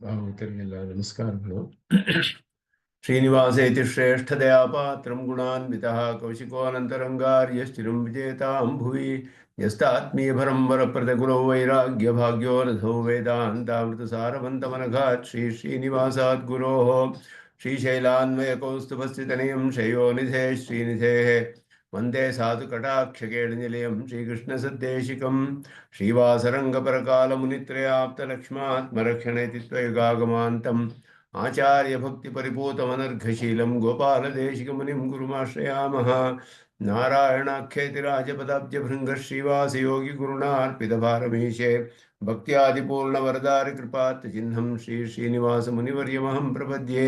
ಭಾಗವತರಿಗೆಲ್ಲ ನಮಸ್ಕಾರಗಳು. ಶ್ರೀನಿವಾಸೇತಿ ಶ್ರೇಷ್ಠದಯಾಪಾತ್ರಂ ಗುಣಾನ್ವಿತಃ ಕೌಶಿಕೋऽನಂತರಂಗಾರ್ಯಶ್ಚಿರಂ ವಿಜೇತಾಂ ಭುವಿ ಯಸ್ತಾತ್ಮೀಯಭರಂ ವರಪ್ರದಗುರೌ ವೈರಾಗ್ಯಭಾಗ್ಯೋ ರಥೋ ವೇದಾಂತಾಮೃತಸಾರವಂತಮನಘಾತ್ ಶ್ರೀನಿವಾಸಾತ್ ಗುರೋಃ ಶ್ರೀಶೈಲಾನ್ವಯಕೌಸ್ತುಭಸ್ಥಿತನಯಂ ಶ್ರೇಯೋನಿಧೇ ಶ್ರೀನಿಧೇಃ ವಂದೇ ಸಾಧುಕಟಾಕ್ಷಕೇಳನಿಲಯಂ ಶ್ರೀಕೃಷ್ಣಸದ್ದೇಶಿಕಂ ಶ್ರೀವಾಸರಂಗಪರಕಾಲमुनित्रयाप्तलक्ष्मात्मरक्षणेति त्वयुगागमान्तम् आचार्यभक्तिपरिपूतमनर्घशीलं गोपालदेशिकमुनिं गुरुमाश्रयामः। नारायणाख्यतिराजपदाब्जभृङ्गश्रीवासयोगिगुरुणार्पितभारमीशे भक्त्यादिपूर्णवरदारिकृपात्तचिह्नं श्रीश्रीनिवासमुनिवर्यमहं प्रपद्ये।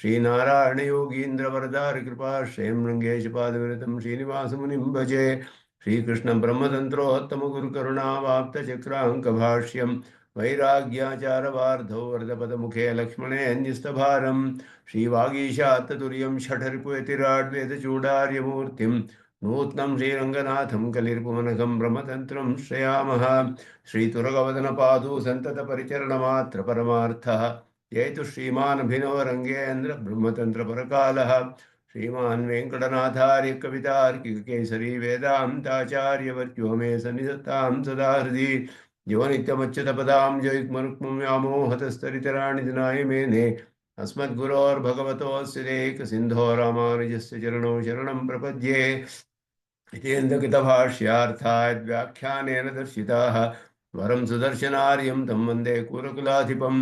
श्रीनारायणयोगीन्द्रवरदारिकृपाश्रयं रङ्गेशपादविरतं श्रीनिवासमुनिं भजे। श्रीकृष्ण ब्रह्मतंत्रोत्तम गुरुकरुणावाप्तचक्राङ्कभाष्यं वैराग्याचारवार्धौ वरदपदमुखे लक्ष्मणेऽन्यस्तभारं श्रीवागीशात्ततुर्यं षठरिपुयतिराड्वेदचूडार्यमूर्तिं नूत्नं श्रीरङ्गनाथं कलिर्पुमनघं ब्रह्मतन्त्रं श्रयामः। श्रीतुरगवदनपादौ सन्ततपरिचरणमात्रपरमार्थः येतु श्रीमानभिनवरङ्गेन्द्र ब्रह्मतन्त्रपरकालः श्रीमान् वेङ्कटनाथार्य कवितार्किककेसरी वेदान्ताचार्यवर्यो मे सन्निधत्तां सदा हृदि यो नित्यमच्युतपदां जयुग्मरुक्मं व्यामोहतस्तरितराणि दिनाय मेने अस्मद्गुरोर्भगवतोऽस्य देकसिन्धो रामानुजस्य चरणौ शरणं प्रपद्ये। इत्येन्दकृतभाष्यार्थाद्व्याख्यानेन दर्शिताः वरं सुदर्शनार्यं तं वन्दे कुलकुलाधिपं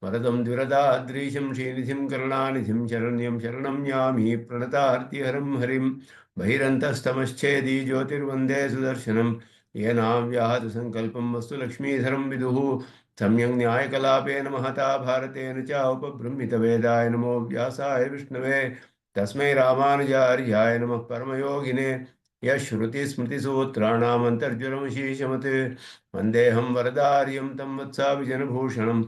वरदं द्विरदाद्रीशं श्रीनिधिं करुणानिधिं शरण्यं शरणं यामि प्रणतार्तिहरं हरिं बहिरन्तस्तमश्चेदि ज्योतिर्वन्दे सुदर्शनं येनाव्याहतसङ्कल्पं वस्तुलक्ष्मीधरं विदुः सम्यक् न्यायकलापेन महता भारतेन च उपबृंहितवेदाय नमो व्यासाय विष्णवे तस्मै रामानुजार्याय नमः परमयोगिने यश्रुतिस्मृतिसूत्राणामन्तर्ज्वरमशीशमत् वन्देऽहं वरदार्यं तं वत्साभिजनभूषणं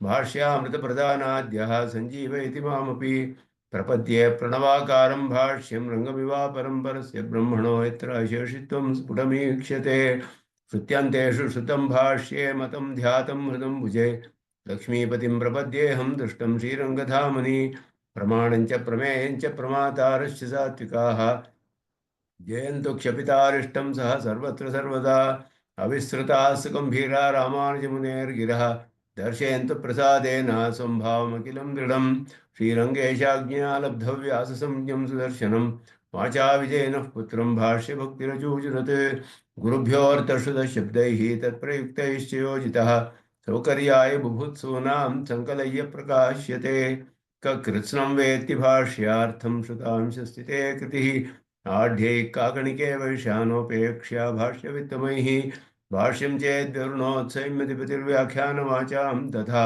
भाष्यामृतप्रधानाद्यः सञ्जीवयति मामपि प्रपद्ये प्रणवाकारं भाष्यं रङ्गमिवापरं परस्य ब्रह्मणो यत्र अशेषित्वं स्फुटमीक्ष्यते श्रुत्यन्तेषु श्रुतं भाष्ये मतं ध्यातं हृदं भुजे लक्ष्मीपतिं प्रपद्येऽहं दृष्टं श्रीरङ्गधामनि प्रमाणं च प्रमेयं च प्रमातारश्च सात्विकाः जयन्तु क्षपितारिष्टं सह सर्वत्र सर्वदा अविस्मृतास्तु गम्भीरा रामानुजमुनेर्गिरः दर्शयन्तु प्रसादेन स्वभावमखिलं दृढं श्रीरङ्गेशाज्ञया लब्धव्याससंज्ञं सुदर्शनं वाचा विजयनः पुत्रं भाष्यभक्तिरजूजुरत् गुरुभ्योऽर्थश्रुतशब्दैः तत्प्रयुक्तैश्च योजितः सौकर्याय बुभुत्सूनां सङ्कलय्य प्रकाश्यते ककृत्स्नं वेत्ति भाष्यार्थं श्रुतांशस्थिते कृतिः आढ्यै काकणिके वैशानोपेक्ष्या भाष्यवित्तमैः भाष्यं चेद्वरुणोत्सैम्यतिपतिर्व्याख्यानवाचां तथा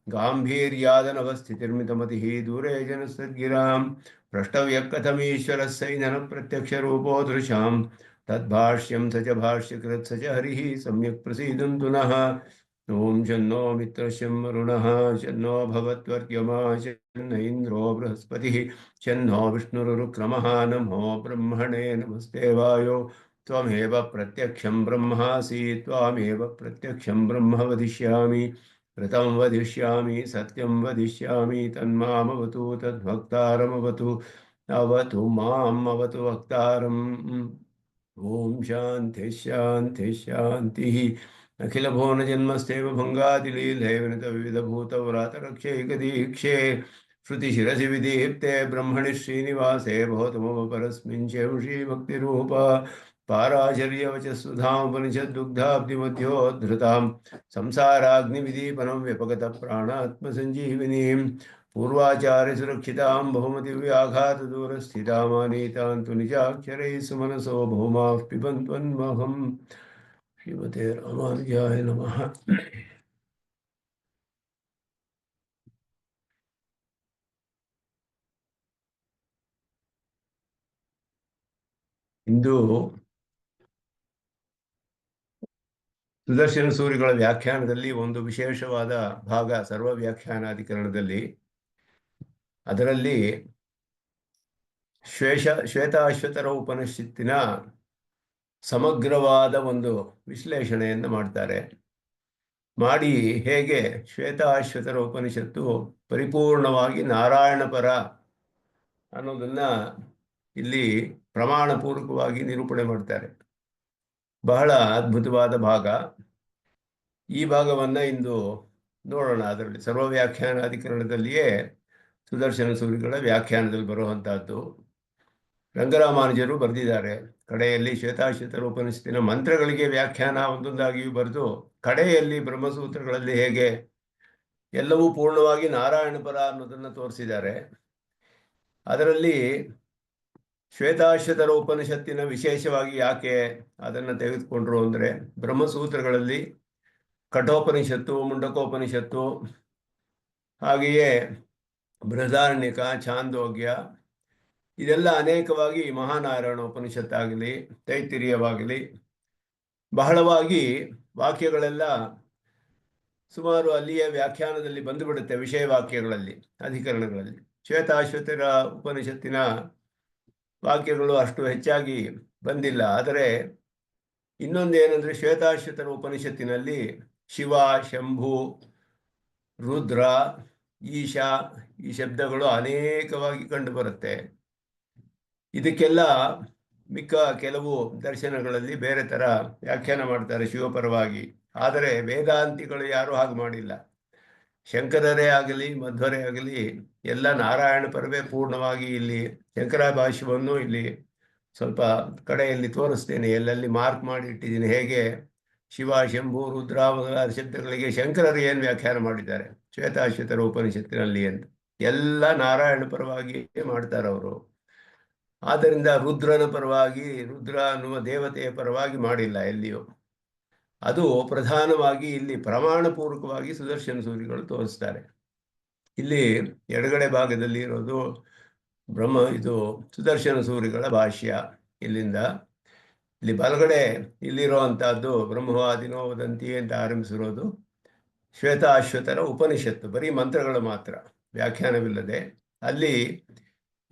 गाम्भीर्यादनवस्थितिर्मितमतिः दूरे जनसद्गिरां प्रष्टव्यकथमीश्वरः सैननप्रत्यक्षरूपो दृशां तद्भाष्यं स च भाष्यकृत् स च हरिः सम्यक् प्रसीदन्तु नः। ॐ शन्नो मित्रशं वरुणः शन्नो भवत्वर्यमा शन्न इन्द्रो बृहस्पतिः शन्नो विष्णुरुक्रमः नमो ब्रह्मणे नमस्ते वायो त्वमेव प्रत्यक्षं ब्रह्मासि त्वामेव प्रत्यक्षं ब्रह्म वदिष्यामि ऋतं वदिष्यामि सत्यं वदिष्यामि तन्मामवतु तद्भक्तारमवतु अवतु माम् अवतु वक्तारम्। ॐ शान्ति शान्ति शान्तिः। अखिल भुवन जन्मस्थेव भंगादिलीलैवनतविविधभूतव्रातरक्षैकदीक्षे श्रुतिशिरसि विदीप्ते ब्रह्मणि श्रीनिवासे भवतु मम परस्मिन् श्रीभक्तिरूप पाराशर्यवचस्सुधामुपनिषद्दुग्धाब्धिमध्योद्धृतां संसाराग्निविदीपनं व्यपगतप्राणात्मसञ्जीविनीं पूर्वाचार्यसुरक्षितां बहुमतिव्याघातदूरस्थितामानीतां तु निजाक्षरैः सुमनसो बहुमाः पिबन्त्वन्महम्। श्रीमते रामानुजाय नमः। ಇಂದು ಸುದರ್ಶನ ಸೂರಿಗಳ ವ್ಯಾಖ್ಯಾನದಲ್ಲಿ ಒಂದು ವಿಶೇಷವಾದ ಭಾಗ ಸರ್ವ ವ್ಯಾಖ್ಯಾನಾಧಿಕರಣದಲ್ಲಿ ಅದರಲ್ಲಿ ಶ್ವೇತಾಶ್ವತರ ಉಪನಿಷತ್ತಿನ ಸಮಗ್ರವಾದ ಒಂದು ವಿಶ್ಲೇಷಣೆಯನ್ನು ಮಾಡ್ತಾರೆ. ಮಾಡಿ ಹೇಗೆ ಶ್ವೇತಾಶ್ವತರ ಉಪನಿಷತ್ತು ಪರಿಪೂರ್ಣವಾಗಿ ನಾರಾಯಣ ಪರ ಅನ್ನೋದನ್ನ ಇಲ್ಲಿ ಪ್ರಮಾಣಪೂರ್ವಕವಾಗಿ ನಿರೂಪಣೆ ಮಾಡ್ತಾರೆ. ಬಹಳ ಅದ್ಭುತವಾದ ಭಾಗ. ಈ ಭಾಗವನ್ನ ಇಂದು ನೋಡೋಣ. ಅದರಲ್ಲಿ ಸರ್ವ ವ್ಯಾಖ್ಯಾನಾಧಿಕರಣದಲ್ಲಿಯೇ ಸುದರ್ಶನ ಸೂರಿಗಳ ವ್ಯಾಖ್ಯಾನದಲ್ಲಿ ಬರುವಂತಹದ್ದು. ರಂಗರಾಮಾನುಜರು ಬರೆದಿದ್ದಾರೆ. ಕಡೆಯಲ್ಲಿ ಶ್ವೇತಾಶ್ವತರ ಉಪನಿಷತ್ತಿನ ಮಂತ್ರಗಳಿಗೆ ವ್ಯಾಖ್ಯಾನ ಒಂದೊಂದಾಗಿಯೂ ಬರೆದು ಕಡೆಯಲ್ಲಿ ಬ್ರಹ್ಮಸೂತ್ರಗಳಲ್ಲಿ ಹೇಗೆ ಎಲ್ಲವೂ ಪೂರ್ಣವಾಗಿ ನಾರಾಯಣ ಪರ ಅನ್ನೋದನ್ನು ತೋರಿಸಿದ್ದಾರೆ. ಅದರಲ್ಲಿ ಶ್ವೇತಾಶ್ವತರ ಉಪನಿಷತ್ತಿನ ವಿಶೇಷವಾಗಿ ಯಾಕೆ ಅದನ್ನು ತೆಗೆದುಕೊಂಡ್ರು ಅಂದರೆ, ಬ್ರಹ್ಮಸೂತ್ರಗಳಲ್ಲಿ ಕಠೋಪನಿಷತ್ತು, ಮುಂಡಕೋಪನಿಷತ್ತು, ಹಾಗೆಯೇ ಬೃಹದಾರಣ್ಯಕ, ಛಾಂದೋಗ್ಯ, ಇದೆಲ್ಲ ಅನೇಕವಾಗಿ ಮಹಾನಾರಾಯಣ ಉಪನಿಷತ್ತಾಗಲಿ ತೈತ್ತಿರೀಯವಾಗಲಿ ಬಹಳವಾಗಿ ವಾಕ್ಯಗಳೆಲ್ಲ ಸುಮಾರು ಅಲ್ಲಿಯ ವ್ಯಾಖ್ಯಾನದಲ್ಲಿ ಬಂದುಬಿಡುತ್ತೆ. ವಿಷಯ ವಾಕ್ಯಗಳಲ್ಲಿ, ಅಧಿಕರಣಗಳಲ್ಲಿ. ಶ್ವೇತಾಶ್ವತರ ಉಪನಿಷತ್ತಿನ ವಾಕ್ಯಗಳು ಅಷ್ಟು ಹೆಚ್ಚಾಗಿ ಬಂದಿಲ್ಲ. ಆದರೆ ಇನ್ನೊಂದೇನೆಂದರೆ, ಶ್ವೇತಾಶ್ವತರ ಉಪನಿಷತ್ತಿನಲ್ಲಿ ಶಿವ, ಶಂಭು, ರುದ್ರ, ಈಶಾ ಈ ಶಬ್ದಗಳು ಅನೇಕವಾಗಿ ಕಂಡುಬರುತ್ತೆ. ಇದಕ್ಕೆಲ್ಲ ಮಿಕ್ಕ ಕೆಲವು ದರ್ಶನಗಳಲ್ಲಿ ಬೇರೆ ಥರ ವ್ಯಾಖ್ಯಾನ ಮಾಡ್ತಾರೆ ಶಿವಪರವಾಗಿ. ಆದರೆ ವೇದಾಂತಿಗಳು ಯಾರೂ ಹಾಗೆ ಮಾಡಿಲ್ಲ. ಶಂಕರರೇ ಆಗಲಿ ಮಧ್ವರೇ ಆಗಲಿ ಎಲ್ಲ ನಾರಾಯಣ ಪರವೇ ಪೂರ್ಣವಾಗಿ. ಇಲ್ಲಿ ಶಂಕರ ಭಾಷ್ಯವನ್ನು ಇಲ್ಲಿ ಸ್ವಲ್ಪ ಕಡೆಯಲ್ಲಿ ತೋರಿಸ್ತೇನೆ, ಎಲ್ಲೆಲ್ಲಿ ಮಾರ್ಕ್ ಮಾಡಿ ಇಟ್ಟಿದ್ದೀನಿ. ಹೇಗೆ ಶಿವ, ಶಂಭು, ರುದ್ರ ಮೊದಲಾದ ಶಬ್ದಗಳಿಗೆ ಶಂಕರರು ಏನು ವ್ಯಾಖ್ಯಾನ ಮಾಡಿದ್ದಾರೆ ಶ್ವೇತಾಶ್ವತರ ಉಪನಿಷತ್ತಿನಲ್ಲಿ ಅಂತ, ಎಲ್ಲ ನಾರಾಯಣ ಪರವಾಗಿ ಮಾಡ್ತಾರೆ ಅವರು. ಆದ್ದರಿಂದ ರುದ್ರನ ಪರವಾಗಿ, ರುದ್ರ ಅನ್ನುವ ದೇವತೆಯ ಪರವಾಗಿ ಮಾಡಿಲ್ಲ ಎಲ್ಲಿಯೂ. ಅದು ಪ್ರಧಾನವಾಗಿ ಇಲ್ಲಿ ಪ್ರಮಾಣಪೂರ್ವಕವಾಗಿ ಸುದರ್ಶನ ಸೂರಿಗಳು ತೋರಿಸ್ತಾರೆ. ಇಲ್ಲಿ ಎಡಗಡೆ ಭಾಗದಲ್ಲಿ ಇರೋದು ಇದು ಸುದರ್ಶನ ಸೂರಿಗಳ ಭಾಷ್ಯ. ಇಲ್ಲಿಂದ ಇಲ್ಲಿ ಬಲಗಡೆ ಇಲ್ಲಿರುವಂತಹದ್ದು ಬ್ರಹ್ಮವಾದಿನೋ ವದಂತಿ ಅಂತ ಆರಂಭಿಸಿರೋದು ಶ್ವೇತಾಶ್ವತರ ಉಪನಿಷತ್ತು, ಬರೀ ಮಂತ್ರಗಳು ಮಾತ್ರ, ವ್ಯಾಖ್ಯಾನವಿಲ್ಲದೆ. ಅಲ್ಲಿ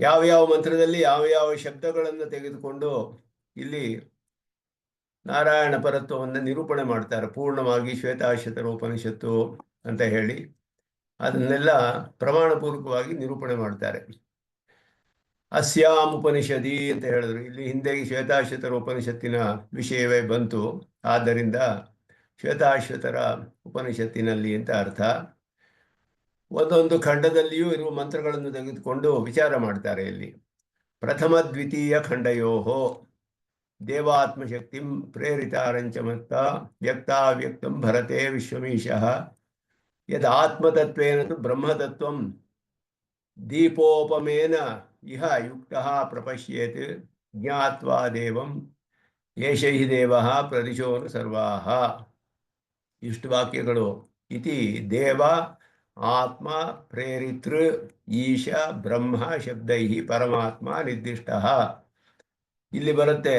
ಯಾವ ಮಂತ್ರದಲ್ಲಿ ಯಾವ ಶಬ್ದಗಳನ್ನು ತೆಗೆದುಕೊಂಡು ಇಲ್ಲಿ ನಾರಾಯಣ ಪರತ್ವವನ್ನು ನಿರೂಪಣೆ ಮಾಡ್ತಾರೆ ಪೂರ್ಣವಾಗಿ ಶ್ವೇತಾಶ್ವತರ ಉಪನಿಷತ್ತು ಅಂತ ಹೇಳಿ, ಅದನ್ನೆಲ್ಲ ಪ್ರಮಾಣಪೂರ್ವಕವಾಗಿ ನಿರೂಪಣೆ ಮಾಡ್ತಾರೆ. ಅಸ್ಯಾಂ ಉಪನಿಷದಿ ಅಂತ ಹೇಳಿದ್ರು. ಇಲ್ಲಿ ಹಿಂದೆ ಶ್ವೇತಾಶ್ವತರ ಉಪನಿಷತ್ತಿನ ವಿಷಯವೇ ಬಂತು, ಆದ್ದರಿಂದ ಶ್ವೇತಾಶ್ವತರ ಉಪನಿಷತ್ತಿನಲ್ಲಿ ಅಂತ ಅರ್ಥ. ಒಂದೊಂದು ಖಂಡದಲ್ಲಿಯೂ ಇರುವ ಮಂತ್ರಗಳನ್ನು ತೆಗೆದುಕೊಂಡು ವಿಚಾರ ಮಾಡ್ತಾರೆ. ಇಲ್ಲಿ ಪ್ರಥಮ ದ್ವಿತೀಯ ಖಂಡಯೋಹೋ ದೇವಾತ್ಮಶಕ್ತಿಂ ಪ್ರೇರಿತಾರಂಚಮತ್ತ ವ್ಯಕ್ತಾವ್ಯಕ್ತಂ ಭರತೆ ವಿಶ್ವಮೀಶಃ ಯದಾತ್ಮತತ್ವೇನ ತು ಬ್ರಹ್ಮತತ್ವಂ ದೀಪೋಪಮೇನ ಇಹ ಯುಕ್ತಃ ಪ್ರಪಶ್ಯೇತ್ ಜ್ಞಾತ್ವಾ ದೇವಂ ಏಷ ಹಿ ದೇವಃ ಪ್ರದಿಶೋನು ಸರ್ವಾಃ. ಇಷ್ಟು ವಾಕ್ಯಗಳು. ಇತಿ ದೇವ ಆತ್ಮ ಪ್ರೇರಿತೃ ಈಶ ಬ್ರಹ್ಮ ಶಬ್ದೈ ಪರಮಾತ್ಮ ನಿರ್ದಿಷ್ಟಃ. ಇಲ್ಲಿ ಬರುತ್ತೆ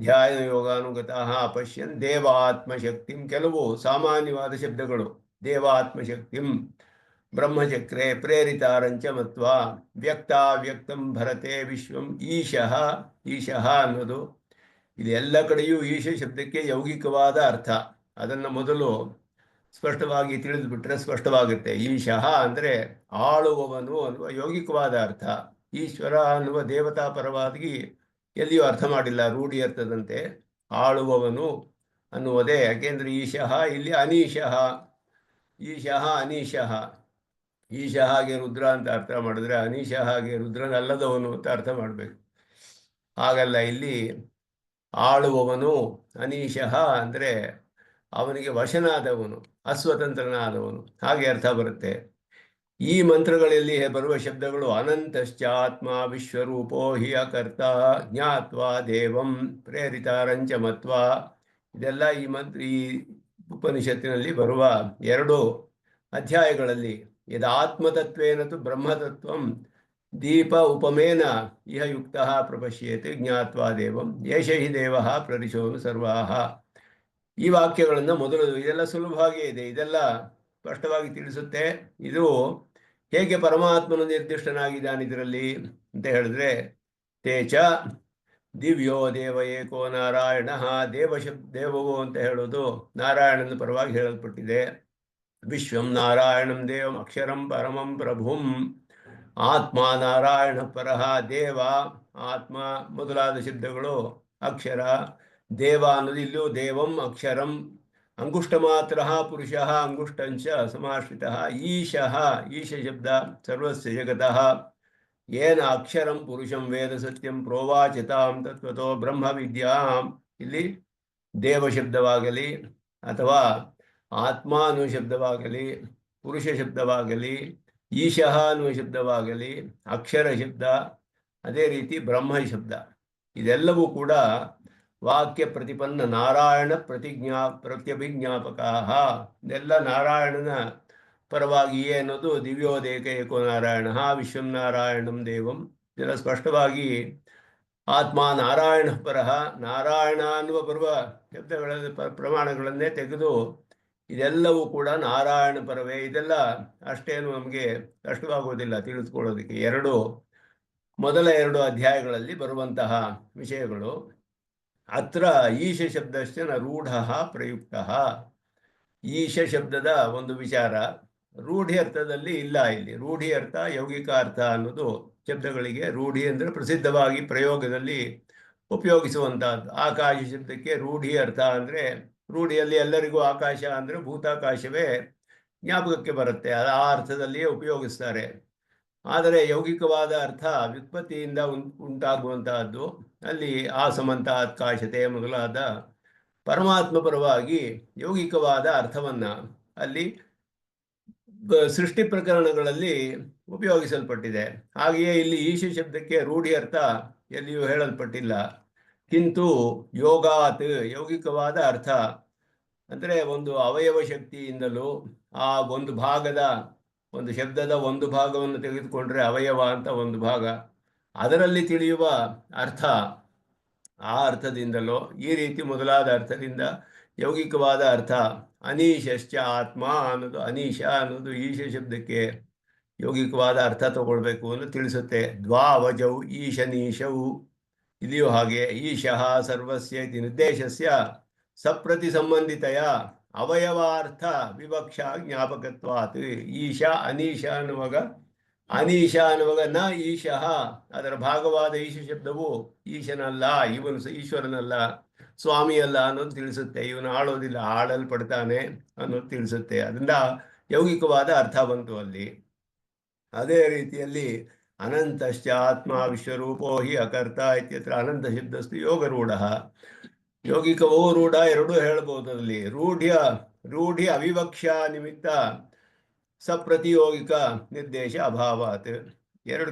ಧ್ಯಾನ ಯೋಗಾನುಗತಃ ಪಶ್ಯನ್ ದೇವಾತ್ಮಶಕ್ತಿಂ. ಕೆಲವು ಸಾಮಾನ್ಯವಾದ ಶಬ್ದಗಳು. ದೇವಾತ್ಮಶಕ್ತಿಂ ಬ್ರಹ್ಮಚಕ್ರೆ ಪ್ರೇರಿತಾರಂಚ ಮತ್ವಾ ವ್ಯಕ್ತಾವ್ಯಕ್ತಂ ಭರತೆ ವಿಶ್ವಂ ಈಶಃ. ಈಶಃ ಅನ್ನೋದು ಇದು ಎಲ್ಲ ಕಡೆಯೂ ಈಶ ಶಬ್ದಕ್ಕೆ ಯೌಗಿಕವಾದ ಅರ್ಥ. ಅದನ್ನು ಮೊದಲು ಸ್ಪಷ್ಟವಾಗಿ ತಿಳಿದುಬಿಟ್ರೆ ಸ್ಪಷ್ಟವಾಗುತ್ತೆ. ಈಶಃ ಅಂದರೆ ಆಳುವವನು ಅನ್ನುವ ಯೌಗಿಕವಾದ ಅರ್ಥ. ಈಶ್ವರ ಅನ್ನುವ ದೇವತಾ ಪರವಾಗಿ ಎಲ್ಲಿಯೂ ಅರ್ಥ ಮಾಡಿಲ್ಲ, ರೂಢಿ ಅರ್ಥದಂತೆ. ಆಳುವವನು ಅನ್ನುವುದೇ. ಯಾಕೆಂದರೆ ಈಶಃ ಇಲ್ಲಿ ಅನೀಶಃ, ಈಶಃ ಅನೀಶಃ. ಈಶಃ ಹಾಗೆ ರುದ್ರ ಅಂತ ಅರ್ಥ ಮಾಡಿದ್ರೆ ಅನೀಶಃ ಹಾಗೆ ರುದ್ರನಲ್ಲದವನು ಅಂತ ಅರ್ಥ ಮಾಡಬೇಕು. ಹಾಗಲ್ಲ, ಇಲ್ಲಿ ಆಳುವವನು. ಅನೀಶಃ ಅಂದರೆ ಅವನಿಗೆ ವಶನಾದವನು, ಅಸ್ವತಂತ್ರನಾದವನು, ಹಾಗೆ ಅರ್ಥ ಬರುತ್ತೆ. ಈ ಮಂತ್ರಗಳಲ್ಲಿ ಬರುವ ಶಬ್ದಗಳು ಅನಂತಶ್ಚಾತ್ಮ ವಿಶ್ವರೂಪೋ ಹಿ ಅಕರ್ತ ಜ್ಞಾತ್ವಾ ದೇವಂ ಪ್ರೇರಿತಾರಂಚ ಮತ್ವಾ. ಇದೆಲ್ಲ ಈ ಉಪನಿಷತ್ತಿನಲ್ಲಿ ಬರುವ 2 ಅಧ್ಯಾಯಗಳಲ್ಲಿ. ಯದಾತ್ಮತತ್ವೇನ ತು ಬ್ರಹ್ಮತತ್ವಂ ದೀಪ ಉಪಮೇನ ಇಹ ಯುಕ್ತಃ ಪ್ರಪಶ್ಯೇತ್ ಜ್ಞಾತ್ವಾ ದೇವಂ ಏಷ ಹಿ ದೇವಃ ಪ್ರದಿಶೋನು ಸರ್ವಾಃ. ಈ ವಾಕ್ಯಗಳನ್ನು ಮೊದಲು, ಇದೆಲ್ಲ ಸುಲಭವಾಗೇ ಇದೆ, ಇದೆಲ್ಲ ಸ್ಪಷ್ಟವಾಗಿ ತಿಳಿಸುತ್ತೆ. ಇದು ಹೇಗೆ ಪರಮಾತ್ಮನು ನಿರ್ದಿಷ್ಟನಾಗಿದ್ದಾನೆ ಇದರಲ್ಲಿ ಅಂತ ಹೇಳಿದ್ರೆ, ತೇಚ ದಿವ್ಯೋ ದೇವ ಏಕೋ ನಾರಾಯಣ. ದೇವವು ಅಂತ ಹೇಳೋದು ನಾರಾಯಣನ ಪರವಾಗಿ ಹೇಳಲ್ಪಟ್ಟಿದೆ. ವಿಶ್ವಂ ನಾರಾಯಣಂ ದೇವಂ ಅಕ್ಷರಂ ಪರಮಂ ಪ್ರಭುಂ. ಆತ್ಮ ನಾರಾಯಣ ಪರಹ. ದೇವ, ಆತ್ಮ ಮೊದಲಾದ ಶಬ್ದಗಳು ಅಕ್ಷರ. ದೇವ ಅನ್ನೋದು ಇಲ್ಲೂ ದೇವಂ ಅಕ್ಷರಂ. ಅಂಗುಷ್ಟ ಮಾತ್ರ ಪುರುಷ ಅಂಗುಷ್ಟಂಚ ಸಮಾಶ್ರಿತ. ಈಶಃ, ಈಶ ಶಬ್ದ ಸರ್ವಸ್ಯ ಜಗತಃ. ಏನ ಅಕ್ಷರಂ ಪುರುಷಂ ವೇದ ಸತ್ಯಂ ಪ್ರೋವಾಚತಾಂ ತತ್ವತೋ ಬ್ರಹ್ಮ ವಿದ್ಯಾಂ. ಇಲ್ಲಿ ದೇವ ಶಬ್ದವಾಗಲಿ ಅಥವಾ ಆತ್ಮ ಅನ್ನುವ ಶಬ್ದವಾಗಲಿ, ಪುರುಷ ಶಬ್ದವಾಗಲಿ, ಈಶಃ ಅನ್ನುವ ಶಬ್ದವಾಗಲಿ, ಅಕ್ಷರ ಶಬ್ದ, ಅದೇ ರೀತಿ ಬ್ರಹ್ಮ ಶಬ್ದ, ಇದೆಲ್ಲವೂ ಕೂಡ ವಾಕ್ಯ ಪ್ರತಿಪನ್ನ ನಾರಾಯಣ ಪ್ರತ್ಯಭಿಜ್ಞಾಪಕ. ಇದೆಲ್ಲ ನಾರಾಯಣನ ಪರವಾಗಿಯೇ ಅನ್ನೋದು ದಿವ್ಯೋದೇಕ ಏಕೋ ನಾರಾಯಣ ವಿಶ್ವಂ ನಾರಾಯಣಂ ದೇವಂ. ಇದೆಲ್ಲ ಸ್ಪಷ್ಟವಾಗಿ ಆತ್ಮ ನಾರಾಯಣ ಪರಹ, ನಾರಾಯಣ ಅನ್ನುವ ಬರುವ ಶಬ್ದಗಳ ಪ್ರಮಾಣಗಳನ್ನೇ ತೆಗೆದು ಇದೆಲ್ಲವೂ ಕೂಡ ನಾರಾಯಣ ಪರವೇ. ಇದೆಲ್ಲ ಅಷ್ಟೇನು ನಮಗೆ ಕಷ್ಟವಾಗುವುದಿಲ್ಲ ತಿಳಿದುಕೊಳ್ಳೋದಕ್ಕೆ. ಮೊದಲ 2 ಅಧ್ಯಾಯಗಳಲ್ಲಿ ಬರುವಂತಹ ವಿಷಯಗಳು. ಅತ್ರ ಈಶ ಶಬ್ದಶ್ಚ ರೂಢ ಪ್ರಯುಕ್ತ. ಈಶ ಶಬ್ದದ ಒಂದು ವಿಚಾರ ರೂಢಿ ಅರ್ಥದಲ್ಲಿ ಇಲ್ಲ. ಇಲ್ಲಿ ರೂಢಿ ಅರ್ಥ, ಯೌಗಿಕ ಅರ್ಥ ಅನ್ನೋದು ಶಬ್ದಗಳಿಗೆ. ರೂಢಿ ಅಂದರೆ ಪ್ರಸಿದ್ಧವಾಗಿ ಪ್ರಯೋಗದಲ್ಲಿ ಉಪಯೋಗಿಸುವಂತಹದ್ದು. ಆಕಾಶ ಶಬ್ದಕ್ಕೆ ರೂಢಿ ಅರ್ಥ ಅಂದರೆ, ರೂಢಿಯಲ್ಲಿ ಎಲ್ಲರಿಗೂ ಆಕಾಶ ಅಂದರೆ ಭೂತಾಕಾಶವೇ ಜ್ಞಾಪಕಕ್ಕೆ ಬರುತ್ತೆ, ಆ ಅರ್ಥದಲ್ಲಿಯೇ ಉಪಯೋಗಿಸ್ತಾರೆ. ಆದರೆ ಯೌಗಿಕವಾದ ಅರ್ಥ ವ್ಯುತ್ಪತ್ತಿಯಿಂದ ಉಂಟಾಗುವಂತಹದ್ದು. ಅಲ್ಲಿ ಆಸಮಂತಾತ್ಕಾಶತೆ ಮೊದಲಾದ ಪರಮಾತ್ಮ ಪರವಾಗಿ ಯೌಗಿಕವಾದ ಅರ್ಥವನ್ನ ಅಲ್ಲಿ ಸೃಷ್ಟಿ ಪ್ರಕರಣಗಳಲ್ಲಿ ಉಪಯೋಗಿಸಲ್ಪಟ್ಟಿದೆ. ಹಾಗೆಯೇ ಇಲ್ಲಿ ಈಶ ಶಬ್ದಕ್ಕೆ ರೂಢಿ ಅರ್ಥ ಎಲ್ಲಿಯೂ ಹೇಳಲ್ಪಟ್ಟಿಲ್ಲ. ಕಿಂತು ಯೋಗಾತ್, ಯೌಗಿಕವಾದ ಅರ್ಥ ಅಂದರೆ ಒಂದು ಅವಯವ ಶಕ್ತಿಯಿಂದಲೂ ಆ ಒಂದು ಶಬ್ದದ ಒಂದು ಭಾಗವನ್ನು ತೆಗೆದುಕೊಂಡ್ರೆ ಅವಯವ ಅಂತ ಒಂದು ಭಾಗ, ಅದರಲ್ಲಿ ತಿಳಿಯುವ ಅರ್ಥ, ಆ ಅರ್ಥದಿಂದಲೋ ಈ ರೀತಿ ಮೊದಲಾದ ಅರ್ಥದಿಂದ ಯೌಗಿಕವಾದ ಅರ್ಥ. ಅನೀಶಶ್ಚ ಆತ್ಮ ಅನ್ನೋದು, ಅನೀಶ ಅನ್ನೋದು ಈಶ ಶಬ್ದಕ್ಕೆ ಯೌಗಿಕವಾದ ಅರ್ಥ ತಗೊಳ್ಬೇಕು ಅಂತ ತಿಳಿಸುತ್ತೆ. ದ್ವಾವಜೌ ಈಶನೀಶವು, ಇಲ್ಲಿಯೂ ಹಾಗೆ. ಈಶಃ ಸರ್ವಸ್ಯ ಇತಿ ನಿರ್ದೇಶಸ್ಯ ಸಪ್ರತಿ ಸಂಬಂಧಿತೆಯ ಅವಯವಾರ್ಥ ವಿವಕ್ಷಾ ಜ್ಞಾಪಕತ್ವಾತ್. ಈಶ ಅನೀಶ ಅನ್ನುವಾಗ, ಅನೀಶ ಅನ್ನುವಾಗ ನ ಈಶಃ, ಅದರ ಭಾಗವಾದ ಈಶ ಶಬ್ದವು ಈಶನಲ್ಲ, ಇವನು ಈಶ್ವರನಲ್ಲ, ಸ್ವಾಮಿಯಲ್ಲ ಅನ್ನೋದು ತಿಳಿಸುತ್ತೆ. ಇವನು ಆಳೋದಿಲ್ಲ, ಆಳಲ್ಪಡ್ತಾನೆ ಅನ್ನೋದು ತಿಳಿಸುತ್ತೆ. ಅದರಿಂದ ಯೌಗಿಕವಾದ ಅರ್ಥ ಬಂತು ಅಲ್ಲಿ. ಅದೇ ರೀತಿಯಲ್ಲಿ ಅನಂತಶ್ಚ ಆತ್ಮ ವಿಶ್ವರೂಪೋ ಹಿ ಅಕರ್ತ ಇತ್ಯತ್ರ ಅನಂತ ಶಬ್ದಸ್ತು ಯೋಗರೂಢ. ಯೌಗಿಕವೋ ರೂಢ ಎರಡೂ ಹೇಳ್ಬೋದು. ಅದರಲ್ಲಿ ರೂಢಿ ಅವಿವಕ್ಷಾ ನಿಮಿತ್ತ ಸಪ್ರತಿಯೋಗಿಕ ನಿರ್ದೇಶ ಅಭಾವಾತ್.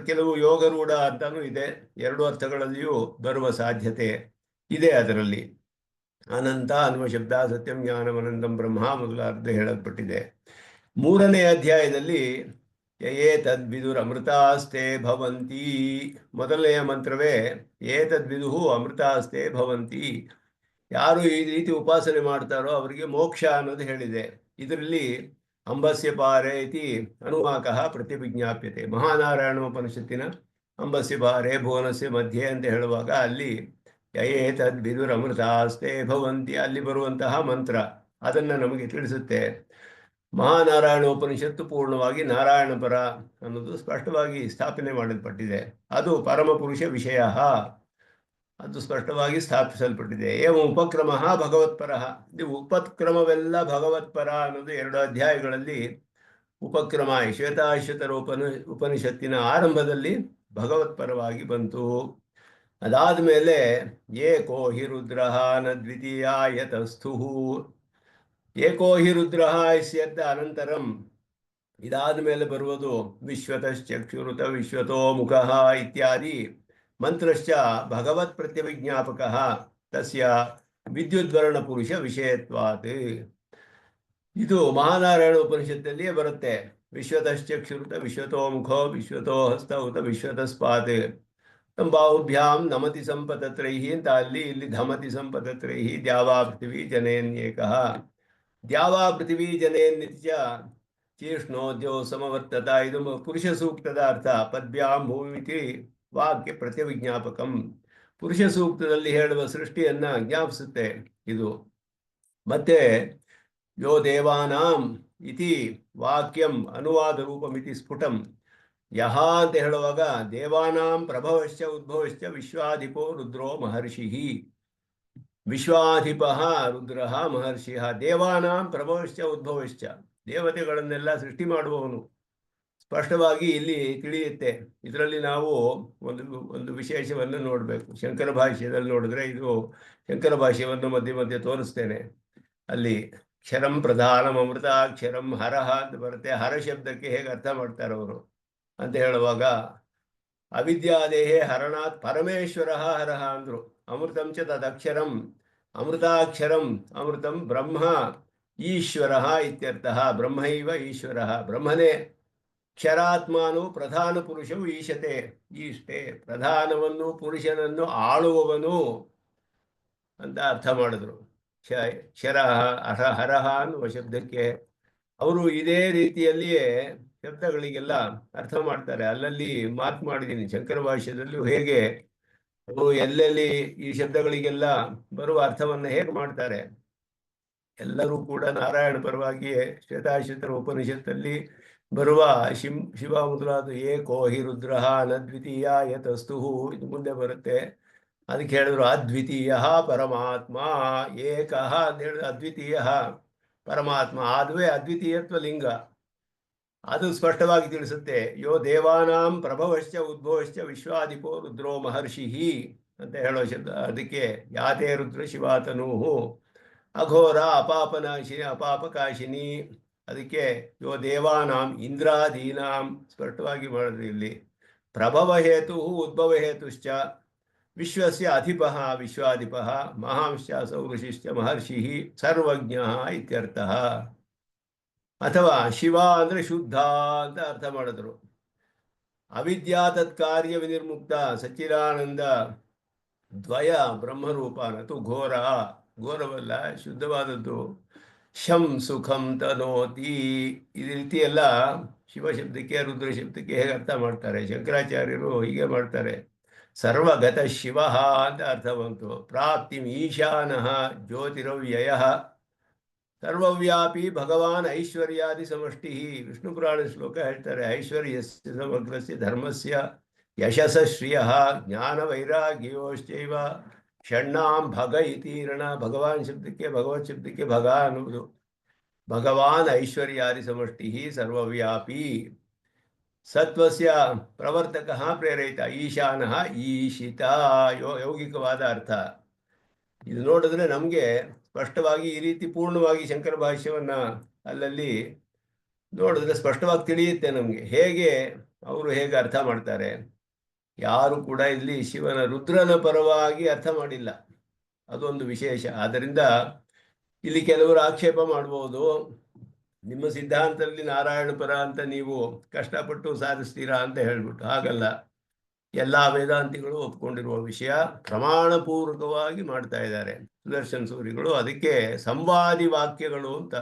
ಕೆಲವು ಯೋಗರೂಢ ಅಂತಾನೂ ಇದೆ, 2 ಅರ್ಥಗಳಲ್ಲಿಯೂ ಬರುವ ಸಾಧ್ಯತೆ ಇದೆ. ಅದರಲ್ಲಿ ಅನಂತ ಅನ್ನುವ ಶಬ್ದ ಸತ್ಯಂ ಜ್ಞಾನಂ ಅನಂತಂ ಬ್ರಹ್ಮ ಮೊದಲಾದ ಹೇಳಲ್ಪಟ್ಟಿದೆ. 3ನೇ ಅಧ್ಯಾಯದಲ್ಲಿ ಏತದ್ವಿದುರ್ ಅಮೃತಾಸ್ತೆ ಭವಂತಿ, ಮೊದಲನೆಯ ಮಂತ್ರವೇ ಏತದ್ವಿದುಹು ಅಮೃತಾಸ್ತೆ ಭವಂತಿ. ಯಾರು ಈ ರೀತಿ ಉಪಾಸನೆ ಮಾಡ್ತಾರೋ ಅವರಿಗೆ ಮೋಕ್ಷ ಅನ್ನೋದು ಹೇಳಿದೆ. ಇದರಲ್ಲಿ ಅಂಬಸ್ಯ ಪಾರೆ ಇತಿ ಅನುವಾಕಃ ಪ್ರತಿವಿಜ್ಞಾಪ್ಯತೆ. ಮಹಾನಾರಾಯಣ ಉಪನಿಷತ್ತಿನ ಅಂಬಸ್ಯ ಪಾರೆ ಭುವನಸ್ಯ ಮಧ್ಯೆ ಅಂತ ಹೇಳುವಾಗ ಅಲ್ಲಿ ಏತದ್ವಿದುರ್ ಅಮೃತಾಸ್ತೆ ಭವಂತಿ ಅಲ್ಲಿ ಬರುವಂತಹ ಮಂತ್ರ ಅದನ್ನು ನಮಗೆ ತಿಳಿಸುತ್ತೆ. ಮಹಾನಾರಾಯಣ ಉಪನಿಷತ್ತು ಪೂರ್ಣವಾಗಿ ನಾರಾಯಣ ಪರ ಅನ್ನೋದು ಸ್ಪಷ್ಟವಾಗಿ ಸ್ಥಾಪನೆ ಮಾಡಲ್ಪಟ್ಟಿದೆ. ಅದು ಪರಮಪುರುಷ ವಿಷಯ, ಅದು ಸ್ಪಷ್ಟವಾಗಿ ಸ್ಥಾಪಿಸಲ್ಪಟ್ಟಿದೆ. ಉಪಕ್ರಮ ಭಗವತ್ಪರ. ಇದು ಉಪಕ್ರಮವೆಲ್ಲ ಭಗವತ್ಪರ ಅನ್ನೋದು 2 ಅಧ್ಯಾಯಗಳಲ್ಲಿ ಉಪಕ್ರಮ ಶ್ವೇತಾಶ್ವತರ ಉಪನಿಷತ್ತಿನ ಆರಂಭದಲ್ಲಿ ಭಗವತ್ಪರವಾಗಿ ಬಂತು. ಅದಾದ ಮೇಲೆ ಏಕೋ ಹಿ ರುದ್ರ ನ ದ್ವಿತೀಯ ಯತಸ್ಥು. ಏಕೋ ಹಿ ರುದ್ರ ಇಸ್ಯರ್ಥ ಅನಂತರಂ, ಇದಾದ ಮೇಲೆ ಬರುವುದು ವಿಶ್ವತಶ್ಚಕ್ಷುರುತ ವಿಶ್ವತೋ ಮುಖ ಇತ್ಯಾದಿ ಮಂತ್ರಶ್ಚ ಭಗವತ್ ಪ್ರತ್ಯವಿಜ್ಞಾಪಕ ತಸ್ಯ ವಿದ್ಯುದ್ವರ್ಣ ಪುರುಷ ವಿಷಯತ್ವಾತ್. ಇದು ಮಹಾನಾರಾಯಣ ಉಪನಿಷತ್ತಲ್ಲಿಯೇ ಬರುತ್ತೆ. ವಿಶ್ವತಶ್ಚಕ್ಷುರುತ ವಿಶ್ವತೋ ಮುಖೋ ವಿಶ್ವತೋ ಹಸ್ತ ಉತ ವಿಶ್ವತಸ್ಪಾತ್ ಬಾಹುಭ್ಯಾಂ ನಮತಿ ಸಂಪತತ್ರೈಹಿ ಅಂತ ಇಲ್ಲಿ ಧಮತಿ ಸಂಪತತ್ರೈಹಿ ದ್ಯಾವಾ ಪೃಥಿವೀ ಜನೇನ್ಯೇಕಃ. ದ್ಯಾವಾ ಪೃಥಿವೀ ಜನೇನ್ಯಚ ಚೀಷ್ಣೋದ್ಯೋ ಸಮವರ್ತತ. ಇದು ಪುರುಷ ಸೂಕ್ತದ ಅರ್ಥ. ಪದ್ಭ್ಯಾಂ ಭೂಮಿತಿ ವಾಕ್ಯ ಪ್ರತ್ಯವಿಜ್ಞಾಪಕಂ. ಪುರುಷ ಸೂಕ್ತದಲ್ಲಿ ಹೇಳುವ ಸೃಷ್ಟಿಯನ್ನ ಜ್ಞಾಪಿಸುತ್ತೆ ಇದು. ಮತ್ತೆ ಯೋ ದೇವಾನಾಂ ಇತಿ ವಾಕ್ಯಂ ಅನುವಾದ ರೂಪಮಿತಿ ಸ್ಫುಟಂ. ಯಹ ಅಂತ ಹೇಳುವಾಗ ದೇವಾನಾಂ ಪ್ರಭವಶ್ಚ ಉದ್ಭವಶ್ಚ ವಿಶ್ವಾಧಿಪೋ ರುದ್ರೋ ಮಹರ್ಷಿ. ವಿಶ್ವಾಧಿಪ ರುದ್ರ ಮಹರ್ಷಿ. ದೇವಾನಾಂ ಪ್ರಭವಶ್ಚ ಉದ್ಭವಶ್ಚ, ದೇವತೆಗಳನ್ನೆಲ್ಲ ಸೃಷ್ಟಿ ಮಾಡುವವನು. ಸ್ಪಷ್ಟವಾಗಿ ಇಲ್ಲಿ ತಿಳಿಯುತ್ತೆ. ಇದರಲ್ಲಿ ನಾವು ಒಂದು ಒಂದು ವಿಶೇಷವನ್ನು ನೋಡಬೇಕು. ಶಂಕರ ಭಾಷ್ಯದಲ್ಲಿ ನೋಡಿದ್ರೆ, ಇದು ಶಂಕರ ಭಾಷ್ಯವನ್ನು ಮಧ್ಯೆ ಮಧ್ಯೆ ತೋರಿಸ್ತೇನೆ. ಅಲ್ಲಿ ಕ್ಷರಂ ಪ್ರಧಾನಂ ಅಮೃತಾಕ್ಷರಂ ಹರಹ ಅಂತ ಬರುತ್ತೆ. ಹರ ಶಬ್ದಕ್ಕೆ ಹೇಗೆ ಅರ್ಥ ಮಾಡ್ತಾರೆ ಅವರು ಅಂತ ಹೇಳುವಾಗ, ಅವಿದ್ಯಾದೇಹೇ ಹರಣಾತ್ ಪರಮೇಶ್ವರ ಹರಹ ಅಂದ್ರು. ಅಮೃತಂ ಚ ತದಕ್ಷರಂ ಅಮೃತಾಕ್ಷರಂ ಅಮೃತಂ ಬ್ರಹ್ಮ ಈಶ್ವರ ಇತ್ಯರ್ಥಃ. ಬ್ರಹ್ಮೈವ ಈಶ್ವರ, ಬ್ರಹ್ಮನೇ ಕ್ಷರಾತ್ಮಾನು ಪ್ರಧಾನ ಪುರುಷವು ಈಶತೆ. ಈಷ್ಟೇ ಪ್ರಧಾನವನ್ನು ಪುರುಷನನ್ನು ಆಳುವವನು ಅಂತ ಅರ್ಥ ಮಾಡಿದ್ರು. ಕ್ಷರ ಹರಹ ಅನ್ನುವ ಶಬ್ದಕ್ಕೆ ಅವರು ಇದೇ ರೀತಿಯಲ್ಲಿಯೇ ಶಬ್ದಗಳಿಗೆಲ್ಲ ಅರ್ಥ ಮಾಡ್ತಾರೆ. ಅಲ್ಲಲ್ಲಿ ಮಾರ್ಕ್ ಮಾಡಿದ್ದೀನಿ ಶಂಕರ ಭಾಷ್ಯದಲ್ಲೂ ಹೇಗೆ ಅವರು ಎಲ್ಲೆಲ್ಲಿ ಈ ಶಬ್ದಗಳಿಗೆಲ್ಲ ಬರುವ ಅರ್ಥವನ್ನು ಹೇಗೆ ಮಾಡ್ತಾರೆ. ಎಲ್ಲರೂ ಕೂಡ ನಾರಾಯಣ ಪರವಾಗಿಯೇ ಶ್ವೇತಾಶ್ವತರ ಉಪನಿಷತ್ತಲ್ಲಿ ಬರುವ ಶಿವ ಮೊದಲಾದ ಏಕೋ ಹಿ ರುದ್ರ ನ ದ್ವಿತೀಯ ಯತಸ್ತು, ಇದು ಮುಂದೆ ಬರುತ್ತೆ. ಅದಕ್ಕೆ ಹೇಳಿದ್ರು ಅದ್ವಿತೀಯ ಪರಮಾತ್ಮ, ಏಕಃ ಅಂತ ಹೇಳಿದ್ರು ಅದ್ವಿತೀಯ ಪರಮಾತ್ಮ. ಅದುವೇ ಅದ್ವಿತೀಯತ್ವ ಲಿಂಗ, ಅದು ಸ್ಪಷ್ಟವಾಗಿ ತಿಳಿಸುತ್ತೆ. ಯೋ ದೇವಾನಾಂ ಪ್ರಭವಶ್ಚ ಉದ್ಭವಶ್ಚ ವಿಶ್ವಾಧಿಪೋ ರುದ್ರೋ ಮಹರ್ಷಿ ಅಂತ ಹೇಳೋ ಶಬ್ದ. ಅದಕ್ಕೆ ಯಾತೆ ರುದ್ರ ಶಿವಾತನು ಅಘೋರ ಅಪಾಪನಾಶಿನಿ ಅಪಾಪಕಾಶಿನಿ. ಅದಕ್ಕೆ ಯೋ ದೇವಾನಾಂ ಇಂದ್ರಾದೀನಾಂ ಸ್ಪಷ್ಟವಾಗಿ ಮಾಡಿದ್ರು ಇಲ್ಲಿ. ಪ್ರಭವ ಹೇತು ಉದ್ಭವ ಹೇತುಶ್ಚ ವಿಶ್ವಸ್ಯ ಅಧಿಪಃ ವಿಶ್ವಾಧಿಪಃ ಮಹಾಂಶ್ಚ ಸೌಋಷಿಶ್ಚ ಮಹರ್ಷಿ ಸರ್ವಜ್ಞ ಇತ್ಯರ್ಥಃ. ಅಥವಾ ಶಿವ ಅಂದ್ರೆ ಶುದ್ಧ ಅಂತ ಅರ್ಥ ಮಾಡಿದ್ರು. ಅವಿದ್ಯಾ ತತ್ಕಾರ್ಯ ವಿನಿರ್ಮುಕ್ತ ಸಚ್ಚಿದಾನಂದ ದ್ವಯ ಬ್ರಹ್ಮರೂಪ ನತು ಘೋರ, ಘೋರವಲ್ಲ ಶುದ್ಧವಾದದ್ದು. ಶಂ ಸುಖಂ ತನೋತಿ. ಈ ರೀತಿ ಎಲ್ಲ ಶಿವಶಬ್ದಕ್ಕೆ ರುದ್ರ ಶಬ್ದಕ್ಕೆ ಹೇಗೆ ಅರ್ಥ ಮಾಡ್ತಾರೆ ಶಂಕರಾಚಾರ್ಯರು, ಹೀಗೆ ಮಾಡ್ತಾರೆ. ಸರ್ವಗತ ಶಿವ ಅಂತ ಅರ್ಥ ಬಂತು. ಪ್ರಾಪ್ತಿ ಈಶಾನಃ ಜ್ಯೋತಿರವ್ಯಯ ಸರ್ವವ್ಯಾಪಿ ಭಗವಾನ್ ಐಶ್ವರ್ಯಾದಿ ಸಮಷ್ಟಿ. ವಿಷ್ಣು ಪುರಾಣ ಶ್ಲೋಕ ಹೇಳ್ತಾರೆ, ಐಶ್ವರ್ಯಸ್ಯ ಸಮಗ್ರಸ್ಯ ಧರ್ಮಸ್ಯ ಯಶಸ ಶ್ರಿಯ ಜ್ಞಾನ ವೈರಾಗ್ಯೋಶ್ಚೈವ ಷಣ್ಣಾಂ ಭಗ ಇತೀರಣ. ಭಗವಾನ್ ಶಬ್ದಕ್ಕೆ ಭಗವತ್ ಶಬ್ದಕ್ಕೆ ಭಗ ಅನ್ನುವುದು. ಭಗವಾನ್ ಐಶ್ವರ್ಯಾದಿ ಸಮಷ್ಟಿ ಸರ್ವವ್ಯಾಪಿ ಸತ್ವಸ್ಯ ಪ್ರವರ್ತಕ ಪ್ರೇರಯಿತ ಈಶಾನಃ ಈಶಿತ. ಯೌಗಿಕವಾದ ಅರ್ಥ. ಇದು ನೋಡಿದ್ರೆ ನಮಗೆ ಸ್ಪಷ್ಟವಾಗಿ ಈ ರೀತಿ ಪೂರ್ಣವಾಗಿ ಶಂಕರ ಭಾಷ್ಯವನ್ನ ಅಲ್ಲಲ್ಲಿ ನೋಡಿದ್ರೆ ಸ್ಪಷ್ಟವಾಗಿ ತಿಳಿಯುತ್ತೆ ನಮಗೆ ಹೇಗೆ ಅವರು ಹೇಗೆ ಅರ್ಥ ಮಾಡ್ತಾರೆ. ಯಾರು ಕೂಡ ಇಲ್ಲಿ ಶಿವನ ರುದ್ರನ ಪರವಾಗಿ ಅರ್ಥ ಮಾಡಿಲ್ಲ, ಅದೊಂದು ವಿಶೇಷ. ಆದ್ದರಿಂದ ಇಲ್ಲಿ ಕೆಲವರು ಆಕ್ಷೇಪ ಮಾಡ್ಬೋದು, ನಿಮ್ಮ ಸಿದ್ಧಾಂತದಲ್ಲಿ ನಾರಾಯಣ ಪರ ಅಂತ ನೀವು ಕಷ್ಟಪಟ್ಟು ಸಾಧಿಸ್ತೀರಾ ಅಂತ ಹೇಳ್ಬಿಟ್ಟು. ಹಾಗಲ್ಲ, ಎಲ್ಲ ವೇದಾಂತಿಗಳು ಒಪ್ಕೊಂಡಿರುವ ವಿಷಯ, ಪ್ರಮಾಣಪೂರ್ವಕವಾಗಿ ಮಾಡ್ತಾ ಇದ್ದಾರೆ ಸುದರ್ಶನ್ ಸೂರಿಗಳು. ಅದಕ್ಕೆ ಸಂವಾದಿ ವಾಕ್ಯಗಳು ಅಂತ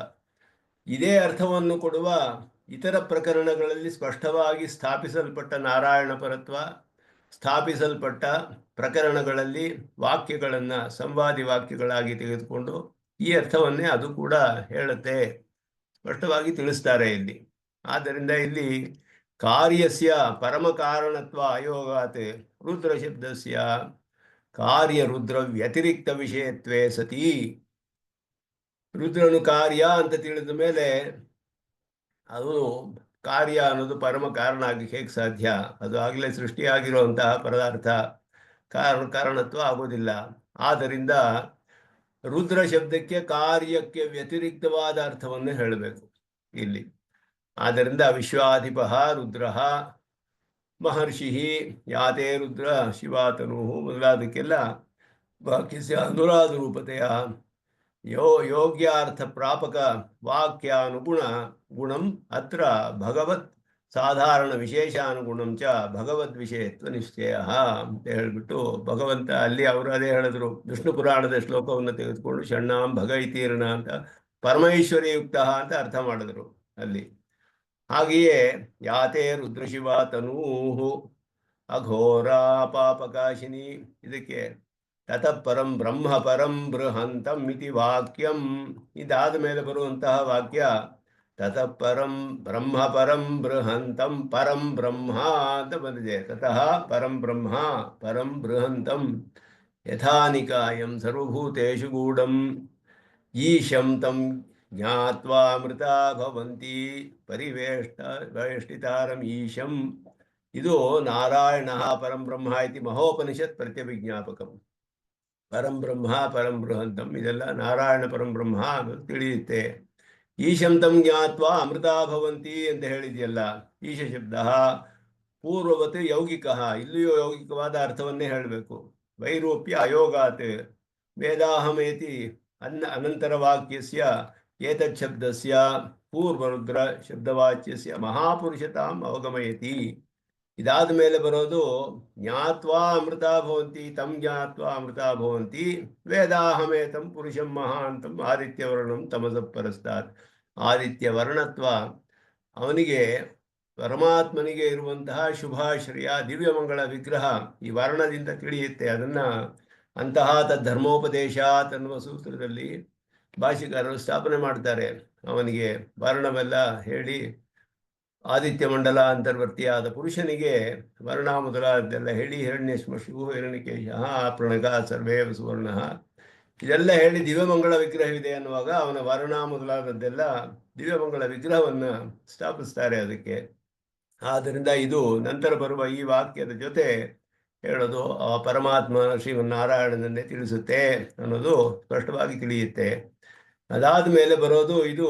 ಇದೇ ಅರ್ಥವನ್ನು ಕೊಡುವ ಇತರ ಪ್ರಕರಣಗಳಲ್ಲಿ ಸ್ಪಷ್ಟವಾಗಿ ಸ್ಥಾಪಿಸಲ್ಪಟ್ಟ ನಾರಾಯಣ ಪರತ್ವ, ಸ್ಥಾಪಿಸಲ್ಪಟ್ಟ ಪ್ರಕರಣಗಳಲ್ಲಿ ವಾಕ್ಯಗಳನ್ನು ಸಂವಾದಿ ವಾಕ್ಯಗಳಾಗಿ ತೆಗೆದುಕೊಂಡು ಈ ಅರ್ಥವನ್ನೇ ಅದು ಕೂಡ ಹೇಳುತ್ತೆ, ಸ್ಪಷ್ಟವಾಗಿ ತಿಳಿಸ್ತಾರೆ ಇಲ್ಲಿ. ಆದ್ದರಿಂದ ಇಲ್ಲಿ ಕಾರ್ಯಸ್ಯ ಪರಮ ಕಾರಣತ್ವ ಅಯೋಗಾತ್ ರುದ್ರ ಶಬ್ದಸ್ಯ ಕಾರ್ಯ ರುದ್ರ ವ್ಯತಿರಿಕ್ತ ವಿಷಯತ್ವೇ ಸತಿ. ರುದ್ರನು ಕಾರ್ಯ ಅಂತ ತಿಳಿದ ಮೇಲೆ ಅದು ಕಾರ್ಯ ಅನ್ನೋದು ಪರಮ ಕಾರಣ ಆಗಲಿಕ್ಕೆ ಹೇಗೆ ಸಾಧ್ಯ? ಅದು ಆಗಲೇ ಸೃಷ್ಟಿಯಾಗಿರುವಂತಹ ಪದಾರ್ಥ ಕಾರಣತ್ವ ಆಗೋದಿಲ್ಲ. ಆದ್ದರಿಂದ ರುದ್ರ ಶಬ್ದಕ್ಕೆ ಕಾರ್ಯಕ್ಕೆ ವ್ಯತಿರಿಕ್ತವಾದ ಅರ್ಥವನ್ನು ಹೇಳಬೇಕು ಇಲ್ಲಿ. ಆದ್ದರಿಂದ ವಿಶ್ವಾಧಿಪ ರುದ್ರ ಮಹರ್ಷಿ ಯಾತೆ ರುದ್ರ ಶಿವಾತನು ಮೊದಲಾದಕ್ಕೆಲ್ಲ ವಾಕ್ಯಸ್ಯ ಅನುರಾಧ ರೂಪತೆಯ ಯೋಗ್ಯಾರ್ಥ ಪ್ರಾಪಕ ವಾಕ್ಯಾನುಗುಣ ಗುಣಂ ಅತ್ರ ಭಗವತ್ ಸಾಧಾರಣ ವಿಶೇಷಾನುಗುಣಂ ಚ ಭಗವದ್ ವಿಷಯತ್ವ ನಿಶ್ಚಯ ಅಂತ ಹೇಳಿಬಿಟ್ಟು ಭಗವಂತ ಅಲ್ಲಿ ಅವರು ಅದೇ ಹೇಳಿದ್ರು. ವಿಷ್ಣು ಪುರಾಣದ ಶ್ಲೋಕವನ್ನು ತೆಗೆದುಕೊಂಡು ಷಣ್ಣಾಂ ಭಗ ಇತೀರ್ಣ ಅಂತ ಪರಮೈಶ್ವರ್ಯಯುಕ್ತ ಅಂತ ಅರ್ಥ ಮಾಡಿದ್ರು ಅಲ್ಲಿ. ಹಾಗೆಯೇ ಯಾತೆ ರುದ್ರಶಿವ ತನೂಹು ಅಘೋರ ಪಾಪಕಾಶಿನಿ. ಇದಕ್ಕೆ ತತಃ ಪರಂ ಬ್ರಹ್ಮ ಪರಂ ಬೃಹಂತಂ ಇತಿ ವಾಕ್ಯಂ. ಇದಾದ ಮೇಲೆ ಬರುವಂತಹ ವಾಕ್ಯ ತತಃ ಪರಂ ಬ್ರಹ್ಮ ಪರಂ ಬೃಹಂತಂ ಪರಂ ಬ್ರಹ್ಮ ಅಂತ ಬಂದಿದೆ. ತತಃ ಪರಂ ಬ್ರಹ್ಮ ಪರಂ ಬೃಹಂತಂ ಯಥಾ ನಿಕಾಯಂ ಸರ್ವಭೂತೇಷು ಗೂಢಂ ಈಶಂ ತಂ ಜ್ಞಾತ್ವಾ ಅಮೃತಾ ಭವಂತಿ ಪರಿವೇಷ್ಟಿತಾರಂ ಈಶಂ. ಇದು ನಾರಾಯಣ ಪರಂ ಬ್ರಹ್ಮ ಇತಿ ಮಹೋಪನಿಷತ್ ಪ್ರತ್ಯಭಿಜ್ಞಾಪಕಂ. ಪರಂ ಬ್ರಹ್ಮ ಪರಂ ಬೃಹಂತಂ ಇದೆಲ್ಲ ನಾರಾಯಣ ಪರಂ ಬ್ರಹ್ಮ ಅನ್ನೋದು ತಿಳಿಯುತ್ತೆ. ಈಶಂ ತಂ ಜ್ಞಾತ್ವಾ ಅಮೃತಾ ಭವಂತಿ ಅಂತ ಹೇಳಿದೆಯಲ್ಲ. ಈಶ ಶಬ್ದ ಪೂರ್ವವತ್ ಯೌಗಿಕ, ಇಲ್ಲಿಯೂ ಯೌಗಿಕವಾದ ಅರ್ಥವನ್ನೇ ಹೇಳಬೇಕು. ವೈರೂಪ್ಯ ಅಯೋಗಾತ್ ವೇದಾಹಮೇತಿ ಅನಂತರ ವಾಕ್ಯಸ್ಯ ಏತತ್ ಶಬ್ದಸ್ಯ ಪೂರ್ವರುದ್ರ ಶಬ್ದವಾಚ್ಯಸ್ಯ ಮಹಾಪುರುಷತಾಂ ಅವಗಮಯತಿ. ಇದಾದ ಮೇಲೆ ಬರೋದು ಜ್ಞಾತ್ವಾ ಅಮೃತ ಭವಂತಿ ತಂ ಜ್ಞಾತ್ವಾ ಅಮೃತ ಭವಂತಿ ವೇದಾಹಮೇತಂ ಪುರುಷಂ ಮಹಾಂತಂ ಆದಿತ್ಯವರ್ಣಂ ತಮಸ ಪರಸ್ತಾತ್. ಆದಿತ್ಯವರ್ಣತ್ವ ಅವನಿಗೆ ಪರಮಾತ್ಮನಿಗೆ ಇರುವಂತಹ ಶುಭಾಶ್ರಯ ದಿವ್ಯಮಂಗಳ ವಿಗ್ರಹ ಈ ವರ್ಣದಿಂದ ತಿಳಿಯುತ್ತೆ. ಅದನ್ನ ಅಂತಹ ತದ್ಧರ್ಮೋಪದೇಶಾತ್ ಅನ್ನುವ ಸೂತ್ರದಲ್ಲಿ ಭಾಷಿಕಾರರು ಸ್ಥಾಪನೆ ಮಾಡ್ತಾರೆ. ಅವನಿಗೆ ವರ್ಣವೆಲ್ಲ ಹೇಳಿ ಆದಿತ್ಯ ಮಂಡಲ ಅಂತರ್ವರ್ತಿಯಾದ ಪುರುಷನಿಗೆ ವರ್ಣ ಮೊದಲಾದೆಲ್ಲ ಹೇಳಿ ಹಿರಣ್ಯಶ್ಮಶು ಹಿರಣ್ಯಕೇಶ ಪ್ರಣಗ ಸರ್ವೇ ಸುವರ್ಣ ಇದೆಲ್ಲ ಹೇಳಿ ದಿವ್ಯಮಂಗಳ ವಿಗ್ರಹವಿದೆ ಅನ್ನುವಾಗ ಅವನ ವರ್ಣ ಮೊದಲಾದದ್ದೆಲ್ಲ ದಿವ್ಯಮಂಗಳ ವಿಗ್ರಹವನ್ನು ಸ್ಥಾಪಿಸ್ತಾರೆ ಅದಕ್ಕೆ. ಆದ್ದರಿಂದ ಇದು ನಂತರ ಬರುವ ಈ ವಾಕ್ಯದ ಜೊತೆ ಹೇಳೋದು ಆ ಪರಮಾತ್ಮ ಶ್ರೀಮನ್ನಾರಾಯಣನನ್ನೇ ತಿಳಿಸುತ್ತೆ ಅನ್ನೋದು ಸ್ಪಷ್ಟವಾಗಿ ತಿಳಿಯುತ್ತೆ. ಅದಾದ ಮೇಲೆ ಬರೋದು ಇದು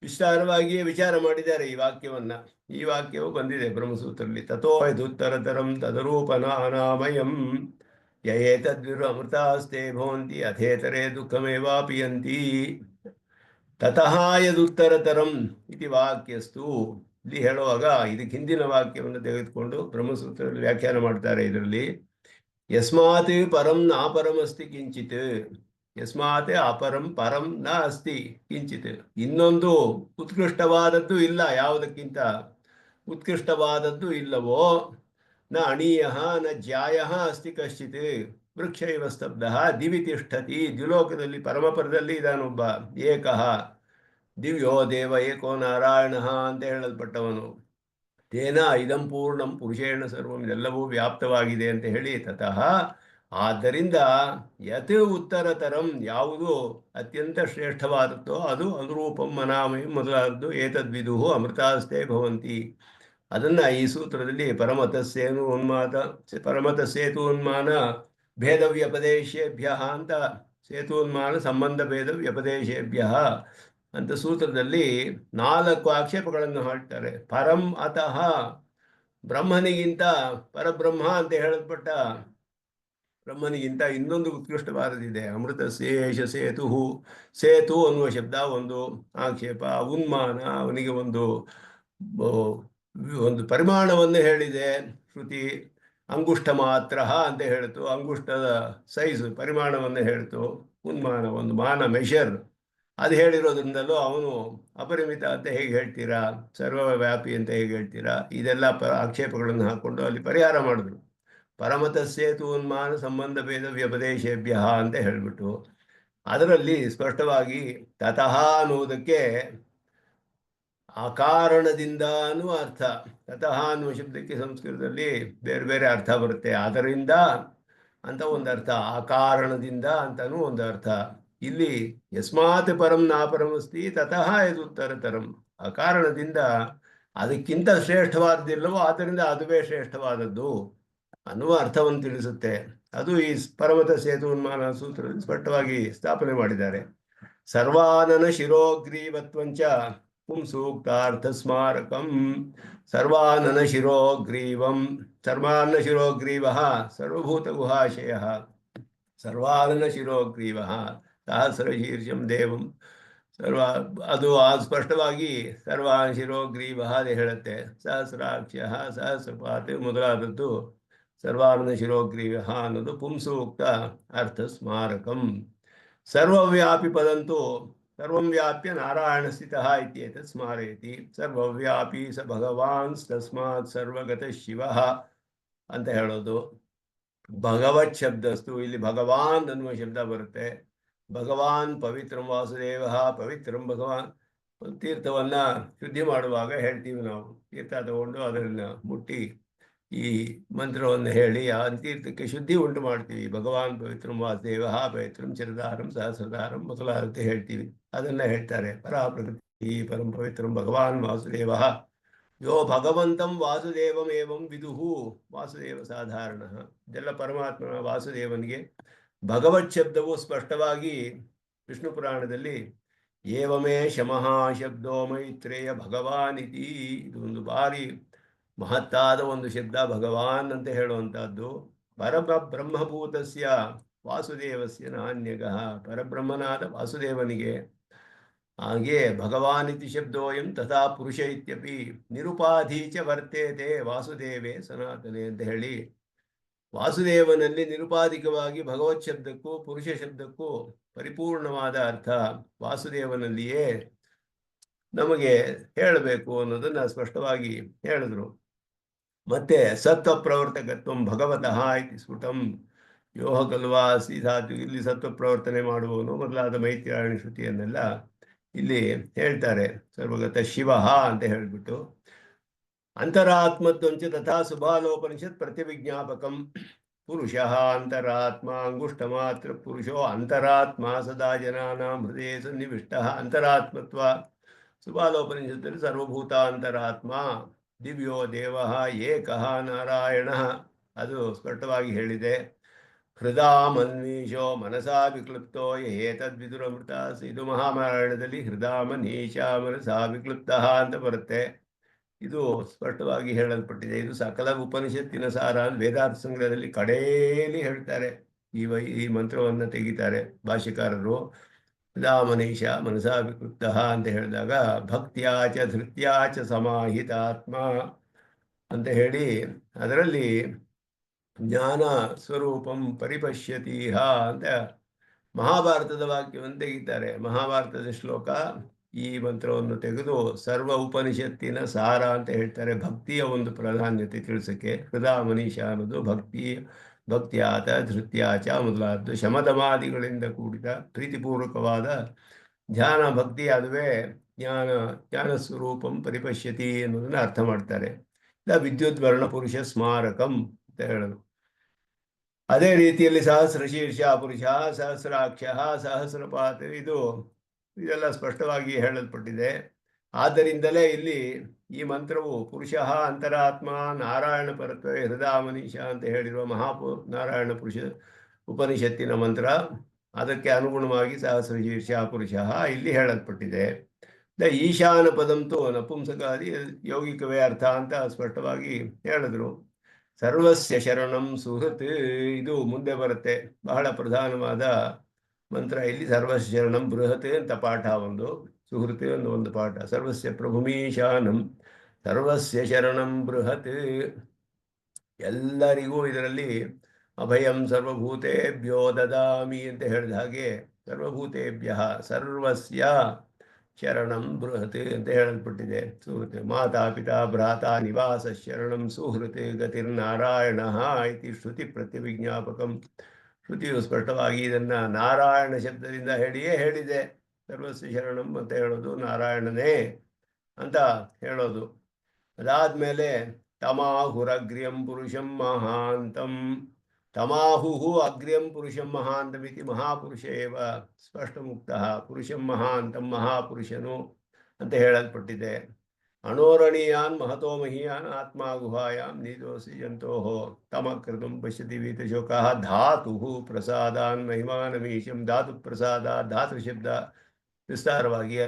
ವಿಸ್ತಾರವಾಗಿಯೇ ವಿಚಾರ ಮಾಡಿದ್ದಾರೆ ಈ ವಾಕ್ಯವನ್ನ. ಈ ವಾಕ್ಯವು ಬಂದಿದೆ ಬ್ರಹ್ಮಸೂತ್ರದಲ್ಲಿ. ತಥೋ ಯದುತ್ತರತರಂ ತದರೂಪನ ಅನಾಮಯಂ ಯಯೇತದ್ವಿರು ಅಮೃತಾಸ್ತೆ ಭವಂತಿ ಅಥೇತರೇ ದುಃಖಮೇವಾಪಿಯಂತಿ. ತತಃ ಯದುತ್ತರತರಂ ಇತಿ ವಾಕ್ಯಸ್ತು. ಇಲ್ಲಿ ಹೇಳುವಾಗ ಇದಕ್ಕೆ ಹಿಂದಿನ ವಾಕ್ಯವನ್ನು ತೆಗೆದುಕೊಂಡು ಬ್ರಹ್ಮಸೂತ್ರದಲ್ಲಿ ವ್ಯಾಖ್ಯಾನ ಮಾಡ್ತಾರೆ. ಇದರಲ್ಲಿ ಯಸ್ಮಾತ್ ಪರಂ ನಾಪರಮಸ್ತಿ ಕಿಂಚಿತ್, ಯಸ್ಮಾತ್ ಅಪರಂ ಪರಂ ನ ಅಸ್ತಿ ಕಿಂಚಿತ್. ಇನ್ನೊಂದು ಉತ್ಕೃಷ್ಟವಾದದ್ದು ಇಲ್ಲ, ಯಾವುದಕ್ಕಿಂತ ಉತ್ಕೃಷ್ಟವಾದದ್ದು ಇಲ್ಲವೋ. ನ ಅಣೀಯ ನ ಜ್ಯಾಯ ಅಸ್ತಿ ಕಶ್ಚಿತ್ ವೃಕ್ಷ ಇವ ಸ್ತಬ್ಧ ದಿವಿ ತಿಷ್ಠತಿ. ದ್ಯುಲೋಕದಲ್ಲಿ ಪರಮಪರದಲ್ಲಿ ಇದಾನೊಬ್ಬ ಏಕಃ ದಿವ್ಯೋ ದೇವ ಏಕೋ ನಾರಾಯಣ ಅಂತ ಹೇಳಲ್ಪಟ್ಟವನು. ತೇನ ಇದಂ ಪೂರ್ಣಂ ಪುರುಷೇಣ ಸರ್ವಂ, ಇದೆಲ್ಲವೂ ವ್ಯಾಪ್ತವಾಗಿದೆ ಅಂತ ಹೇಳಿ ತತಃ ಆದ್ದರಿಂದ ಯತ್ ಉತ್ತರತರಂ ಯಾವುದು ಅತ್ಯಂತ ಶ್ರೇಷ್ಠವಾದದ್ದೋ ಅದು ಅನುರೂಪಂ ಅನಾಮಯಂ ಮೊದಲಾದದ್ದು ಏತದ್ವಿದು ಅಮೃತಾಸ್ತೆ ಭವಂತಿ. ಅದನ್ನು ಈ ಸೂತ್ರದಲ್ಲಿ ಪರಮತಸ್ಸೇನು ಉನ್ಮಾನ ಭೇದ ವ್ಯಪದೇಶೇಭ್ಯ ಅಂತ, ಸೇತುನ್ಮಾನ ಸಂಬಂಧ ಭೇದ ವ್ಯಪದೇಶೇಭ್ಯ ಅಂತ ಸೂತ್ರದಲ್ಲಿ 4 ಆಕ್ಷೇಪಗಳನ್ನು ಹಾಕ್ತಾರೆ. ಪರಂ ಅತಃ ಬ್ರಹ್ಮನಿಗಿಂತ ಪರಬ್ರಹ್ಮ ಅಂತ ಹೇಳಲ್ಪಟ್ಟ ಬ್ರಹ್ಮನಿಗಿಂತ ಇನ್ನೊಂದು ಉತ್ಕೃಷ್ಟವಾದದಿದೆ. ಅಮೃತ ಶೇಷ ಸೇತು, ಸೇತು ಅನ್ನುವ ಶಬ್ದ ಒಂದು ಆಕ್ಷೇಪ. ಉನ್ಮಾನ ಅವನಿಗೆ ಒಂದು ಪರಿಮಾಣವನ್ನು ಹೇಳಿದೆ ಶ್ರುತಿ. ಅಂಗುಷ್ಟ ಮಾತ್ರ ಅಂತ ಹೇಳ್ತು, ಅಂಗುಷ್ಟದ ಸೈಜ್ ಪರಿಮಾಣವನ್ನು ಹೇಳ್ತು. ಉನ್ಮಾನ ಒಂದು ಮಾನ ಮೆಷರ್ ಅದು ಹೇಳಿರೋದ್ರಿಂದಲೂ ಅವನು ಅಪರಿಮಿತ ಅಂತ ಹೇಗೆ ಹೇಳ್ತೀರಾ, ಸರ್ವವ್ಯಾಪಿ ಅಂತ ಹೇಗೆ ಹೇಳ್ತೀರಾ, ಇದೆಲ್ಲ ಆಕ್ಷೇಪಗಳನ್ನು ಹಾಕ್ಕೊಂಡು ಅಲ್ಲಿ ಪರಿಹಾರ ಮಾಡಿದ್ರು. ಪರಮತ ಸೇತು ಉನ್ಮಾನ ಸಂಬಂಧ ಭೇದ ವ್ಯಪದೇಶೇಭ್ಯ ಅಂತ ಹೇಳಿಬಿಟ್ಟು ಅದರಲ್ಲಿ ಸ್ಪಷ್ಟವಾಗಿ ತತಃ ಅನ್ನುವುದಕ್ಕೆ ಅಕಾರಣದಿಂದ ಅನ್ನುವ ಅರ್ಥ. ತತಃ ಅನ್ನುವ ಶಬ್ದಕ್ಕೆ ಸಂಸ್ಕೃತದಲ್ಲಿ ಬೇರೆ ಬೇರೆ ಅರ್ಥ ಬರುತ್ತೆ. ಆದ್ದರಿಂದ ಅಂತ ಒಂದು ಅರ್ಥ, ಅಕಾರಣದಿಂದ ಅಂತನೂ ಒಂದು ಅರ್ಥ. ಇಲ್ಲಿ ಯಸ್ಮಾತ್ ಪರಂ ನಾಪರಮಸ್ತಿ ತತಃ ಯದುತ್ತರತರಂ, ಅಕಾರಣದಿಂದ ಅದಕ್ಕಿಂತ ಶ್ರೇಷ್ಠವಾದದಿಲ್ಲವೋ ಆದ್ದರಿಂದ ಅದುವೇ ಶ್ರೇಷ್ಠವಾದದ್ದು ಅನ್ನುವ ಅರ್ಥವನ್ನು ತಿಳಿಸುತ್ತೆ. ಅದು ಈ ಪರಮತ ಸೇತು ಉನ್ಮಾನ ಸೂತ್ರದಲ್ಲಿ ಸ್ಪಷ್ಟವಾಗಿ ಸ್ಥಾಪನೆ ಮಾಡಿದ್ದಾರೆ. ಸರ್ವಾನನ ಶಿರೋಗ್ರೀವತ್ವಂಚ ಪುಂಸೂಕ್ತಾರ್ಥ ಸ್ಮಾರಕಂ. ಸರ್ವಾನನ ಶಿರೋಗ್ರೀವಂ, ಸರ್ವಾನ್ನ ಶಿರೋಗ್ರೀವ ಸರ್ವಭೂತ ಗುಹಾಶಯ. ಸರ್ವಾನನ ಶಿರೋಗ್ರೀವ ಸಹಸ್ರಶೀರ್ಷಂ ದೇವಂ ಅದು ಸ್ಪಷ್ಟವಾಗಿ ಸರ್ವಾನ ಶಿರೋಗ್ರೀವ ಅದೇ ಹೇಳುತ್ತೆ. ಸಹಸ್ರಾಕ್ಷ ಸಹಸ್ರಪಾತ್ ಮೊದಲಾದದ್ದು ಸರ್ವಾನಂದ ಶಿರೋಗ್ರೀವ ಅನ್ನೋದು ಪುಂಸೂಕ್ತ ಅರ್ಥ ಸ್ಮಾರಕಂ. ಸರ್ವವ್ಯಾಪಿ ಪದಂತೂ ಸರ್ವಂ ವ್ಯಾಪ್ಯ ನಾರಾಯಣ ಸ್ಥಿತಃ ಇತ್ಯೇತತ್ ಸ್ಮಾರಯತಿ. ಸರ್ವವ್ಯಾಪಿ ಸ ಭಗವಾನ್ ತಸ್ಮಾತ್ ಸರ್ವಗತ ಶಿವ ಅಂತ ಹೇಳೋದು. ಭಗವತ್ ಶಬ್ದಸ್ತು, ಇಲ್ಲಿ ಭಗವಾನ್ ಅನ್ನುವ ಶಬ್ದ ಬರುತ್ತೆ. ಭಗವಾನ್ ಪವಿತ್ರಂ ವಾಸುದೇವ, ಪವಿತ್ರಂ ಭಗವಾನ್. ತೀರ್ಥವನ್ನ ಶುದ್ಧಿ ಮಾಡುವಾಗ ಹೇಳ್ತೀವಿ ನಾವು, ತೀರ್ಥ ತಗೊಂಡು ಅದನ್ನ ಮುಟ್ಟಿ ಈ ಮಂತ್ರವನ್ನು ಹೇಳಿ ಆ ತೀರ್ಥಕ್ಕೆ ಶುದ್ಧಿ ಉಂಟು ಮಾಡ್ತೀವಿ. ಭಗವಾನ್ ಪವಿತ್ರಂ ವಾಸುದೇವ ಪವಿತ್ರಂ ಚಿರದಾರಂ ಸಹಸ್ರದಾರಂ ಮೊದಲಾದಂತೆ ಹೇಳ್ತೀವಿ. ಅದನ್ನ ಹೇಳ್ತಾರೆ. ಪರಾಪ್ರಕೃತಿ ಪರಂ ಪವಿತ್ರಂ ಭಗವಾನ್ ವಾಸುದೇವ ಯೋ ಭಗವಂತಂ ವಾಸುದೇವಮೇವಂ ವಿದುಹು. ವಾಸುದೇವ ಸಾಧಾರಣ, ಇದೆಲ್ಲ ಪರಮಾತ್ಮನ ವಾಸುದೇವನಿಗೆ ಭಗವತ್ ಶಬ್ದವು ಸ್ಪಷ್ಟವಾಗಿ ವಿಷ್ಣು ಪುರಾಣದಲ್ಲಿ ಏವಮೇ ಶಮಃ ಶಬ್ದೋ ಮೈತ್ರೇಯ ಭಗವಾನ್ ಇತಿ. ಇದು ಒಂದು ಬಾರಿ ಮಹತ್ತಾದ ಒಂದು ಶಬ್ದ, ಭಗವಾನ್ ಅಂತ ಹೇಳುವಂತಹದ್ದು. ಪರಬ್ರಹ್ಮಭೂತಸ್ಯ ವಾಸುದೇವಸ್ಯ ನಾನ್ಯಗಃ, ಪರಬ್ರಹ್ಮನಾದ ವಾಸುದೇವನಿಗೆ. ಹಾಗೆ ಭಗವಾನ್ ಇತಿ ಶಬ್ದೋಯಂ ತಥಾ ಪುರುಷ ಇತ್ಯಪಿ ನಿರುಪಾಧೀಚ ವರ್ತೇತೆ ವಾಸುದೇವೇ ಸನಾತನೆ ಅಂತ ಹೇಳಿ, ವಾಸುದೇವನಲ್ಲಿ ನಿರುಪಾಧಿಕವಾಗಿ ಭಗವತ್ ಶಬ್ದಕ್ಕೂ ಪುರುಷ ಶಬ್ದಕ್ಕೂ ಪರಿಪೂರ್ಣವಾದ ಅರ್ಥ ವಾಸುದೇವನಲ್ಲಿಯೇ ನಮಗೆ ಹೇಳಬೇಕು ಅನ್ನೋದನ್ನ ಸ್ಪಷ್ಟವಾಗಿ ಹೇಳಿದ್ರು. ಮತ್ತೆ ಸತ್ವ ಪ್ರವರ್ತಕತ್ವ ಭಗವತಃ ಇತಿ ಸ್ಫುಟಂ ಯೋಹ ಕಲ್ವಾ ಸೀಧಾತು. ಇಲ್ಲಿ ಸತ್ವ ಪ್ರವರ್ತನೆ ಮಾಡುವವನು ಮೊದಲಾದ ಮೈತ್ರಾಯಣ ಶ್ರುತಿಯನ್ನೆಲ್ಲ ಇಲ್ಲಿ ಹೇಳ್ತಾರೆ. ಸರ್ವಗತ ಶಿವ ಅಂತ ಹೇಳ್ಬಿಟ್ಟು ಅಂತರಾತ್ಮತ್ವಂಚ ತಥಾ ಸುಬಾಲೋಪನಿಷತ್ ಪ್ರತಿವಿಜ್ಞಾಪಕಂ. ಪುರುಷ ಅಂತರಾತ್ಮ ಅಂಗುಷ್ಟ ಮಾತ್ರ ಪುರುಷೋ ಅಂತರಾತ್ಮ ಸದಾ ಜನಾನಾಂ ಹೃದಯ ಸನ್ನಿವಿಷ್ಟ. ಅಂತರಾತ್ಮತ್ವ ಸುಬಾಲೋಪನಿಷತ್ತಲ್ಲಿ ಸರ್ವಭೂತ ಅಂತರಾತ್ಮ, ದಿವ್ಯೋ ದೇವ ಏಕಃ ನಾರಾಯಣ ಅದು ಸ್ಪಷ್ಟವಾಗಿ ಹೇಳಿದೆ. ಹೃದಾ ಮನ್ಮೀಶೋ ಮನಸಾ ವಿಕ್ಲುಪ್ತೋ ಏತದ್ವಿದುರಮೃತ. ಇದು ಮಹಾಮಾರಾಯಣದಲ್ಲಿ ಹೃದಾ ಮನೀಶ ಮನಸಾ ವಿಕ್ಲುಪ್ತ ಅಂತ ಬರುತ್ತೆ. ಇದು ಸ್ಪಷ್ಟವಾಗಿ ಹೇಳಲ್ಪಟ್ಟಿದೆ. ಇದು ಸಕಲ ಉಪನಿಷತ್ತಿನ ಸಾರ. ವೇದಾರ್ಥ ಸಂಗ್ರಹದಲ್ಲಿ ಕಡೆಯಲ್ಲಿ ಹೇಳ್ತಾರೆ, ಈ ಮಂತ್ರವನ್ನು ತೆಗಿತಾರೆ ಭಾಷ್ಯಕಾರರು. ಹೃದಾ ಮನೀಶ ಮನಸಾ ವಿಕೃಪ್ತ ಅಂತ ಹೇಳಿದಾಗ ಭಕ್ತ್ಯಾಚ ಧೃತ್ಯಾಚ ಸಮಾಹಿತಾತ್ಮ ಅಂತ ಹೇಳಿ ಅದರಲ್ಲಿ ಜ್ಞಾನ ಸ್ವರೂಪಂ ಪರಿಪಶ್ಯತೀಹ ಅಂತ ಮಹಾಭಾರತದ ವಾಕ್ಯವನ್ನು ತೆಗಿತಾರೆ. ಮಹಾಭಾರತದ ಶ್ಲೋಕ ಈ ಮಂತ್ರವನ್ನು ತೆಗೆದು ಸರ್ವ ಉಪನಿಷತ್ತಿನ ಸಾರ ಅಂತ ಹೇಳ್ತಾರೆ. ಭಕ್ತಿಯ ಒಂದು ಪ್ರಾಧಾನ್ಯತೆ ತಿಳಿಸಕ್ಕೆ ಹೃದಾ ಮನೀಷ ಅನ್ನೋದು ಭಕ್ತಿಯಾತ ಧೃತ್ಯಾಚ ಮೊದಲಾದ್ದು ಶಮದಮಾದಿಗಳಿಂದ ಕೂಡಿದ ಪ್ರೀತಿಪೂರ್ವಕವಾದ ಧ್ಯಾನ ಭಕ್ತಿ, ಅದುವೇ ಜ್ಞಾನ ಸ್ವರೂಪಂ ಪರಿಪಶ್ಯತಿ ಅನ್ನೋದನ್ನ ಅರ್ಥ ಮಾಡ್ತಾರೆ. ಇಲ್ಲ ವಿದ್ಯುತ್ ವರ್ಣ ಪುರುಷ ಸ್ಮಾರಕಂ ಅಂತ ಹೇಳೋದು. ಅದೇ ರೀತಿಯಲ್ಲಿ ಸಹಸ್ರ ಶೀರ್ಷ ಪುರುಷ, ಸಹಸ್ರಾಕ್ಷ, ಸಹಸ್ರಪಾತ, ಇದೆಲ್ಲ ಸ್ಪಷ್ಟವಾಗಿ ಹೇಳಲ್ಪಟ್ಟಿದೆ. ಆದ್ದರಿಂದಲೇ ಇಲ್ಲಿ ಈ ಮಂತ್ರವು ಪುರುಷ ಅಂತರಾತ್ಮ ನಾರಾಯಣ ಪರತ್ವ ಹೃದಯ ಮನೀಷ ಅಂತ ಹೇಳಿರುವ ನಾರಾಯಣ ಪುರುಷ ಉಪನಿಷತ್ತಿನ ಮಂತ್ರ. ಅದಕ್ಕೆ ಅನುಗುಣವಾಗಿ ಸಹಸ್ರ ಶೀರ್ಷ ಪುರುಷ ಇಲ್ಲಿ ಹೇಳಲ್ಪಟ್ಟಿದೆ. ಈಶಾನ ಪದಂತೂ ನಪುಂಸಕಾದಿ ಯೌಗಿಕವೇ ಅರ್ಥ ಅಂತ ಸ್ಪಷ್ಟವಾಗಿ ಹೇಳಿದ್ರು. ಸರ್ವಸ್ಯ ಶರಣಂ ಸುಹೃತ್, ಇದು ಮುಂದೆ ಬರುತ್ತೆ, ಬಹಳ ಪ್ರಧಾನವಾದ ಮಂತ್ರ. ಇಲ್ಲಿ ಸರ್ವಸ್ಯ ಶರಣಂ ಬೃಹತ್ ಅಂತ ಪಾಠ ಒಂದು, ಸುಹೃತ್ ಒಂದು ಪಾಠ. ಸರ್ವಸ್ಯ ಪ್ರಭುಮೀಶಾನಂ ಸರ್ವಸ್ಯ ಶರಣಂ ಬೃಹತ್. ಎಲ್ಲರಿಗೂ ಇದರಲ್ಲಿ ಅಭಯಂ ಸರ್ವಭೂತೇಭ್ಯೋ ದದಾಮಿ ಅಂತ ಹೇಳಿದ ಹಾಗೆ ಸರ್ವಭೂತೇಭ್ಯ ಸರ್ವಸ್ಯ ಶರಣಂ ಬೃಹತ್ ಅಂತ ಹೇಳಲ್ಪಟ್ಟಿದೆ. ಸುಹೃತ್ ಮಾತಾ ಪಿತಾ ಭ್ರಾತಾ ನಿವಾಸ ಶರಣಂ ಸುಹೃತ್ ಗತಿರ್ನಾರಾಯಣ ಇತಿ ಶ್ರುತಿ ಪ್ರತಿವಿಜ್ಞಾಪಕಂ. ಶ್ರುತಿಯು ಸ್ಪಷ್ಟವಾಗಿ ಇದನ್ನ ನಾರಾಯಣ ಶಬ್ದದಿಂದ ಹೇಳಿದೆ. ಸರ್ವಸ್ಯ ಶರಣಂ ಅಂತ ಹೇಳೋದು ನಾರಾಯಣನೇ ಅಂತ ಹೇಳೋದು. ಅದಾದ್ಮೇಲೆ ತಮಾಹುರಗ್ರ್ಯಂ ಪುರುಷಂ ಮಹಾಂತಂ. ತಮಾಹುಹು ಅಗ್ರ್ಯಂ ಪುರುಷಂ ಮಹಾಂತಮಿತಿ ಮಹಾಪುರುಷ ಏವ ಸ್ಪಷ್ಟ ಮುಕ್ತ. ಪುರುಷಂ ಮಹಾಂತಂ ಮಹಾಪುರುಷನು ಅಂತ ಹೇಳಲ್ಪಟ್ಟಿದೆ. ಅಣೋರಣೀಯಾನ್ ಮಹತೋ ಮಹೀಯಾನ್ ಆತ್ಮ ಗುಹಾಯಾಂ ನೀತೋಸಿ ಜಂತೋಹೋ ತಮಕೃತಂ ಪಶ್ಯತಿ ವೀತಶೋಕಃ. ಧಾತು ಪ್ರಸಾದಾನ್ ಮಹಿಮಾನಮೀಶಂ. ಧಾತು ಪ್ರಸಾದ, ಧಾತು ಶಬ್ದ ವಿಸ್ತಾರವಾಗಿ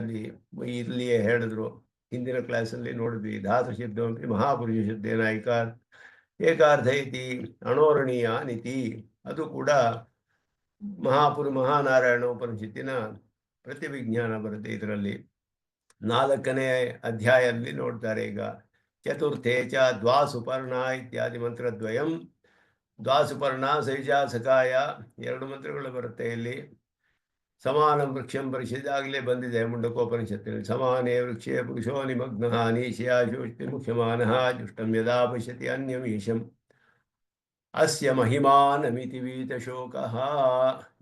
ಇಲ್ಲಿಯೇ ಹೇಳಿದ್ರು. ಹಿಂದಿನ ಕ್ಲಾಸಲ್ಲಿ ನೋಡಿದ್ವಿ. ಧಾತು ಶಬ್ದ ಮಹಾಪುರುಷ ಶಬ್ದೇನ ಏಕಾರ್ಥ ಇತಿ ಅಣೋರಣೀಯ ನೀತಿ. ಅದು ಕೂಡ ಮಹಾನಾರಾಯಣ ಉಪನಿಷತ್ತಿನ ಪ್ರತಿವಿಜ್ಞಾನ ಬರುತ್ತೆ. ಇದರಲ್ಲಿ 4ನೇ ಅಧ್ಯಾಯದಲ್ಲಿ ನೋಡ್ತಾರೆ. ಈಗ ಚತುರ್ಥೇ ಚ ದ್ವಾಸುಪರ್ಣ ಇತ್ಯಾದಿ ಮಂತ್ರದ್ವಯಂ. ದ್ವಾಸುಪರ್ಣ ಸೈಜ ಸಕಾಯ 2 ಮಂತ್ರಗಳು ಬರುತ್ತೆ ಇಲ್ಲಿ. ಸಮಾನ ವೃಕ್ಷಂ ಪರಿಷತ್ ಆಗಲೇ ಬಂದಿದೆ ಮುಂಡಕೋಪನಿಷತ್ತಿನಲ್ಲಿ. ಸಮಾನೇ ವೃಕ್ಷೇ ಪುರುಷೋ ನಿಮಗ್ನಃ ನೀಶಯಾಶೋಷ್ಟಿ ಮುಖ್ಯಮಾನಃ ಜುಷ್ಟಂ ಯದಾ ಪಶ್ಯತಿ ಅನ್ಯಂ ಈಶಂ ಅಸ್ಯ ಮಹಿಮಾನಮಿತಿ ವೀತಶೋಕಃ.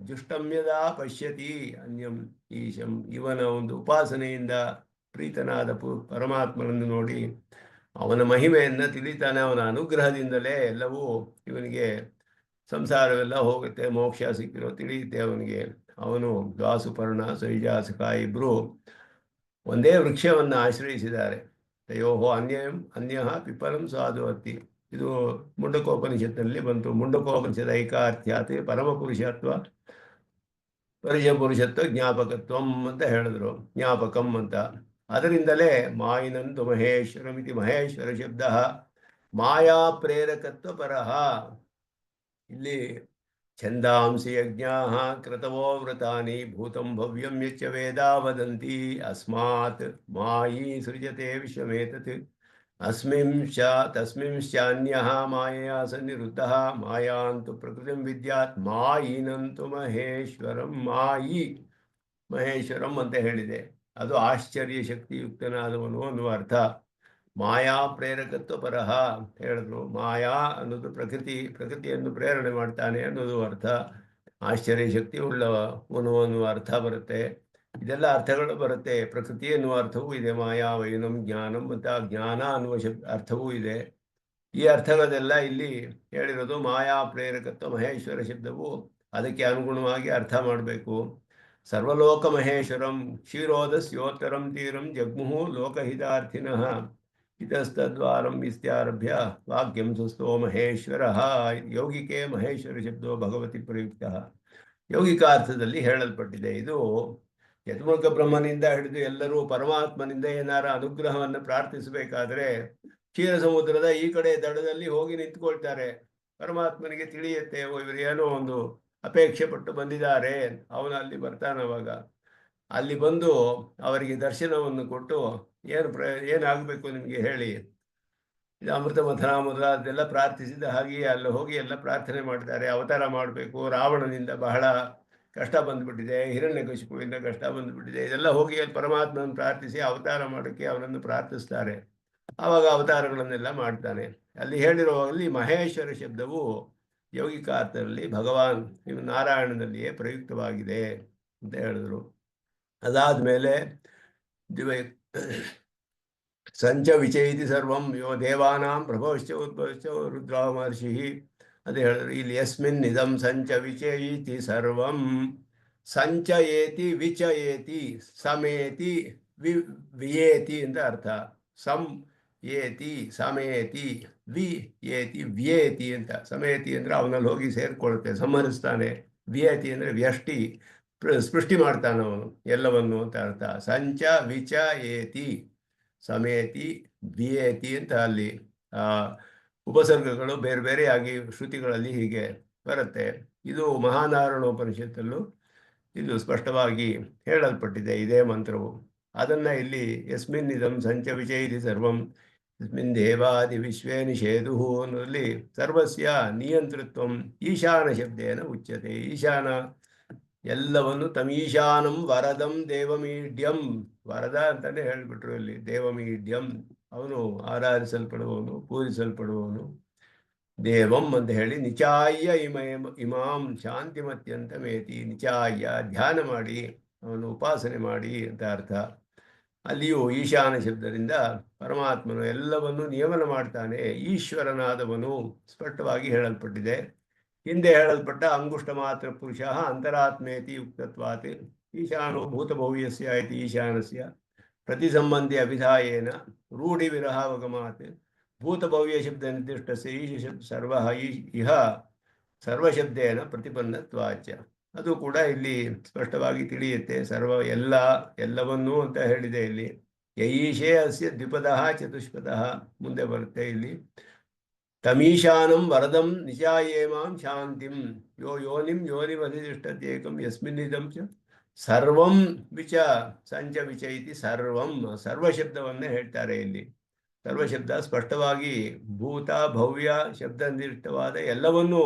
ಜುಷ್ಟಂ ಯದಾ ಪಶ್ಯತಿ ಅನ್ಯಂ ಈಶಂ, ಇವನ ಒಂದು ಉಪಾಸನೆಯಿಂದ ಪ್ರೀತನಾದ ಪರಮಾತ್ಮನನ್ನು ನೋಡಿ ಅವನ ಮಹಿಮೆಯನ್ನು ತಿಳಿತಾನೆ. ಅವನ ಅನುಗ್ರಹದಿಂದಲೇ ಎಲ್ಲವೂ ಇವನಿಗೆ ಸಂಸಾರವೆಲ್ಲ ಹೋಗುತ್ತೆ, ಮೋಕ್ಷ ಸಿಕ್ಕಿರೋ ತಿಳಿಯುತ್ತೆ ಅವನಿಗೆ. ಅವನು ದ್ವಾಸುಪರ್ಣ ಸೈಜಾಸಕ ಇಬ್ಬರು ಒಂದೇ ವೃಕ್ಷವನ್ನು ಆಶ್ರಯಿಸಿದ್ದಾರೆ. ತಯೋಹೋ ಅನ್ಯ ಪಿಪ್ಪಲಂ ಸಾಧುವತ್ತಿ. ಇದು ಮುಂಡಕೋಪನಿಷತ್ತಿನಲ್ಲಿ ಬಂತು. ಮುಂಡಕೋಪನಿಷತ್ ಐಕಾರ್ಥ್ಯಾತಿ ಪರಮಪುರುಷತ್ವ ಪರಿಜಪುರುಷತ್ವ ಜ್ಞಾಪಕತ್ವಂ ಅಂತ ಹೇಳಿದ್ರು, ಜ್ಞಾಪಕಂ ಅಂತ. ಅದರಿಂದಲೇ ಮಾಯಿನಂತು ಮಹೇಶ್ವರಮಿತಿ ಮಹೇಶ್ವರ ಶಬ್ದ ಮಾಯಾ ಪ್ರೇರಕತ್ವ ಪರಹ. ಇಲ್ಲಿ ಛಂದಾಂಸಿ ಯಜ್ಞಾ ಕ್ರತವೋ ವ್ರತಾನಿ ಭೂತಂ ಭವ್ಯಂ ಯಚ್ಚ ವೇದಾ ವದಂತಿ ಅಸ್ಮಾತ್ ಮಾಯಿ ಸೃಜತೆ ವಿಶ್ವಮೇತತ್ ತಸ್ಮಿಂಶ್ಚಾನ್ಯಃ ಮಾಯಾ ಸನ್ನಿರುದ್ಧಃ ಮಾಯಾಂತು ಪ್ರಕೃತಿಂ ವಿದ್ಯಾತ್ ಮಾಯಿನಂತು ಮಹೇಶ್ವರಂ. ಮಾಯಿ ಮಹೇಶ್ವರಂ ಅಂತ ಹೇಳಿದೆ. ಅದು ಆಶ್ಚರ್ಯ ಶಕ್ತಿಯುಕ್ತನಾದವನು ಅನ್ನುವ ಅರ್ಥ. ಮಾಯಾ ಪ್ರೇರಕತ್ವ ಪರಹ ಅಂತ ಹೇಳಿದ್ರು. ಮಾಯಾ ಅನ್ನೋದು ಪ್ರಕೃತಿಯನ್ನು ಪ್ರೇರಣೆ ಮಾಡ್ತಾನೆ ಅನ್ನೋದು ಅರ್ಥ. ಆಶ್ಚರ್ಯ ಶಕ್ತಿ ಉಳ್ಳವನು ಅನ್ನುವ ಅರ್ಥ ಬರುತ್ತೆ. ಇದೆಲ್ಲ ಅರ್ಥಗಳು ಬರುತ್ತೆ. ಪ್ರಕೃತಿ ಎನ್ನುವ ಅರ್ಥವೂ ಇದೆ, ಮಾಯಾ ವೈನಂ ಜ್ಞಾನಂ ಅಂತ ಜ್ಞಾನ ಅನ್ನುವ ಅರ್ಥವೂ ಇದೆ. ಈ ಅರ್ಥಗಳೆಲ್ಲ ಇಲ್ಲಿ ಹೇಳಿರೋದು. ಮಾಯಾ ಪ್ರೇರಕತ್ವ ಮಹೇಶ್ವರ ಶಬ್ದವು ಅದಕ್ಕೆ ಅನುಗುಣವಾಗಿ ಅರ್ಥ ಮಾಡಬೇಕು. ಸರ್ವಲೋಕ ಮಹೇಶ್ವರಂ ಕ್ಷೀರೋದಸ್ಯೋತ್ತರಂ ತೀರಂ ಜಗ್ಮುಹು ಲೋಕಹಿತಾರ್ಥಿನಃ ಇತಸ್ತದ್ವಾರಂ ಇತ್ಯಾರಭ್ಯ ವಾಕ್ಯಂ ಸುಸ್ಥೋ ಮಹೇಶ್ವರ. ಯೌಗಿಕೆ ಮಹೇಶ್ವರ ಶಬ್ದೋ ಭಗವತಿ ಪ್ರಯುಕ್ತ. ಯೌಗಿಕಾರ್ಥದಲ್ಲಿ ಹೇಳಲ್ಪಟ್ಟಿದೆ. ಇದು ಚತುರ್ಮುಖ ಬ್ರಹ್ಮನಿಂದ ಹಿಡಿದು ಎಲ್ಲರೂ ಪರಮಾತ್ಮನಿಂದ ಏನಾರ ಅನುಗ್ರಹವನ್ನು ಪ್ರಾರ್ಥಿಸಬೇಕಾದ್ರೆ ಕ್ಷೀರ ಸಮುದ್ರದ ಈ ಕಡೆ ದಡದಲ್ಲಿ ಹೋಗಿ ನಿಂತ್ಕೊಳ್ತಾರೆ. ಪರಮಾತ್ಮನಿಗೆ ತಿಳಿಯುತ್ತೆ ಇವರು ಏನೋ ಒಂದು ಅಪೇಕ್ಷೆ ಪಟ್ಟು ಬಂದಿದ್ದಾರೆ, ಅವನು ಅಲ್ಲಿ ಬರ್ತಾನವಾಗ. ಅಲ್ಲಿ ಬಂದು ಅವರಿಗೆ ದರ್ಶನವನ್ನು ಕೊಟ್ಟು ಏನಾಗಬೇಕು ನಿಮಗೆ ಹೇಳಿ, ಇದು ಅಮೃತ ಮಥನ ಮೊದಲಾದೆಲ್ಲ ಪ್ರಾರ್ಥಿಸಿದ ಹಾಗೆಯೇ ಅಲ್ಲಿ ಹೋಗಿ ಎಲ್ಲ ಪ್ರಾರ್ಥನೆ ಮಾಡ್ತಾರೆ. ಅವತಾರ ಮಾಡಬೇಕು, ರಾವಣನಿಂದ ಬಹಳ ಕಷ್ಟ ಬಂದುಬಿಟ್ಟಿದೆ, ಹಿರಣ್ಯಕಶಿಪುವಿಂದ ಕಷ್ಟ ಬಂದುಬಿಟ್ಟಿದೆ, ಇದೆಲ್ಲ ಹೋಗಿ ಅಲ್ಲಿ ಪರಮಾತ್ಮನನ್ನು ಪ್ರಾರ್ಥಿಸಿ ಅವತಾರ ಮಾಡೋಕ್ಕೆ ಅವನನ್ನು ಪ್ರಾರ್ಥಿಸ್ತಾರೆ. ಆವಾಗ ಅವತಾರಗಳನ್ನೆಲ್ಲ ಮಾಡ್ತಾನೆ. ಅಲ್ಲಿ ಹೇಳಿರುವಾಗಲಿ ಮಹೇಶ್ವರ ಶಬ್ದವು ಯೌಗಿಕಾರ್ಥದಲ್ಲಿ ಭಗವಾನ್ ಇನ್ನು ನಾರಾಯಣನಲ್ಲಿಯೇ ಪ್ರಯುಕ್ತವಾಗಿದೆ ಅಂತ ಹೇಳಿದ್ರು. ಅದಾದಮೇಲೆ ಸಂಚ ವಿಚೈತಿ ಸರ್ವಂ ಯೋ ದೇವಾನಾಂ ಪ್ರಭವಶ್ಚ ಉದ್ಭವಶ್ಚ ರುದ್ರಾ ಮಹರ್ಷಿ ಅಂತ ಹೇಳಿದ್ರು. ಇಲ್ಲಿ ಯಸ್ಮಿನ್ ಇದಂ ಸಂಚ ವಿಚೈತಿ ಸರ್ವಂ. ಸಂಚಯೇತಿ ವಿಚಯೇತಿ ಸಮೇತಿ ವಿಯೇತಿ ಅಂತ ಅರ್ಥ. ಸಂ ಏತಿ ಸಮೇತಿ ವಿ ಏತಿ ವ್ಯೇತಿ ಅಂತ. ಸಮೇತಿ ಅಂದರೆ ಅವನಲ್ಲಿ ಹೋಗಿ ಸೇರಿಕೊಳ್ಳುತ್ತೆ, ಸಂಹರಿಸ್ತಾನೆ. ವ್ಯೇತಿ ಅಂದರೆ ವ್ಯಷ್ಟಿ, ಸೃಷ್ಟಿ ಮಾಡ್ತಾನೆ ಅವನು ಎಲ್ಲವನ್ನು ಅಂತ ಅರ್ಥ. ಸಂಚ ವಿಚ ಏತಿ ಸಮೇತಿ ವ್ಯೇತಿ ಅಂತ ಅಲ್ಲಿ ಉಪಸರ್ಗಗಳು ಬೇರೆ ಬೇರೆಯಾಗಿ ಶ್ರುತಿಗಳಲ್ಲಿ ಹೀಗೆ ಬರುತ್ತೆ. ಇದು ಮಹಾನಾರಾಯಣೋಪನಿಷತ್ತಲ್ಲೂ ಇದು ಸ್ಪಷ್ಟವಾಗಿ ಹೇಳಲ್ಪಟ್ಟಿದೆ ಇದೇ ಮಂತ್ರವು. ಅದನ್ನು ಇಲ್ಲಿ ಯಸ್ಮಿನ್ ಇದಂ ಸಂಚ ವಿಚೈತಿ ಸರ್ವಂ ಯಸ್ಮಿನ್ ದೇವಾದಿ ವಿಶ್ವೇ ನಿಷೇಧು ಅನ್ನೋದಲ್ಲಿ ಸರ್ವಸ್ಯ ನಿಯಂತೃತ್ವಂ ಈಶಾನ ಶಬ್ದೇನ ಉಚ್ಯತೆ. ಈಶಾನ ಎಲ್ಲವನ್ನು ತಮೀಶಾನಂ ವರದಂ ದೇವಮೀಡ್ಯಂ. ವರದ ಅಂತಾನೆ ಹೇಳಿಬಿಟ್ರು ಇಲ್ಲಿ. ದೇವಮೀಡ್ಯಂ ಅವನು ಆರಾಧಿಸಲ್ಪಡುವವನು, ಪೂಜಿಸಲ್ಪಡುವವನು. ದೇವಂ ಅಂತ ಹೇಳಿ ನಿಚಾಯ್ಯ ಇಮಾಂ ಶಾಂತಿಮತ್ಯಂತ ಮೇತಿ. ನಿಚಾಯ್ಯ ಧ್ಯಾನ ಮಾಡಿ, ಅವನು ಉಪಾಸನೆ ಮಾಡಿ ಅಂತ ಅರ್ಥ. ಅಲ್ಲಿಯೂ ಈಶಾನ ಶಬ್ದದಿಂದ ಪರಮಾತ್ಮನು ಎಲ್ಲವನ್ನು ನಿಯಮನ ಮಾಡ್ತಾನೆ, ಈಶ್ವರನಾದವನು ಸ್ಪಷ್ಟವಾಗಿ ಹೇಳಲ್ಪಟ್ಟಿದೆ. ಹಿಂದೆ ಹೇಳಲ್ಪಟ್ಟ ಅಂಗುಷ್ಟ ಮಾತ್ರ ಪುರುಷ ಅಂತರಾತ್ಮೇತಿ ಯುಕ್ತತ್ವಾತ್ ಈಶಾನೋ ಭೂತಭವ್ಯಸ್ಯ ಇತಿ ಈಶಾನಸ್ಯ ಪ್ರತಿಸಂಬಂಧಿ ಅಭಿಧಾಯೇನ ರೂಢಿ ವಿರಹಾವಗಮಾತ್ ಭೂತಭವ್ಯ ಶಬ್ದ ನಿರ್ದಿಷ್ಟಸ್ಯ ಈಶ ಶಬ್ದ ಸರ್ವ ಇಹ ಸರ್ವಶಬ್ದೇನ ಪ್ರತಿಪನ್ನತ್ವಾಚ. ಅದು ಕೂಡ ಇಲ್ಲಿ ಸ್ಪಷ್ಟವಾಗಿ ತಿಳಿಯುತ್ತೆ. ಎಲ್ಲವನ್ನೂ ಅಂತ ಹೇಳಿದೆ ಇಲ್ಲಿ. ಯೈಷೇ ಅಸ್ಯ ದ್ವಿಪದಃ ಚತುಷ್ಪದಃ ಮುಂದೆ ಬರುತ್ತೆ ಇಲ್ಲಿ. ತಮೀಶಾನಂ ವರದಂ ನಿಚಾಯೇಮಾಂ ಶಾಂತಿಂ ಯೋ ಯೋನಿಂ ಯೋನಿಮಧಿಷ್ಠತ್ಯೇಕಂ ಯಸ್ಮಿನ್ನಿದಂ ಚ ಸರ್ವಂ ವಿಚ ಸಂಚ ವಿಚೈತಿ ಸರ್ವಂ. ಸರ್ವಶಬ್ದವನ್ನೇ ಹೇಳ್ತಾರೆ ಇಲ್ಲಿ. ಸರ್ವಶಬ್ದ ಸ್ಪಷ್ಟವಾಗಿ ಭೂತ ಭವ್ಯ ಶಬ್ದ ನಿರ್ದಿಷ್ಟವಾದ ಎಲ್ಲವನ್ನೂ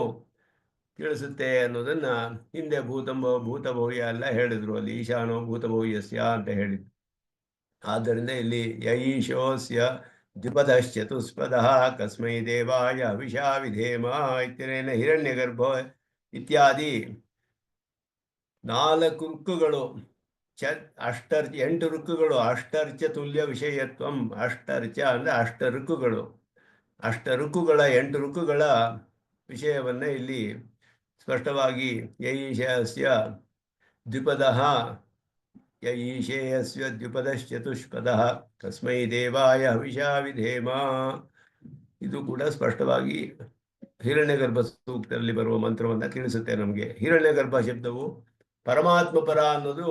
ತಿಳಿಸುತ್ತೆ ಅನ್ನೋದನ್ನ ಹಿಂದೆ ಭೂತಭವ್ಯ ಎಲ್ಲ ಹೇಳಿದ್ರು. ಅಲ್ಲಿ ಈಶಾನೋ ಭೂತಭವ್ಯಸ್ಯ ಅಂತ ಹೇಳಿದ್ರು. ಆದ್ದರಿಂದ ಇಲ್ಲಿ ಯೈಶೋಸ್ಯ ದ್ವಿಪದಶ್ಚತುಷ್ಪದಃ ಕಸ್ಮೈ ದೇವಾಯ ಹವಿಷಾ ವಿಧೇಮ ಇತ್ಯನೇನ ಹಿರಣ್ಯಗರ್ಭ ಇತ್ಯಾದಿ 4 ಋಕ್ಕುಗಳು, ಅಷ್ಟರ್ಚ 8 ಋಕ್ಕುಗಳು. ಅಷ್ಟರ್ಚ ತುಲ್ಯ ವಿಷಯತ್ವಂ. ಅಷ್ಟರ್ಚ ಅಂದರೆ 8 ಋಕ್ಕುಗಳು. 8 ಋಕ್ಕುಗಳ ವಿಷಯವನ್ನ ಇಲ್ಲಿ ಸ್ಪಷ್ಟವಾಗಿ ಯೈಷೇಯಸ್ಯ ದ್ವಿಪದಃ ಯೈಷೇಯಸ್ಯ ದ್ವಿಪದಶ್ಚತುಷ್ಪದಃ ಕಸ್ಮೈ ದೇವಾಯ ಹವಿಷಾ ವಿಧೇಮ, ಇದು ಕೂಡ ಸ್ಪಷ್ಟವಾಗಿ ಹಿರಣ್ಯಗರ್ಭ ಸೂಕ್ತದಲ್ಲಿ ಬರುವ ಮಂತ್ರವನ್ನು ತಿಳಿಸುತ್ತೆ ನಮಗೆ. ಹಿರಣ್ಯಗರ್ಭ ಶಬ್ದವು ಪರಮಾತ್ಮ ಪರ ಅನ್ನೋದು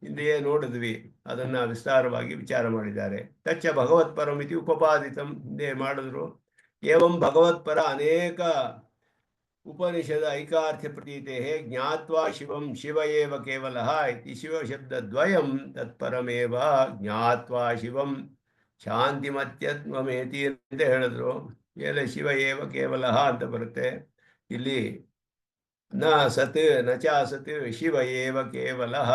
ಹಿಂದೆಯೇ ನೋಡಿದ್ವಿ, ಅದನ್ನ ವಿಸ್ತಾರವಾಗಿ ವಿಚಾರ ಮಾಡಿದ್ದಾರೆ. ತಚ್ಚ ಭಗವತ್ಪರಮಿತಿ ಉಪಪಾದಿತಂ, ಹಿಂದೆ ಮಾಡಿದ್ರು. ಏವಂ ಭಗವತ್ಪರ ಅನೇಕ ಉಪನಿಷದ ಐಕಾರ್ಥ್ಯ ಪ್ರತೀತೆ ಜ್ಞಾತ್ವಾ ಶಿವಂ ಶಿವ ಏವ ಕೇವಲಃ ಇತಿ ಶಿವಶಬ್ದದ್ವಯಂ ತತ್ಪರಮೇವ ಜ್ಞಾತ್ವಾ ಶಿವಂ ಶಾಂತಿಮತ್ಯತ್ವಮೇತಿ ಅಂತ ಹೇಳಿದ್ರು. ಮೇಲೆ ಶಿವ ಏವ ಕೇವಲಃ ಅಂತ ಬರುತ್ತೆ. ಇಲ್ಲಿ ನ ಸತ್ ನ ಚ ಸತ್ ಶಿವ ಏವ ಕೇವಲಃ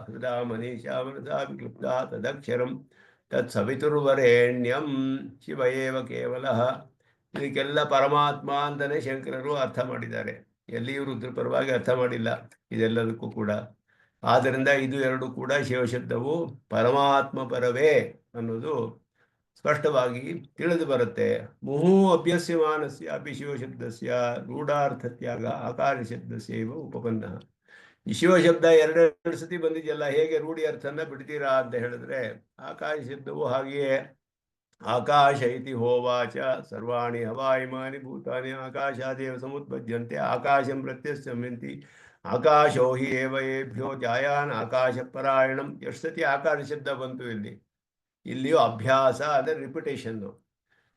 ಹೃದಾ ಮನೀಷಾ ಮನಸಾ ವಿಕ್ಲುಪ್ತಾ ತದಕ್ಷರಂ ತತ್ಸವಿತುರ್ವರೆಣ್ಯಂ ಶಿವ ಏವ ಕೇವಲಃ. ಇದಕ್ಕೆಲ್ಲ ಪರಮಾತ್ಮ ಅಂತಲೇ ಶಂಕರರು ಅರ್ಥ ಮಾಡಿದ್ದಾರೆ. ಎಲ್ಲಿಯೂ ರುದ್ರ ಪರವಾಗಿ ಅರ್ಥ ಮಾಡಿಲ್ಲ ಇದೆಲ್ಲದಕ್ಕೂ ಕೂಡ. ಆದ್ದರಿಂದ ಇದು ಎರಡು ಕೂಡ ಶಿವಶಬ್ದವು ಪರಮಾತ್ಮ ಪರವೇ ಅನ್ನೋದು ಸ್ಪಷ್ಟವಾಗಿ ತಿಳಿದು ಬರುತ್ತೆ. ಮುಹು ಅಭ್ಯಸ್ಯಮಾನಸ್ಯ ಅಪಿ ಶಿವಶಬ್ದಸ್ಯ ರೂಢಾರ್ಥತ್ಯಾಗ ಆಕಾರ ಶಬ್ದಸ್ಯ ಇವ ಉಪಪನ್ನ. ಈ ಶಿವಶಬ್ದ 2 ಸತಿ ಬಂದಿದೆಯಲ್ಲ, ಹೇಗೆ ರೂಢಿ ಅರ್ಥನ ಬಿಡ್ತೀರಾ ಅಂತ ಹೇಳಿದ್ರೆ, ಆಕಾಶ ಶಬ್ದವು ಹಾಗೆಯೇ ಆಕಾಶ ಇತಿ ಹೋವಾಚ ಸರ್ವಾಣಿ ಹವಾಯಿಮಾನಿ ಭೂತಾನಿ ಆಕಾಶಾದೇವ ಸಮುತ್ಪದ್ಯಂತೆ ಆಕಾಶಂ ಪ್ರತ್ಯಸ್ಯಂತಿ ಆಕಾಶೋ ಹಿ ಏವ ಏಭ್ಯೋ ಜಾಯಾನ್ ಆಕಾಶ ಪರಾಯಣಂ. ಎಷ್ಟು ಸತಿ ಆಕಾಶ ಶಬ್ದ ಬಂತು ಇಲ್ಲಿ. ಇಲ್ಲಿಯೂ ಅಭ್ಯಾಸ ಅಂದರೆ ರಿಪಿಟೇಷನ್ನು.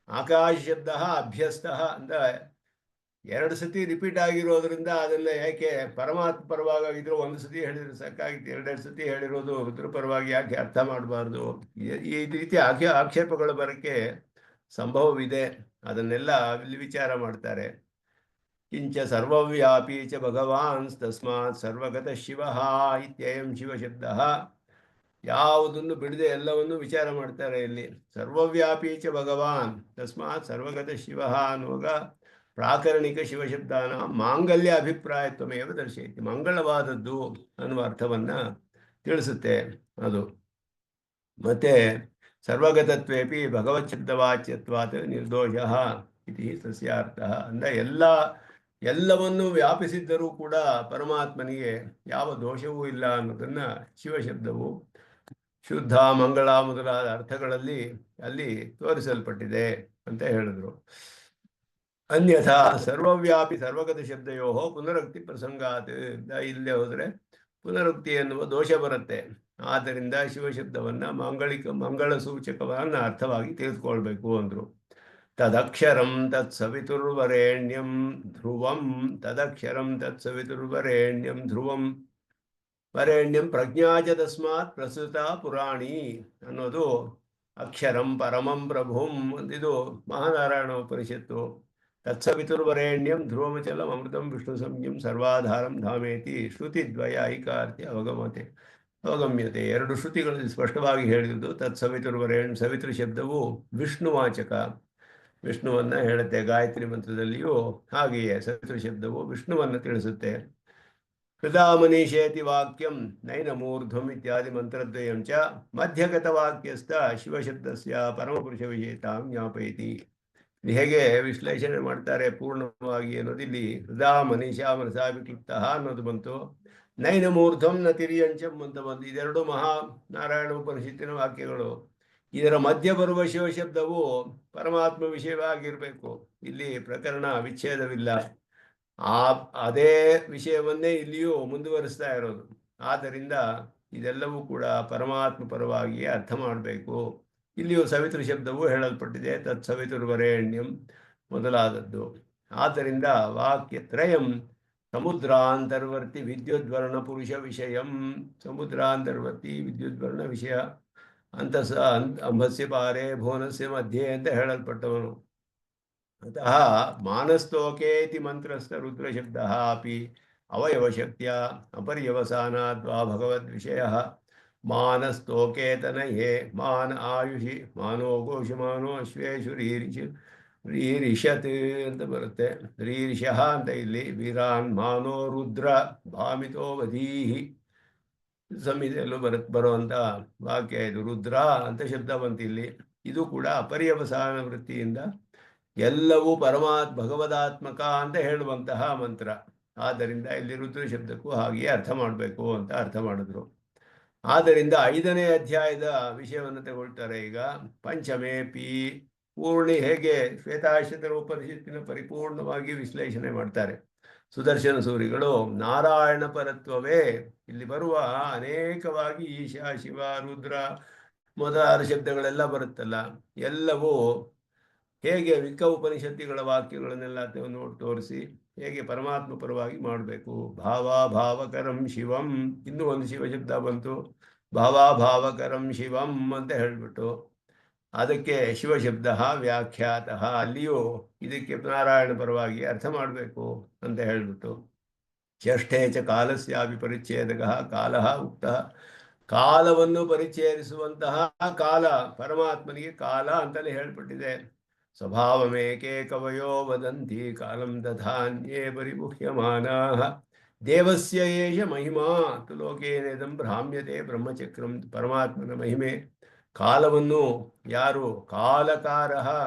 ಆಕಾಶ ಶಬ್ದ ಅಭ್ಯಸ್ತ ಅಂತ 2 ಸತಿ ರಿಪೀಟ್ ಆಗಿರೋದ್ರಿಂದ ಅದನ್ನ ಯಾಕೆ ಪರಮಾತ್ಮ ಪರವಾಗಿದ್ರು 1 ಸತಿ ಹೇಳಿದ್ರೆ ಸಾಕಾಗಿತ್ತು, 2 ಸತಿ ಹೇಳಿರೋದು ರುದ್ರ ಪರವಾಗಿ ಯಾಕೆ ಅರ್ಥ ಮಾಡಬಾರ್ದು? ಈ ರೀತಿ ಆಕ್ಷೇಪಗಳು ಬರೋಕ್ಕೆ ಸಂಭವವಿದೆ. ಅದನ್ನೆಲ್ಲ ಇಲ್ಲಿ ವಿಚಾರ ಮಾಡ್ತಾರೆ. ಕಿಂಚ ಸರ್ವವ್ಯಾಪಿ ಚ ಭಗವಾನ್ ತಸ್ಮಾತ್ ಸರ್ವಗತ ಶಿವ ಇತ್ಯಯಂ ಶಿವಶಬ್ದ. ಯಾವುದನ್ನು ಬಿಡದೆ ಎಲ್ಲವನ್ನು ವಿಚಾರ ಮಾಡ್ತಾರೆ ಇಲ್ಲಿ. ಸರ್ವವ್ಯಾಪಿ ಚ ಭಗವಾನ್ ತಸ್ಮಾತ್ ಸರ್ವಗತ ಶಿವ ಅನ್ನುವಾಗ ಪ್ರಾಕರಣಿಕ ಶಿವಶಬ್ದಾನ ಮಾಂಗಲ್ಯ ಅಭಿಪ್ರಾಯತ್ವಮೇವ ದರ್ಶಯತಿ, ಮಂಗಳವಾದದ್ದು ಅನ್ನುವ ಅರ್ಥವನ್ನ ತಿಳಿಸುತ್ತೆ ಅದು. ಮತ್ತೆ ಸರ್ವಗತತ್ವೇಪಿ ಭಗವತ್ ಶಬ್ದವಾಚ್ಯತ್ವಾತ್ ನಿರ್ದೋಷ ಇತಿ ತಸ್ಯಾರ್ಥ. ಅಂದರೆ ಎಲ್ಲವನ್ನು ವ್ಯಾಪಿಸಿದ್ದರೂ ಕೂಡ ಪರಮಾತ್ಮನಿಗೆ ಯಾವ ದೋಷವೂ ಇಲ್ಲ ಅನ್ನೋದನ್ನ ಶಿವಶಬ್ದವು ಶುದ್ಧ ಮಂಗಳ ಮೊದಲಾದ ಅರ್ಥಗಳಲ್ಲಿ ಅಲ್ಲಿ ತೋರಿಸಲ್ಪಟ್ಟಿದೆ ಅಂತ ಹೇಳಿದ್ರು. ಅನ್ಯಥಾ ಸರ್ವವ್ಯಾಪಿ ಸರ್ವಗತ ಶಬ್ದಯೋ ಪುನರುಕ್ತಿ ಪ್ರಸಂಗಾತ್. ಇಲ್ಲದೆ ಹೋದರೆ ಪುನರುಕ್ತಿ ಎನ್ನುವ ದೋಷ ಬರುತ್ತೆ. ಆದ್ದರಿಂದ ಶಿವಶಬ್ದವನ್ನ ಮಂಗಳ ಸೂಚಕವನ್ನ ಅರ್ಥವಾಗಿ ತಿಳಿದುಕೊಳ್ಬೇಕು ಅಂದ್ರು. ತದಕ್ಷರಂ ತತ್ಸವಿತುರ್ವರೆಣ್ಯಂ ಧ್ರುವಂ. ತದಕ್ಷರಂ ತತ್ಸವಿತುರ್ವರೆಣ್ಯಂ ಧ್ರುವಂ ವರೆಣ್ಯಂ ಪ್ರಜ್ಞಾಚ ತಸ್ಮಾತ್ ಪ್ರಸ್ತುತ ಪುರಾಣಿ ಅನ್ನೋದು ಅಕ್ಷರಂ ಪರಮಂ ಪ್ರಭುಂ. ಇದು ಮಹಾನಾರಾಯಣ ಉಪನಿಷತ್ತು. ತತ್ಸವಿತುರ್ವರೆಣ್ಯಂ ಧ್ರುವಮಚಲಂ ಅಮೃತಂ ವಿಷ್ಣು ಸಂಜ್ಞಂ ಸರ್ವಾಧಾರಂ ಧಾಮೇತಿ ಶ್ರುತಿದ್ವಯ ಐಕಾರ್ತ್ಯ ಅವಗಮ್ಯತೆ. 2 ಶ್ರುತಿಗಳಲ್ಲಿ ಸ್ಪಷ್ಟವಾಗಿ ಹೇಳಿರುವುದು ತತ್ಸವಿತುರ್ವರೆಣ್ಯಂ. ಸವಿತೃ ಶಬ್ದವು ವಿಷ್ಣುವಾಚಕ, ವಿಷ್ಣುವನ್ನ ಹೇಳುತ್ತೆ. ಗಾಯತ್ರಿ ಮಂತ್ರದಲ್ಲಿಯೂ ಹಾಗೆಯೇ ಸವಿತೃ ಶಬ್ದವು ವಿಷ್ಣುವನ್ನು ತಿಳಿಸುತ್ತೆ. ಹೃದಾ ಮನೀಷೇತಿ ವಾಕ್ಯಂ ನೈನಮೂರ್ಧ್ವಂ ಇತ್ಯಾದಿ ಮಂತ್ರದ್ವಯಂ ಚ ಮಧ್ಯಗತ ವಾಕ್ಯಸ್ಥ ಶಿವಶಬ್ದಸ್ಯ ಪರಮಪುರುಷ ವಿಷೇತಾಂ ಜ್ಞಾಪಯತಿ. ಹೇಗೆ ವಿಶ್ಲೇಷಣೆ ಮಾಡ್ತಾರೆ ಪೂರ್ಣವಾಗಿ ಅನ್ನೋದು ಇಲ್ಲಿ. ಹೃದಾ ಮನೀಷಾ ಮನಸಾ ವಿಕ್ಲಿಪ್ತ ಅನ್ನೋದು ಬಂತು. ನೈನಮೂರ್ಧ್ವಂ ನ ತಿರ್ಯಂಚಂ ಅಂತ ಬಂತು. ಇದೆರಡು ಮಹಾನಾರಾಯಣ ಉಪನಿಷತ್ತಿನ ವಾಕ್ಯಗಳು. ಇದರ ಮಧ್ಯ ಬರುವ ಶಿವಶಬ್ದವು ಪರಮಾತ್ಮ ವಿಷಯವಾಗಿರಬೇಕು. ಇಲ್ಲಿ ಪ್ರಕರಣ ವಿಚ್ಛೇದವಿಲ್ಲ. ಅದೇ ವಿಷಯವನ್ನೇ ಇಲ್ಲಿಯೂ ಮುಂದುವರಿಸ್ತಾ ಇರೋದು. ಆದ್ದರಿಂದ ಇದೆಲ್ಲವೂ ಕೂಡ ಪರಮಾತ್ಮ ಪರವಾಗಿ ಅರ್ಥ ಮಾಡಬೇಕು. ಇಲ್ಲಿಯೂ ಸವಿತೃ ಶಬ್ದವು ಹೇಳಲ್ಪಟ್ಟಿದೆ. ತತ್ಸವಿತುರ್ವರೆಣ್ಯಂ ಮೊದಲಾದದ್ದು. ಆದ್ದರಿಂದ ವಾಕ್ಯತ್ರಯಂ ಸಮುದ್ರಾಂತರ್ವರ್ತಿ ವಿದ್ಯುದ್ವರ್ಣ ಪುರುಷ ವಿಷಯಂ. ಸಮುದ್ರಾಂತರ್ವರ್ತಿ ವಿದ್ಯುದ್ವರ್ಣ ವಿಷಯ ಅಂತಸ ಅಂಬಸ್ಯ ಪಾರೆ ಭುವನಸ್ಯ ಮಧ್ಯೆ ಅಂತ ಹೇಳಲ್ಪಟ್ಟವನು. अतः मानस्तोकेति मन्त्रस्थ रुद्रशब्दः अपि अवयवशक्त्या अपर्यवसानाद्वा भगवद्विषयः मानस्तोकेतनये मान आयुषि मानो ಘೋಷಮಾನೋ ಅಶ್ವೇಷು ರೀರಿಷತ್ ಅಂತ ಬರುತ್ತೆ. ರೀರಿಷಃ ಅಂತ ಇಲ್ಲಿ ವೀರಾನ್ ಮಾನೋ ರುದ್ರ ಭಾಮಿತೋ ವಧೀಹಿ ಸಂಹಿತೆಯಲ್ಲೂ ಬರುವಂಥ ವಾಕ್ಯ ಇದು. ರುದ್ರ ಅಂತ ಶಬ್ದ ಬಂತು ಇಲ್ಲಿ. ಇದು ಕೂಡ ಅಪರ್ಯವಸಾನ ವೃತ್ತಿಯಿಂದ ಎಲ್ಲವೂ ಭಗವದಾತ್ಮಕ ಅಂತ ಹೇಳುವಂತಹ ಮಂತ್ರ. ಆದ್ದರಿಂದ ಇಲ್ಲಿ ರುದ್ರ ಶಬ್ದಕ್ಕೂ ಹಾಗೆಯೇ ಅರ್ಥ ಮಾಡಬೇಕು ಅಂತ ಅರ್ಥ ಮಾಡಿದ್ರು. ಆದ್ದರಿಂದ 5ನೇ ಅಧ್ಯಾಯದ ವಿಷಯವನ್ನು ತಗೊಳ್ತಾರೆ. ಈಗ ಪಂಚಮೇ ಪಿ ಪೂರ್ಣಿ ಹೇಗೆ ಶ್ವೇತಾಶ್ವತರ ಉಪನಿಷತ್ತಿನ ಪರಿಪೂರ್ಣವಾಗಿ ವಿಶ್ಲೇಷಣೆ ಮಾಡ್ತಾರೆ ಸುದರ್ಶನ ಸೂರಿಗಳು. ನಾರಾಯಣ ಪರತ್ವವೇ ಇಲ್ಲಿ ಬರುವ ಅನೇಕವಾಗಿ ಈಶಾ, ಶಿವ, ರುದ್ರ ಮೊದಲಾದ ಶಬ್ದಗಳೆಲ್ಲ ಬರುತ್ತಲ್ಲ, ಎಲ್ಲವೂ ಹೇಗೆ ವಿಕ್ಕ ಉಪನಿಷತ್ತಿಗಳ ವಾಕ್ಯಗಳನ್ನೆಲ್ಲ ತೋರಿಸಿ ಹೇಗೆ ಪರಮಾತ್ಮ ಪರವಾಗಿ ಮಾಡಬೇಕು. ಭಾವಾಭಾವಕರಂ ಶಿವಂ, ಇನ್ನೂ ಒಂದು ಶಿವ ಶಬ್ದ ಬಂತು, ಭಾವಾಭಾವಕರಂ ಶಿವಂ ಅಂತ ಹೇಳಿಬಿಟ್ಟು ಅದಕ್ಕೆ ಶಿವಶಬ್ದ ವ್ಯಾಖ್ಯಾತಃ, ಅಲ್ಲಿಯೂ ಇದಕ್ಕೆ ನಾರಾಯಣ ಪರವಾಗಿ ಅರ್ಥ ಮಾಡಬೇಕು ಅಂತ ಹೇಳಿಬಿಟ್ಟು ಷಷ್ಠೇ ಚ ಕಾಲಸ್ಯಾಪಿ ಪರಿಚ್ಛೇದಕ ಕಾಲಃ ಉಕ್ತ, ಕಾಲವನ್ನು ಪರಿಚ್ಛೇದಿಸುವಂತಹ ಕಾಲ ಪರಮಾತ್ಮನಿಗೆ ಕಾಲ ಅಂತಲೇ ಹೇಳ್ಬಿಟ್ಟಿದೆ. ಸ್ವಭಾವಮೇಕೆ ಕವಯೋ ವದಂತಿ ಕಾಲಂ ದಧಾನ್ಯೇ ಪರಿಗುಹ್ಯಮಾನಾಃ ದೇವಸ್ಯ ಏಷ ಮಹಿಮಾ ತು ಲೋಕೇನೇದಂ ಭ್ರಾಮ್ಯತೆ ಬ್ರಹ್ಮಚಕ್ರಂ. ಪರಮಾತ್ಮನ ಮಹಿಮೆ ಕಾಲವನ್ನು ಯಾರು ಕಾಲಕಾರ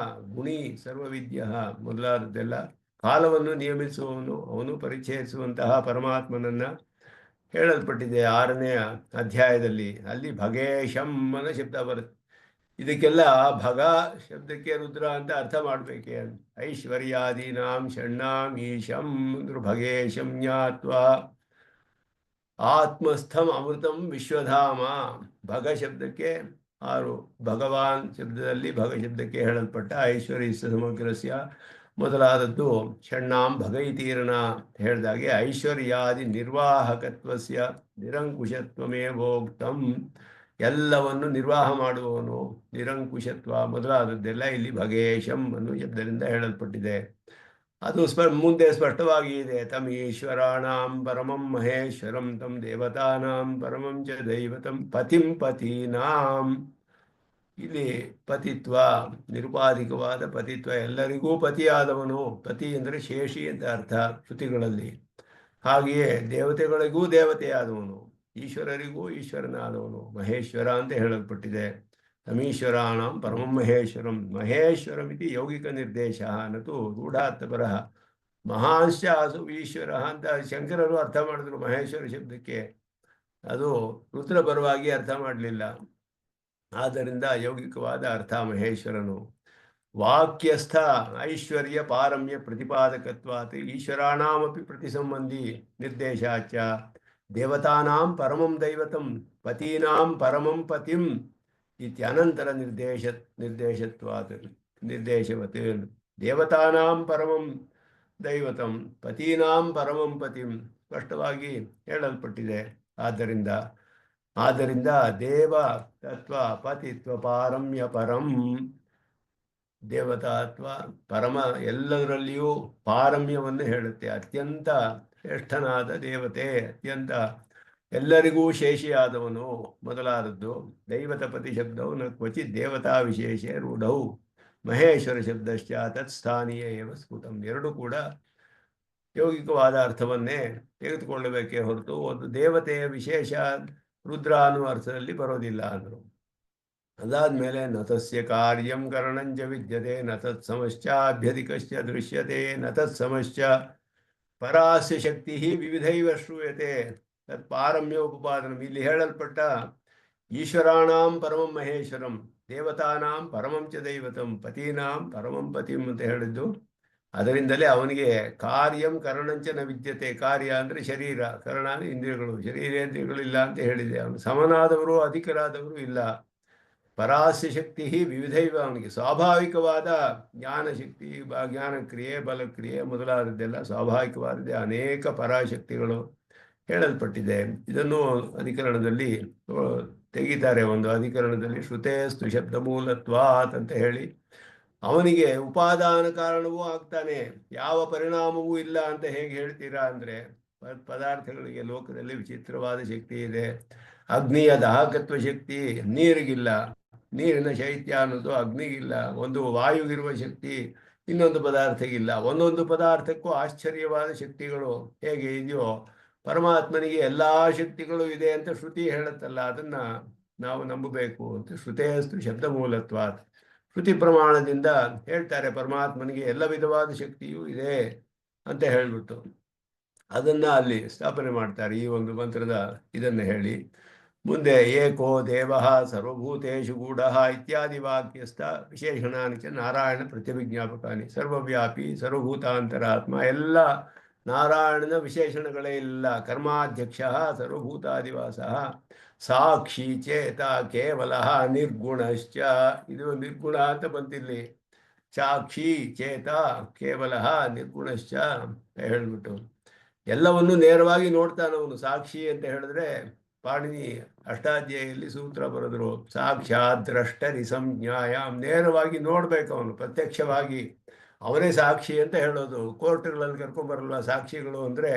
ಗುಣಿ ಸರ್ವವಿದ್ಯ ಮೊದಲಾದದ್ದೆಲ್ಲ ಕಾಲವನ್ನು ನಿಯಮಿಸುವವನು, ಅವನು ಪರಿಚಯಿಸುವಂತಹ ಪರಮಾತ್ಮನನ್ನ ಹೇಳಲ್ಪಟ್ಟಿದೆ 6ನೇ ಅಧ್ಯಾಯದಲ್ಲಿ. ಅಲ್ಲಿ ಭಗೇಶಂ ಅನ್ನೋ ಶಬ್ದ ಬರುತ್ತೆ. ಇದಕ್ಕೆಲ್ಲ ಭಗ ಶಬ್ದಕ್ಕೆ ರುದ್ರ ಅಂತ ಅರ್ಥ ಮಾಡಬೇಕೆ. ಐಶ್ವರ್ಯಾದೀನಾಂ ಷಣ್ಣಾಂ ಈಶಂ ಭಗೇಶಂ ಜ್ಞಾತ್ವಾ ಆತ್ಮಸ್ಥಂ ಅಮೃತಂ ವಿಶ್ವಧಾಮ. ಭಗ ಶಬ್ದಕ್ಕೆ 6, ಭಗವಾನ್ ಶಬ್ದದಲ್ಲಿ ಭಗ ಶಬ್ದಕ್ಕೆ ಹೇಳಲ್ಪಟ್ಟ ಐಶ್ವರ್ಯ ಸಮಗ್ರಸ್ಯ ಮೊದಲಾದದ್ದು ಷಣ್ಣಾಂ ಭಗೈತೀರಣ ಹೇಳಿದಾಗೆ ಐಶ್ವರ್ಯಾದಿ ನಿರ್ವಾಹಕತ್ವಸ್ಯ ನಿರಂಕುಶತ್ವಮೇವೋಕ್ತಂ, ಎಲ್ಲವನ್ನು ನಿರ್ವಾಹ ಮಾಡುವವನು ನಿರಂಕುಶತ್ವ ಮೊದಲಾದದ್ದೆಲ್ಲ ಇಲ್ಲಿ ಭಗೇಶಂ ಅನ್ನೋ ಶಬ್ದದಿಂದ ಹೇಳಲ್ಪಟ್ಟಿದೆ. ಅದು ಮುಂದೆ ಸ್ಪಷ್ಟವಾಗಿ ಇದೆ. ತಮ್ ಈಶ್ವರಾಣಾಂ ಪರಮಂ ಮಹೇಶ್ವರಂ ತಂ ದೇವತಾನಾಂ ಪರಮಂ ಚ ದೈವತಂ ಪತಿಂ ಪತೀನಾಂ. ಇಲ್ಲಿ ಪತಿತ್ವ ನಿರುಪಾಧಿಕವಾದ ಪತಿತ್ವ, ಎಲ್ಲರಿಗೂ ಪತಿಯಾದವನು. ಪತಿ ಅಂದರೆ ಶೇಷಿ ಅಂತ ಅರ್ಥ ಶ್ರುತಿಗಳಲ್ಲಿ. ಹಾಗೆಯೇ ದೇವತೆಗಳಿಗೂ ದೇವತೆಯಾದವನು, ಈಶ್ವರರಿಗೂ ಈಶ್ವರನಾದವನು ಮಹೇಶ್ವರ ಅಂತ ಹೇಳಲ್ಪಟ್ಟಿದೆ. ತಮೀಶ್ವರಾಣಂ ಪರಮಂ ಮಹೇಶ್ವರಂ. ಮಹೇಶ್ವರಂ ಇದು ಯೌಗಿಕ ನಿರ್ದೇಶ ನತು ರೂಢಾತ್ಪರ ಮಹಾಂಶ ಅಸು ಈಶ್ವರ ಅಂತ ಶಂಕರರು ಅರ್ಥ ಮಾಡಿದ್ರು ಮಹೇಶ್ವರ ಶಬ್ದಕ್ಕೆ. ಅದು ರುದ್ರ ಪರವಾಗಿ ಅರ್ಥ ಮಾಡಲಿಲ್ಲ. ಆದ್ದರಿಂದ ಯೌಗಿಕವಾದ ಅರ್ಥ ಮಹೇಶ್ವರನು. ವಾಕ್ಯಸ್ಥ ಐಶ್ವರ್ಯ ಪಾರಮ್ಯ ಪ್ರತಿಪಾದಕತ್ವಾತ್ ಈಶ್ವರಾಣಾಮಪಿ ಪ್ರತಿಸಂಬಂಧಿ ನಿರ್ದೇಶಾಚ ದೇವತಾನಾಂ ಪರಮಂ ದೈವತಂ ಪತೀನಾಂ ಪರಮಂ ಪತಿಂ ಇತ್ಯನಂತರ ನಿರ್ದೇಶತ್ವಾತ್ ನಿರ್ದೇಶವತ್ ದೇವತಾನಾಂ ಪರಮಂ ದೈವತಂ ಪತೀನಾಂ ಪರಮಂ ಪತಿಂ ಸ್ಪಷ್ಟವಾಗಿ ಹೇಳಲ್ಪಟ್ಟಿದೆ. ಆದ್ದರಿಂದ ದೇವ ತತ್ವ ಪತಿತ್ವ ಪಾರಮ್ಯ ಪರಂ, ದೇವತಾತ್ವ ಪರಮ ಎಲ್ಲದರಲ್ಲಿಯೂ ಪಾರಮ್ಯವನ್ನು ಹೇಳುತ್ತೆ. ಅತ್ಯಂತ ಶ್ರೇಷ್ಠನಾದ ದೇವತೆ, ಅತ್ಯಂತ ಎಲ್ಲರಿಗೂ ಶೇಷಿಯಾದವನು ಮೊದಲಾದದ್ದು. ದೈವತಪತಿ ಶಬ್ದವು ನ ಕ್ವಚಿತ್ ದೇವತಾ ವಿಶೇಷ ರೂಢವು ಮಹೇಶ್ವರ ಶಬ್ದಶ್ಚ ತತ್ಸ್ಥಾನೀಯ ಏವ ಸ್ಫುಟಂ. ಎರಡು ಕೂಡ ಯೌಗಿಕವಾದ ಅರ್ಥವನ್ನೇ ತೆಗೆದುಕೊಳ್ಳಬೇಕೇ ಹೊರತು ಒಂದು ದೇವತೆಯ ವಿಶೇಷ ರುದ್ರ ಅನ್ನುವ ಅರ್ಥದಲ್ಲಿ ಬರೋದಿಲ್ಲ ಅಂದರು. ಅದಾದ್ಮೇಲೆ ನತಸ್ಯ ಕಾರ್ಯಂ ಕರಣಂಚ ವಿದ್ಯತೆ ನ ತತ್ ಸಮಶ್ಚಾಭ್ಯಧಿಕಶ್ಚ ದೃಶ್ಯತೆ ನ ತತ್ ಸಮಶ್ಚ ಪರಾಸ್ಯ ಶಕ್ತಿ ವಿವಿಧೈವ ಶ್ರೂಯತೆ ತತ್ ಪಾರಮ್ಯ ಉಪಪಾದನಂ. ಇಲ್ಲಿ ಹೇಳಲ್ಪಟ್ಟ ಈಶ್ವರಾಣಾಂ ಪರಮಂ ಮಹೇಶ್ವರಂ ದೇವತಾನಾಂ ಪರಮಂ ಚ ದೈವತಂ ಪತೀನಾಂ ಪರಮಂ ಪತಿಂ ಅಂತ ಹೇಳಿದ್ದು. ಅದರಿಂದಲೇ ಅವನಿಗೆ ಕಾರ್ಯಂ ಕರಣಂಚ ನ ವಿದ್ಯತೆ. ಕಾರ್ಯ ಅಂದರೆ ಶರೀರ, ಕರಣ ಅಂದರೆ ಇಂದ್ರಿಯಗಳು, ಶರೀರೇಂದ್ರಿಯಗಳಿಲ್ಲ ಅಂತ ಹೇಳಿದೆ. ಅವನು ಸಮನಾದವರು ಅಧಿಕರಾದವರು ಇಲ್ಲ. ಪರಾಸ್ಯ ಶಕ್ತಿ ವಿವಿಧೈವ, ಅವನಿಗೆ ಸ್ವಾಭಾವಿಕವಾದ ಜ್ಞಾನಶಕ್ತಿ, ಜ್ಞಾನಕ್ರಿಯೆ, ಬಲಕ್ರಿಯೆ ಮೊದಲಾದದ್ದೆಲ್ಲ ಸ್ವಾಭಾವಿಕವಾದದ್ದೇ. ಅನೇಕ ಪರಾಶಕ್ತಿಗಳು ಹೇಳಲ್ಪಟ್ಟಿದೆ. ಇದನ್ನು ಅಧಿಕರಣದಲ್ಲಿ ತೆಗಿತಾರೆ. ಒಂದು ಅಧಿಕರಣದಲ್ಲಿ ಶ್ರುತೇಸ್ತು ಶಬ್ದ ಮೂಲತ್ವಾತ್ ಅಂತ ಹೇಳಿ ಅವನಿಗೆ ಉಪಾದಾನ ಕಾರಣವೂ ಆಗ್ತಾನೆ. ಯಾವ ಪರಿಣಾಮವೂ ಇಲ್ಲ ಅಂತ ಹೇಗೆ ಹೇಳ್ತೀರಾ ಅಂದರೆ, ಪದಾರ್ಥಗಳಿಗೆ ಲೋಕದಲ್ಲಿ ವಿಚಿತ್ರವಾದ ಶಕ್ತಿ ಇದೆ. ಅಗ್ನಿಯ ದಾಹಕತ್ವ ಶಕ್ತಿ ನೀರಿಗಿಲ್ಲ, ನೀರಿನ ಶೈತ್ಯ ಅನ್ನೋದು ಅಗ್ನಿಗಿಲ್ಲ. ಒಂದು ವಾಯುವಿರುವ ಶಕ್ತಿ ಇನ್ನೊಂದು ಪದಾರ್ಥಕ್ಕಿಲ್ಲ. ಒಂದೊಂದು ಪದಾರ್ಥಕ್ಕೂ ಆಶ್ಚರ್ಯವಾದ ಶಕ್ತಿಗಳು ಹೇಗೆ ಇದೆಯೋ, ಪರಮಾತ್ಮನಿಗೆ ಎಲ್ಲ ಶಕ್ತಿಗಳು ಇದೆ ಅಂತ ಶ್ರುತಿ ಹೇಳುತ್ತಲ್ಲ, ಅದನ್ನ ನಾವು ನಂಬಬೇಕು ಅಂತ. ಶ್ರುತೇಸ್ತು ಶಬ್ದ ಮೂಲತ್ವಾತ್, ಶ್ರುತಿ ಪ್ರಮಾಣದಿಂದ ಹೇಳ್ತಾರೆ ಪರಮಾತ್ಮನಿಗೆ ಎಲ್ಲ ವಿಧವಾದ ಶಕ್ತಿಯೂ ಇದೆ ಅಂತ ಹೇಳ್ಬಿಟ್ಟು ಅದನ್ನ ಅಲ್ಲಿ ಸ್ಥಾಪನೆ ಮಾಡ್ತಾರೆ ಈ ಒಂದು ಮಂತ್ರದ ಇದನ್ನು ಹೇಳಿ. ಮುಂದೆ ಏಕೋ ದೇವ ಸರ್ವಭೂತೇಷು ಗೂಢ ಇತ್ಯಾದಿ ವಾಕ್ಯಸ್ಥ ವಿಶೇಷಣಾನಿ ಚ ನಾರಾಯಣ ಪ್ರತ್ಯಭಿಜ್ಞಾಪಕಾನಿ. ಸರ್ವವ್ಯಾಪಿ ಸರ್ವಭೂತಾಂತರಾತ್ಮ, ಎಲ್ಲ ನಾರಾಯಣನ ವಿಶೇಷಣಗಳೇ ಇಲ್ಲ. ಕರ್ಮಾಧ್ಯಕ್ಷ ಸರ್ವಭೂತಾದಿವಾಸ, ಸಾಕ್ಷಿ ಚೇತ ಕೇವಲ ನಿರ್ಗುಣಶ್ಚ. ಇದು ನಿರ್ಗುಣ ಅಂತ ಬಂತಿಲ್ಲಿ. ಸಾಕ್ಷಿ ಚೇತ ಕೇವಲ ನಿರ್ಗುಣಶ್ಚ ಅಂತ ಹೇಳ್ಬಿಟ್ಟು ಎಲ್ಲವನ್ನು ನೇರವಾಗಿ ನೋಡ್ತಾನವನು. ಸಾಕ್ಷಿ ಅಂತ ಹೇಳಿದ್ರೆ ಪಾಣಿನಿ ಅಷ್ಟಾಧ್ಯಾಯಲ್ಲಿ ಸೂತ್ರ ಬರೆದ್ರು, ಸಾಕ್ಷಾತ್ ದ್ರಷ್ಟರಿ ಸಂಜ್ಞಾಯಾಮ್. ನೇರವಾಗಿ ನೋಡ್ಬೇಕು ಅವನು, ಪ್ರತ್ಯಕ್ಷವಾಗಿ ಅವನೇ ಸಾಕ್ಷಿ ಅಂತ ಹೇಳೋದು. ಕೋರ್ಟ್ಗಳಲ್ಲಿ ಕರ್ಕೊಂಬರಲ್ವ ಸಾಕ್ಷಿಗಳು ಅಂದರೆ,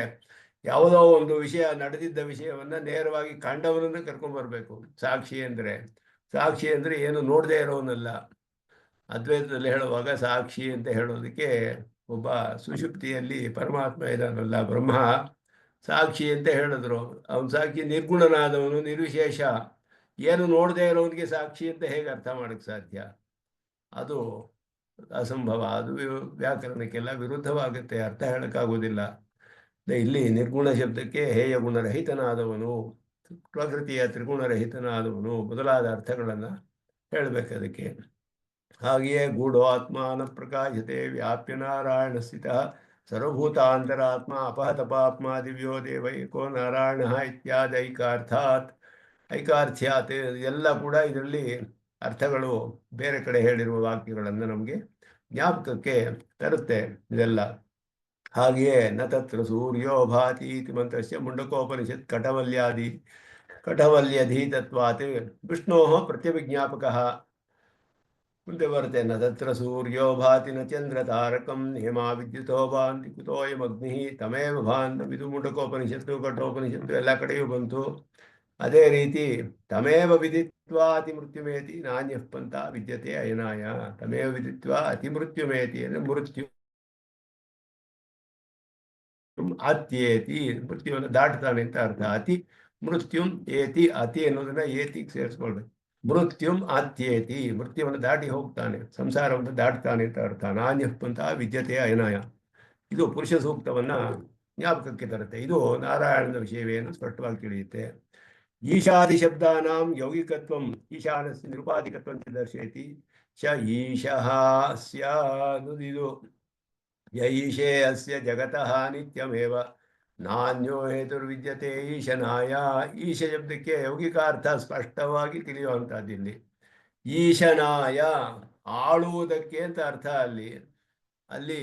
ಯಾವುದೋ ಒಂದು ವಿಷಯ ನಡೆದಿದ್ದ ವಿಷಯವನ್ನ ನೇರವಾಗಿ ಕಂಡವನನ್ನು ಕರ್ಕೊಂಬರ್ಬೇಕು ಸಾಕ್ಷಿ ಅಂದರೆ. ಸಾಕ್ಷಿ ಅಂದರೆ ಏನು ನೋಡದೇ ಇರೋನಲ್ಲ. ಅದ್ವೈತದಲ್ಲಿ ಹೇಳುವಾಗ ಸಾಕ್ಷಿ ಅಂತ ಹೇಳೋದಕ್ಕೆ ಒಬ್ಬ ಸುಷುಪ್ತಿಯಲ್ಲಿ ಪರಮಾತ್ಮ ಇದಾನಲ್ಲ ಬ್ರಹ್ಮ, ಸಾಕ್ಷಿ ಅಂತ ಹೇಳಿದ್ರು. ಅವನು ಸಾಕ್ಷಿ ನಿರ್ಗುಣನಾದವನು, ನಿರ್ವಿಶೇಷ. ಏನು ನೋಡದೇ ಇರೋನಿಗೆ ಸಾಕ್ಷಿ ಅಂತ ಹೇಗೆ ಅರ್ಥ ಮಾಡಕ್ಕೆ ಸಾಧ್ಯ? ಅದು ಅಸಂಭವ. ಅದು ವ್ಯಾಕರಣಕ್ಕೆಲ್ಲ ವಿರುದ್ಧವಾಗುತ್ತೆ, ಅರ್ಥ ಹೇಳಕ್ಕಾಗೋದಿಲ್ಲ. ಇಲ್ಲಿ ನಿರ್ಗುಣ ಶಬ್ದಕ್ಕೆ ಹೇಯ ಗುಣರಹಿತನಾದವನು, ಪ್ರಕೃತಿಯ ತ್ರಿಗುಣರಹಿತನಾದವನು ಮೊದಲಾದ ಅರ್ಥಗಳನ್ನು ಹೇಳಬೇಕು ಅದಕ್ಕೆ. ಹಾಗೆಯೇ ಗೂಢೋ ಆತ್ಮಾನ ಪ್ರಕಾಶತೆ ವ್ಯಾಪ್ಯ ನಾರಾಯಣ ಸ್ಥಿತ ಸರ್ವಭೂತಾಂತರಾತ್ಮ ಅಪಹತಪಾತ್ಮ ದಿವ್ಯೋ ದೇವ ಏಕೋ ನಾರಾಯಣ ಇತ್ಯಾದಿ ಐಕಾರ್ಥಾತ್. ಐಕಾರ್ಥ್ಯಾತ್ ಎಲ್ಲ ಕೂಡ ಇದರಲ್ಲಿ ಅರ್ಥಗಳು ಬೇರೆ ಕಡೆ ಹೇಳಿರುವ ವಾಕ್ಯಗಳನ್ನು ನಮಗೆ ಜ್ಞಾಪಕಕ್ಕೆ ತರುತ್ತೆ ಇದೆಲ್ಲ. ಹಾಗೆಯೇ ನ ತತ್ರ ಸೂರ್ಯೋ ಭಾತಿ ಇತಿ ಮಂತ್ರಸ್ಯ ಮುಂಡಕೋಪನಿಷತ್ ಕಠವಲ್ಯಧೀತತ್ವಾತ್ ವಿಷ್ಣೋ ಪ್ರತ್ಯಭಿಜ್ಞಾಪಕಃ. ಮುಂದೆ ಬರುತ್ತೆ, ನ ತತ್ರ ಸೂರ್ಯೋ ಭಾತಿ ನ ಚಂದ್ರ ತಾರಕಂ ಹೇಮಾ ವಿದ್ಯುತೋ ಭಾಂತಿ ಕುತೋಯಮಗ್ನಿ ತಮೇವ ಭಾನ್. ಇದು ಮುಂಡಕೋಪನಿಷತ್ತು, ಕಠೋಪನಿಷತ್ತು ಎಲ್ಲ ಕಡೆಯೂ ಬಂತು. ಅದೇ ರೀತಿ ತಮೇವ ವಿದಿತ್ವಾ ಅತಿ ಮೃತ್ಯುಮೇತಿ ನಾಣ್ಯ ಪಂಥ ವಿದ್ಯತೆ ಅಯನಾಯ. ತಮೇವ ವಿದಿತ್ವಾ ಅತಿ ಮೃತ್ಯುಮೇತಿ ಅಂದರೆ ಮೃತ್ಯು ಅತ್ಯೇತಿ, ಮೃತ್ಯುವನ್ನು ದಾಟ್ತಾನೆ ಅಂತ ಅರ್ಥ. ಅತಿ ಮೃತ್ಯುಂ ಏತಿ, ಅತಿ ಅನ್ನೋದನ್ನ ಏತಿಗೆ ಸೇರಿಸ್ಕೊಳ್ಬೇಕು. ಮೃತ್ಯುಂ ಅತ್ಯೇತಿ, ಮೃತ್ಯುವನ್ನು ದಾಟಿ ಹೋಗ್ತಾನೆ, ಸಂಸಾರವನ್ನು ದಾಟ್ತಾನೆ ಅಂತ ಅರ್ಥ. ನಾಣ್ಯ ಪಂಥ ವಿದ್ಯತೆ ಅಯನಾಯ. ಇದು ಪುರುಷ ಸೂಕ್ತವನ್ನ ಜ್ಞಾಪಕಕ್ಕೆ ತರುತ್ತೆ. ಇದು ನಾರಾಯಣನ ವಿಷಯವೇನು ಸ್ಪಷ್ಟವಾಗಿ ತಿಳಿಯುತ್ತೆ. ಈಶಾದಿ ಶಬ್ದಾನಾಂ ಯೌಗಿಕತ್ವಂ ಈಶಾನಸ್ಯ ನಿರುಪಾಧಿಕತ್ವಂ ದರ್ಶಯತಿ. ಶ ಈಶಃ ಸ್ಯಾನುದಿದು ಯ ಈಶೇ ಅಸ್ಯ ಜಗತಃ ನಿತ್ಯಮೇವ ನಾನ್ಯೋ ಹೇತುರ್ವಿದ್ಯತೆ ಈಶನಾಯ. ಈಶ ಶಬ್ದಕ್ಕೆ ಯೌಗಿಕಾರ್ಥ ಸ್ಪಷ್ಟವಾಗಿ ತಿಳಿಯುವಂಥದ್ದಿಲ್ಲಿ. ಈಶನಾಯ ಆಳುವುದಕ್ಕೆ ಅಂತ ಅರ್ಥ. ಅಲ್ಲಿ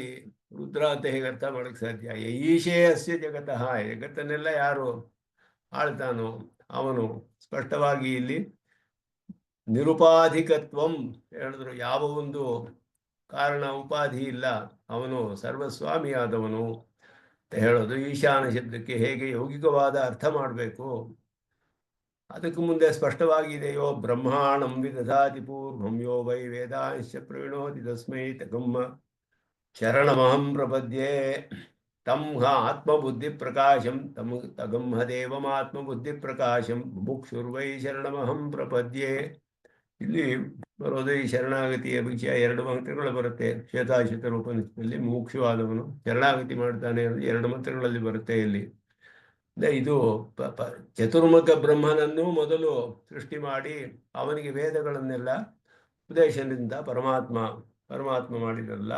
ರುದ್ರ ಅಂತ ಹೇಗೆ ಅರ್ಥ ಮಾಡಕ್ಕೆ ಸಾಧ್ಯ? ಈಶೇ ಅಸ್ಯ ಜಗತಃ, ಜಗತ್ತನ್ನೆಲ್ಲ ಯಾರು ಆಳ್ತಾನೋ ಅವನು. ಸ್ಪಷ್ಟವಾಗಿ ಇಲ್ಲಿ ನಿರುಪಾಧಿಕತ್ವಂ ಹೇಳಿದ್ರು. ಯಾವ ಒಂದು ಕಾರಣ ಉಪಾಧಿ ಇಲ್ಲ, ಅವನು ಸರ್ವಸ್ವಾಮಿಯಾದವನು ಅಂತ ಹೇಳೋದು. ಈಶಾನ ಶಬ್ದಕ್ಕೆ ಹೇಗೆ ಯೌಗಿಕವಾದ ಅರ್ಥ ಮಾಡಬೇಕು ಅದಕ್ಕೆ ಮುಂದೆ ಸ್ಪಷ್ಟವಾಗಿದೆಯೋ. ಬ್ರಹ್ಮಾಣಂ ವಿದಧಾತಿ ಪೂರ್ವಂ ಯೋ ವೈ ವೇದಾಂಶ ಪ್ರವಿಣೋತಿ ತಸ್ಮೈ ತಗಮ್ಮ ಶರಣಮಹಂ ಪ್ರಪದ್ಯೆ. ತಂ ಆತ್ಮಬುದ್ಧಿ ಪ್ರಕಾಶಂ ತಗಂಹ ದೇವಮಾತ್ಮಬುದ್ಧಿ ಪ್ರಕಾಶಂ ಮುಕ್ಷುರ್ವೈ ಶರಣಮಹಂ ಪ್ರಪದ್ಯೆ. ಇಲ್ಲಿ ಬರೋದು ಈ ಶರಣಾಗತಿಯ ವಿಷಯ. 2 ಮಂತ್ರಗಳು ಬರುತ್ತೆ ಶ್ವೇತಾಶ್ವತರ ಉಪನಿಷತ್ನಲ್ಲಿ. ಮುಕ್ಷುವಾದವನು ಶರಣಾಗತಿ ಮಾಡ್ತಾನೆ ಅನ್ನೋದು 2 ಮಂತ್ರಗಳಲ್ಲಿ ಬರುತ್ತೆ ಇಲ್ಲಿ. ಇದು ಚತುರ್ಮುಖ ಬ್ರಹ್ಮನನ್ನು ಮೊದಲು ಸೃಷ್ಟಿ ಮಾಡಿ ಅವನಿಗೆ ವೇದಗಳನ್ನೆಲ್ಲ ಉಪದೇಶದಿಂದ ಪರಮಾತ್ಮ ಮಾಡಿದಲ್ಲ,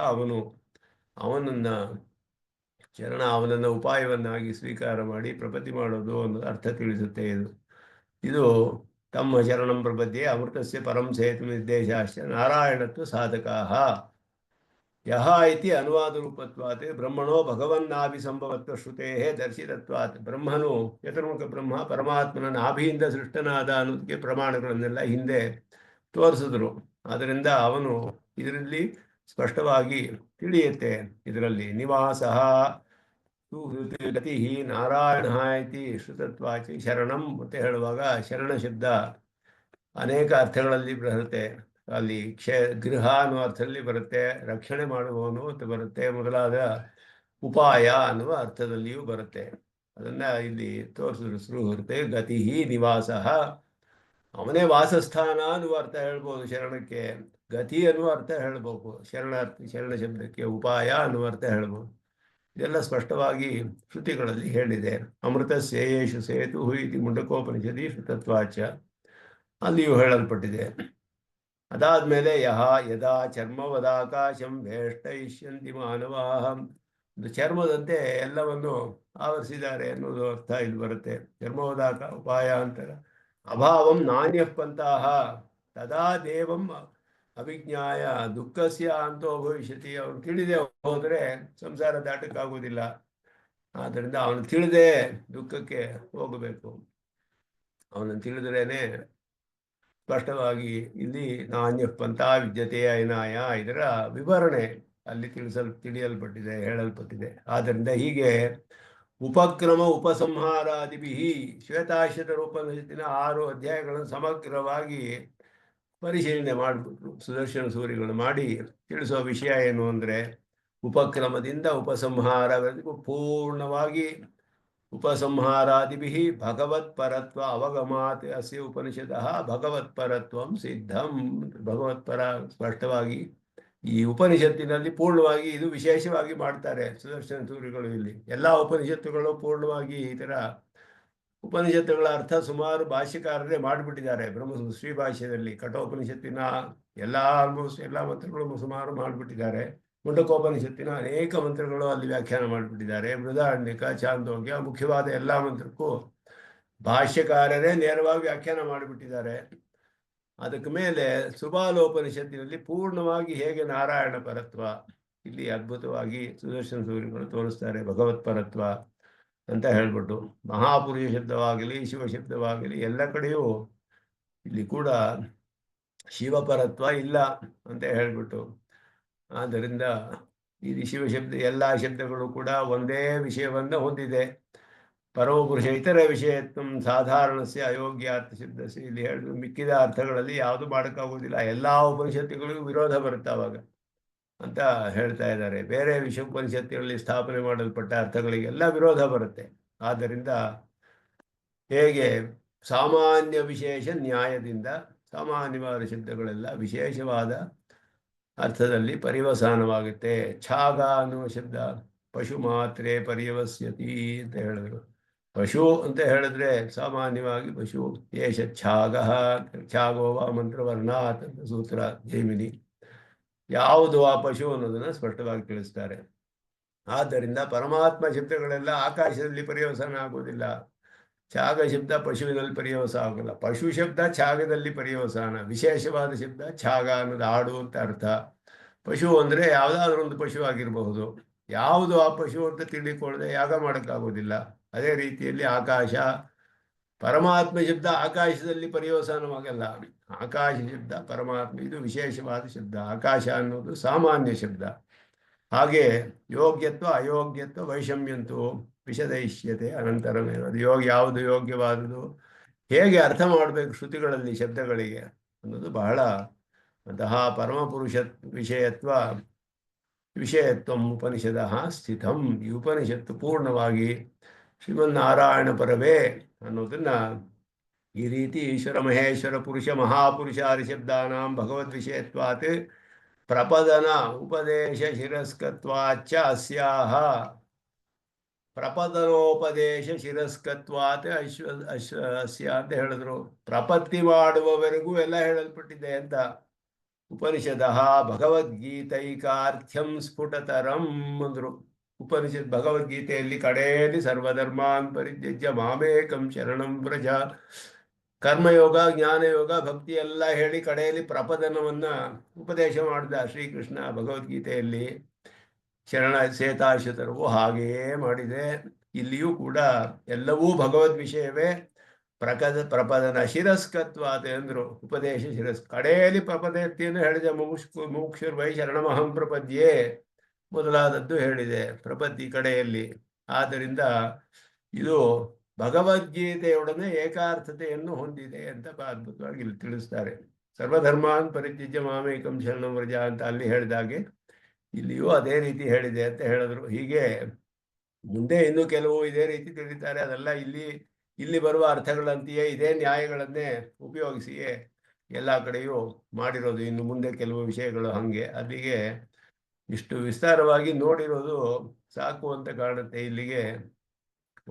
ಅವನನ್ನ ಅವನನ್ನು ಉಪಾಯವನ್ನಾಗಿ ಸ್ವೀಕಾರ ಮಾಡಿ ಪ್ರಪತ್ತಿ ಮಾಡೋದು ಅನ್ನೋದು ಅರ್ಥ ತಿಳಿಸುತ್ತೆ. ಇದು ತಮ್ಮ ಶರಣಂ ಪ್ರಪದ್ಯೆ ಅಮೃತಸ್ಯ ಪರಂ ಸೇತು ನಿರ್ದೇಶಾಶ್ಚ ನಾರಾಯಣತ್ವ ಸಾಧಕಾಃ. ಯಹ ಇತಿ ಅನುವಾದ ರೂಪತ್ವಾತ್ ಬ್ರಹ್ಮಣೋ ಭಗವನ್ನಾಭಿಸಂಭವತ್ವ ಶ್ರುತೇಃ ದರ್ಶಿತತ್ವಾತ್. ಬ್ರಹ್ಮನು ಚತುರ್ಮುಖ ಬ್ರಹ್ಮ ಪರಮಾತ್ಮನ ನಾಭಿಯಿಂದ ಸೃಷ್ಟನಾದ ಅನ್ನೋದಕ್ಕೆ ಪ್ರಮಾಣಗಳನ್ನೆಲ್ಲ ಹಿಂದೆ ತೋರಿಸಿದ್ರು. ಆದ್ದರಿಂದ ಅವನು ಇದರಲ್ಲಿ ಸ್ಪಷ್ಟವಾಗಿ ತಿಳಿಯುತ್ತೆ. ಇದರಲ್ಲಿ ನಿವಾಸ ಗತಿ ನಾರಾಯಣ ಇತಿ ಶ್ರುತತ್ವಾಚಿ ಶರಣಂ ಅಂತ ಹೇಳುವಾಗ ಶರಣ ಶಬ್ದ ಅನೇಕ ಅರ್ಥಗಳಲ್ಲಿ ಬರುತ್ತೆ. ಅಲ್ಲಿ ಗೃಹ ಅನ್ನುವ ಅರ್ಥದಲ್ಲಿ ಬರುತ್ತೆ, ರಕ್ಷಣೆ ಮಾಡುವವನು ಅಂತ ಬರುತ್ತೆ, ಮೊದಲಾದ ಉಪಾಯ ಅನ್ನುವ ಅರ್ಥದಲ್ಲಿಯೂ ಬರುತ್ತೆ. ಅದನ್ನ ಇಲ್ಲಿ ತೋರಿಸಿದ್ರು ಸುಹೃತೆ ಗತಿ ನಿವಾಸ, ಅವನೇ ವಾಸಸ್ಥಾನ ಅನ್ನುವ ಅರ್ಥ ಹೇಳ್ಬೋದು ಶರಣಕ್ಕೆ, ಗತಿ ಅನ್ನುವ ಅರ್ಥ ಹೇಳ್ಬೇಕು ಶರಣ ಶಬ್ದಕ್ಕೆ, ಉಪಾಯ ಅನ್ನುವ ಅರ್ಥ ಹೇಳ್ಬೋದು. ಇದೆಲ್ಲ ಸ್ಪಷ್ಟವಾಗಿ ಶ್ರುತಿಗಳಲ್ಲಿ ಹೇಳಿದೆ. ಅಮೃತ ಸೇಯೇಷು ಸೇತು ಇತಿ ಮುಂಡಕೋಪನಿಷದಿ ಶ್ರುತತ್ವಾಚ ಅಲ್ಲಿಯೂ ಹೇಳಲ್ಪಟ್ಟಿದೆ. ಅದಾದ್ಮೇಲೆ ಯದಾ ಚರ್ಮವದಾಕಾಶಂ ವೇಷ್ಟಯಿಷ್ಯಂತಿ ಮಾನವಾಹ, ಚರ್ಮದಂತೆ ಎಲ್ಲವನ್ನು ಆವರಿಸಿದ್ದಾರೆ ಅನ್ನೋದು ಅರ್ಥ ಇಲ್ಲಿ ಬರುತ್ತೆ. ಚರ್ಮವದಾಕ ಉಪಾಯ ಅಂತರ ಅಭಾವಂ ನಾಣ್ಯ ಪಂಥಾಹ ತದಾ ದೇವಂ ಅಭಿಜ್ಞಾಯ ದುಃಖಸ್ಯ ಅಂತೋ ಭವಿಷ್ಯತಿ. ಅವನು ತಿಳಿದೇ ಹೋದರೆ ಸಂಸಾರ ದಾಟಕ್ಕಾಗುವುದಿಲ್ಲ. ಆದ್ದರಿಂದ ಅವನು ತಿಳಿದೇ ದುಃಖಕ್ಕೆ ಹೋಗಬೇಕು. ಅವನನ್ನು ತಿಳಿದ್ರೇನೆ ಸ್ಪಷ್ಟವಾಗಿ ಇಲ್ಲಿ ನಾಣ್ಯ ಪಂಥ ವಿದ್ಯತೆ ಐನಾಯ ಇದರ ವಿವರಣೆ ಅಲ್ಲಿ ತಿಳಿಯಲ್ಪಟ್ಟಿದೆ, ಹೇಳಲ್ಪಟ್ಟಿದೆ. ಆದ್ದರಿಂದ ಹೀಗೆ ಉಪಕ್ರಮ ಉಪಸಂಹಾರಾದಿಭಿ ಶ್ವೇತಾಶ್ವತರ ಉಪನಿಷತ್ತಿನ 6 ಅಧ್ಯಾಯಗಳನ್ನು ಸಮಗ್ರವಾಗಿ ಪರಿಶೀಲನೆ ಮಾಡಿಬಿಟ್ರು ಸುದರ್ಶನ ಸೂರಿಗಳು ಮಾಡಿ ತಿಳಿಸೋ ವಿಷಯ ಏನು ಅಂದರೆ, ಉಪಕ್ರಮದಿಂದ ಉಪಸಂಹಾರವರೆಗೂ ಪೂರ್ಣವಾಗಿ ಉಪಸಂಹಾರಾದಿಭಿ ಭಗವತ್ಪರತ್ವ ಅವಗಮಾತ್ ಅಸ್ಯ ಉಪನಿಷದಃ ಭಗವತ್ಪರತ್ವಂ ಸಿದ್ಧಂ. ಭಗವತ್ಪರ ಸ್ಪಷ್ಟವಾಗಿ ಈ ಉಪನಿಷತ್ತಿನಲ್ಲಿ ಪೂರ್ಣವಾಗಿ ಇದು ವಿಶೇಷವಾಗಿ ಮಾಡ್ತಾರೆ ಸುದರ್ಶನ ಸೂರಿಗಳು. ಇಲ್ಲಿ ಎಲ್ಲ ಉಪನಿಷತ್ತುಗಳು ಪೂರ್ಣವಾಗಿ ಈ ಥರ ಉಪನಿಷತ್ತುಗಳ ಅರ್ಥ ಸುಮಾರು ಭಾಷ್ಯಕಾರರೇ ಮಾಡಿಬಿಟ್ಟಿದ್ದಾರೆ. ಶ್ರೀ ಭಾಷ್ಯದಲ್ಲಿ ಕಠೋಪನಿಷತ್ತಿನ ಆಲ್ಮೋಸ್ಟ್ ಎಲ್ಲ ಮಂತ್ರಗಳು ಸುಮಾರು ಮಾಡಿಬಿಟ್ಟಿದ್ದಾರೆ. ಮುಂಡಕೋಪನಿಷತ್ತಿನ ಅನೇಕ ಮಂತ್ರಗಳು ಅಲ್ಲಿ ವ್ಯಾಖ್ಯಾನ ಮಾಡಿಬಿಟ್ಟಿದ್ದಾರೆ. ಬೃಹದಾರಣ್ಯಕ, ಚಾಂದೋಗ್ಯ, ಮುಖ್ಯವಾದ ಎಲ್ಲ ಮಂತ್ರಕ್ಕೂ ಭಾಷ್ಯಕಾರರೇ ನೇರವಾಗಿ ವ್ಯಾಖ್ಯಾನ ಮಾಡಿಬಿಟ್ಟಿದ್ದಾರೆ. ಅದಕ್ಕೆ ಮೇಲೆ ಸುಬಾಲೋಪನಿಷತ್ತಿನಲ್ಲಿ ಪೂರ್ಣವಾಗಿ ಹೇಗೆ ನಾರಾಯಣ ಪರತ್ವ ಇಲ್ಲಿ ಅದ್ಭುತವಾಗಿ ಸುದರ್ಶನ ಸೂರಿಗಳು ತೋರಿಸ್ತಾರೆ, ಭಗವತ್ಪರತ್ವ ಅಂತ ಹೇಳ್ಬಿಟ್ಟು. ಮಹಾಪುರುಷ ಶಬ್ದವಾಗಲಿ ಶಿವಶಬ್ದವಾಗಲಿ ಎಲ್ಲ ಕಡೆಯೂ ಇಲ್ಲಿ ಕೂಡ ಶಿವಪರತ್ವ ಇಲ್ಲ ಅಂತ ಹೇಳ್ಬಿಟ್ಟು. ಆದ್ದರಿಂದ ಇದು ಶಿವಶಬ್ದ ಎಲ್ಲ ಶಬ್ದಗಳು ಕೂಡ ಒಂದೇ ವಿಷಯವನ್ನು ಹೊಂದಿದೆ. ಪರಮಪುರುಷ ಇತರ ವಿಷಯತ್ವ ಸಾಧಾರಣಸ್ಯ ಅಯೋಗ್ಯಾರ್ಥ ಶಬ್ದಸ್ಯ ಇಲ್ಲಿ ಹೇಳಿದ್ರು. ಮಿಕ್ಕಿದ ಅರ್ಥಗಳಲ್ಲಿ ಯಾವುದು ಮಾಡೋಕ್ಕಾಗೋದಿಲ್ಲ, ಎಲ್ಲ ಉಪನಿಷತ್ತುಗಳಿಗೂ ವಿರೋಧ ಬರುತ್ತೆ ಅವಾಗ ಅಂತ ಹೇಳ್ತಾ ಇದ್ದಾರೆ. ಬೇರೆ ಉಪನಿಷತ್ತುಗಳಲ್ಲಿ ಸ್ಥಾಪನೆ ಮಾಡಲ್ಪಟ್ಟ ಅರ್ಥಗಳಿಗೆಲ್ಲ ವಿರೋಧ ಬರುತ್ತೆ. ಆದ್ದರಿಂದ ಹೇಗೆ ಸಾಮಾನ್ಯ ವಿಶೇಷ ನ್ಯಾಯದಿಂದ ಸಾಮಾನ್ಯವಾದ ಶಬ್ದಗಳೆಲ್ಲ ವಿಶೇಷವಾದ ಅರ್ಥದಲ್ಲಿ ಪರ್ಯವಸಾನವಾಗುತ್ತೆ. ಛಾಗ ಅನ್ನುವ ಶಬ್ದ ಪಶು ಮಾತ್ರೆ ಪರ್ಯವಸ್ಯತಿ ಅಂತ ಹೇಳಿದ್ರು. ಪಶು ಅಂತ ಹೇಳಿದ್ರೆ ಸಾಮಾನ್ಯವಾಗಿ ಪಶು ಏಷ ಛಾಗ ಛಾಗೋವ ಮಂತ್ರವರ್ಣಾತ್ ಅಂತ ಸೂತ್ರ ಜೈಮಿನಿ. ಯಾವುದು ಆ ಪಶು ಅನ್ನೋದನ್ನು ಸ್ಪಷ್ಟವಾಗಿ ತಿಳಿಸ್ತಾರೆ. ಆದ್ದರಿಂದ ಪರಮಾತ್ಮ ಶಬ್ದಗಳೆಲ್ಲ ಆಕಾಶದಲ್ಲಿ ಪರ್ಯವಸಾನ ಆಗೋದಿಲ್ಲ. ಛಾಗ ಶಬ್ದ ಪಶುವಿನಲ್ಲಿ ಪರ್ಯವಸಾನ ಆಗೋಲ್ಲ. ಪಶು ಶಬ್ದ ಛಾಗದಲ್ಲಿ ಪರ್ಯವಸಾನ. ವಿಶೇಷವಾದ ಶಬ್ದ ಛಾಗ ಅನ್ನೋದು ಆಡು ಅಂತ ಅರ್ಥ. ಪಶು ಅಂದರೆ ಯಾವುದಾದ್ರೂ ಒಂದು ಪಶು ಆಗಿರಬಹುದು. ಯಾವುದು ಆ ಪಶು ಅಂತ ತಿಳಿದುಕೊಳ್ಳದೆ ಯಾಗ ಮಾಡೋಕ್ಕಾಗೋದಿಲ್ಲ. ಅದೇ ರೀತಿಯಲ್ಲಿ ಆಕಾಶ, ಪರಮಾತ್ಮ ಶಬ್ದ ಆಕಾಶದಲ್ಲಿ ಪರ್ಯವಸಾನವಾಗಲ್ಲ. ಆಕಾಶ ಶಬ್ದ ಪರಮಾತ್ಮ ಇದು ವಿಶೇಷವಾದ ಶಬ್ದ. ಆಕಾಶ ಅನ್ನೋದು ಸಾಮಾನ್ಯ ಶಬ್ದ. ಹಾಗೆ ಯೋಗ್ಯತ್ವ ಅಯೋಗ್ಯತ್ವ ವೈಷಮ್ಯಂತೂ ವಿಶದೈಷ್ಯತೆ ಅನಂತರಮೇವ. ಅದು ಯಾವುದು ಯೋಗ್ಯವಾದುದು, ಹೇಗೆ ಅರ್ಥ ಮಾಡಬೇಕು ಶ್ರುತಿಗಳಲ್ಲಿ ಶಬ್ದಗಳಿಗೆ ಅನ್ನೋದು ಬಹಳ ಅಂತಹ ಪರಮಪುರುಷ ವಿಷಯತ್ವ ಉಪನಿಷದ ಸ್ಥಿತಂ. ಈ ಉಪನಿಷತ್ತು ಪೂರ್ಣವಾಗಿ ಶ್ರೀಮನ್ನಾರಾಯಣ ಪರವೇ ಅನ್ನೋದನ್ನ ಈ ರೀತಿ ಈಶ್ವರ ಮಹೇಶ್ವರ ಪುರುಷ ಮಹಾಪುರುಷಾದಿ ಶಬ್ದಾನಾಂ ಭಗವದ್ವಿಷಯತ್ವಾತ್ ಪ್ರಪದನ ಉಪದೇಶ ಶಿರಸ್ಕತ್ವಾಚ್ಚ ಅಸ್ಯಾಹ. ಪ್ರಪದನೋಪದೇಶ ಶಿರಸ್ಕತ್ವಾತ್ ಅಸ್ಯ ಅಂತ ಹೇಳಿದ್ರು. ಪ್ರಪತ್ತಿ ಮಾಡುವವರೆಗೂ ಎಲ್ಲ ಹೇಳಲ್ಪಟ್ಟಿದೆ ಅಂತ. ಉಪನಿಷದ ಭಗವದ್ಗೀತೈಕಾರ್ಥ್ಯಂ ಸ್ಫುಟತರಂ ಅಂದ್ರು. ಉಪನಿಷತ್ ಭಗವದ್ಗೀತೆಯಲ್ಲಿ ಕಡೆಯಲ್ಲಿ ಸರ್ವಧರ್ಮಾನ್ ಪರಿತ್ಯಜ್ಯ ಮಾಮೇಕಂ ಶರಣಂ ವ್ರಜ, ಕರ್ಮಯೋಗ ಜ್ಞಾನಯೋಗ ಭಕ್ತಿ ಎಲ್ಲ ಹೇಳಿ ಕಡೆಯಲ್ಲಿ ಪ್ರಪದನವನ್ನ ಉಪದೇಶ ಮಾಡಿದ ಶ್ರೀಕೃಷ್ಣ ಭಗವದ್ಗೀತೆಯಲ್ಲಿ. ಶ್ವೇತಾಶ್ವತರವು ಹಾಗೆಯೇ ಮಾಡಿದೆ. ಇಲ್ಲಿಯೂ ಕೂಡ ಎಲ್ಲವೂ ಭಗವದ್ ವಿಷಯವೇ. ಪ್ರಪದನ ಶಿರಸ್ಕತ್ವಾದ ಅಂದ್ರು. ಉಪದೇಶ ಕಡೆಯಲ್ಲಿ ಪ್ರಪದತಿಯನ್ನು ಹೇಳಿದೆ. ಮುಮುಕ್ಷುರ್ವೈ ಶರಣಮಹಂ ಪ್ರಪದ್ಯೆ ಮೊದಲಾದದ್ದು ಹೇಳಿದೆ ಪ್ರಪದ್ಯ ಕಡೆಯಲ್ಲಿ. ಆದ್ದರಿಂದ ಇದು ಭಗವದ್ಗೀತೆಯೊಡನೆ ಏಕಾರ್ಥತೆಯನ್ನು ಹೊಂದಿದೆ ಅಂತ ಅದ್ಭುತವಾಗಿ ಇಲ್ಲಿ ತಿಳಿಸ್ತಾರೆ. ಸರ್ವಧರ್ಮಾನ್ ಪರಿತ್ಯಜ್ಯ ಮಾಮೇಕಂ ಶರಣಂ ವ್ರಜ ಅಂತ ಅಲ್ಲಿ ಹೇಳಿದಾಗೆ ಇಲ್ಲಿಯೂ ಅದೇ ರೀತಿ ಹೇಳಿದೆ ಅಂತ ಹೇಳಿದ್ರು. ಹೀಗೆ ಮುಂದೆ ಇನ್ನೂ ಕೆಲವು ಇದೇ ರೀತಿ ತಿಳಿತಾರೆ. ಅದೆಲ್ಲ ಇಲ್ಲಿ ಬರುವ ಅರ್ಥಗಳಂತೆಯೇ ಇದೇ ನ್ಯಾಯಗಳನ್ನೇ ಉಪಯೋಗಿಸಿಯೇ ಎಲ್ಲ ಕಡೆಯೂ ಮಾಡಿರೋದು. ಇನ್ನು ಮುಂದೆ ಕೆಲವು ವಿಷಯಗಳು ಹಾಗೆ. ಅಲ್ಲಿಗೆ ಇಷ್ಟು ವಿಸ್ತಾರವಾಗಿ ನೋಡಿರೋದು ಸಾಕು ಅಂತ ಕಾಣುತ್ತೆ. ಇಲ್ಲಿಗೆ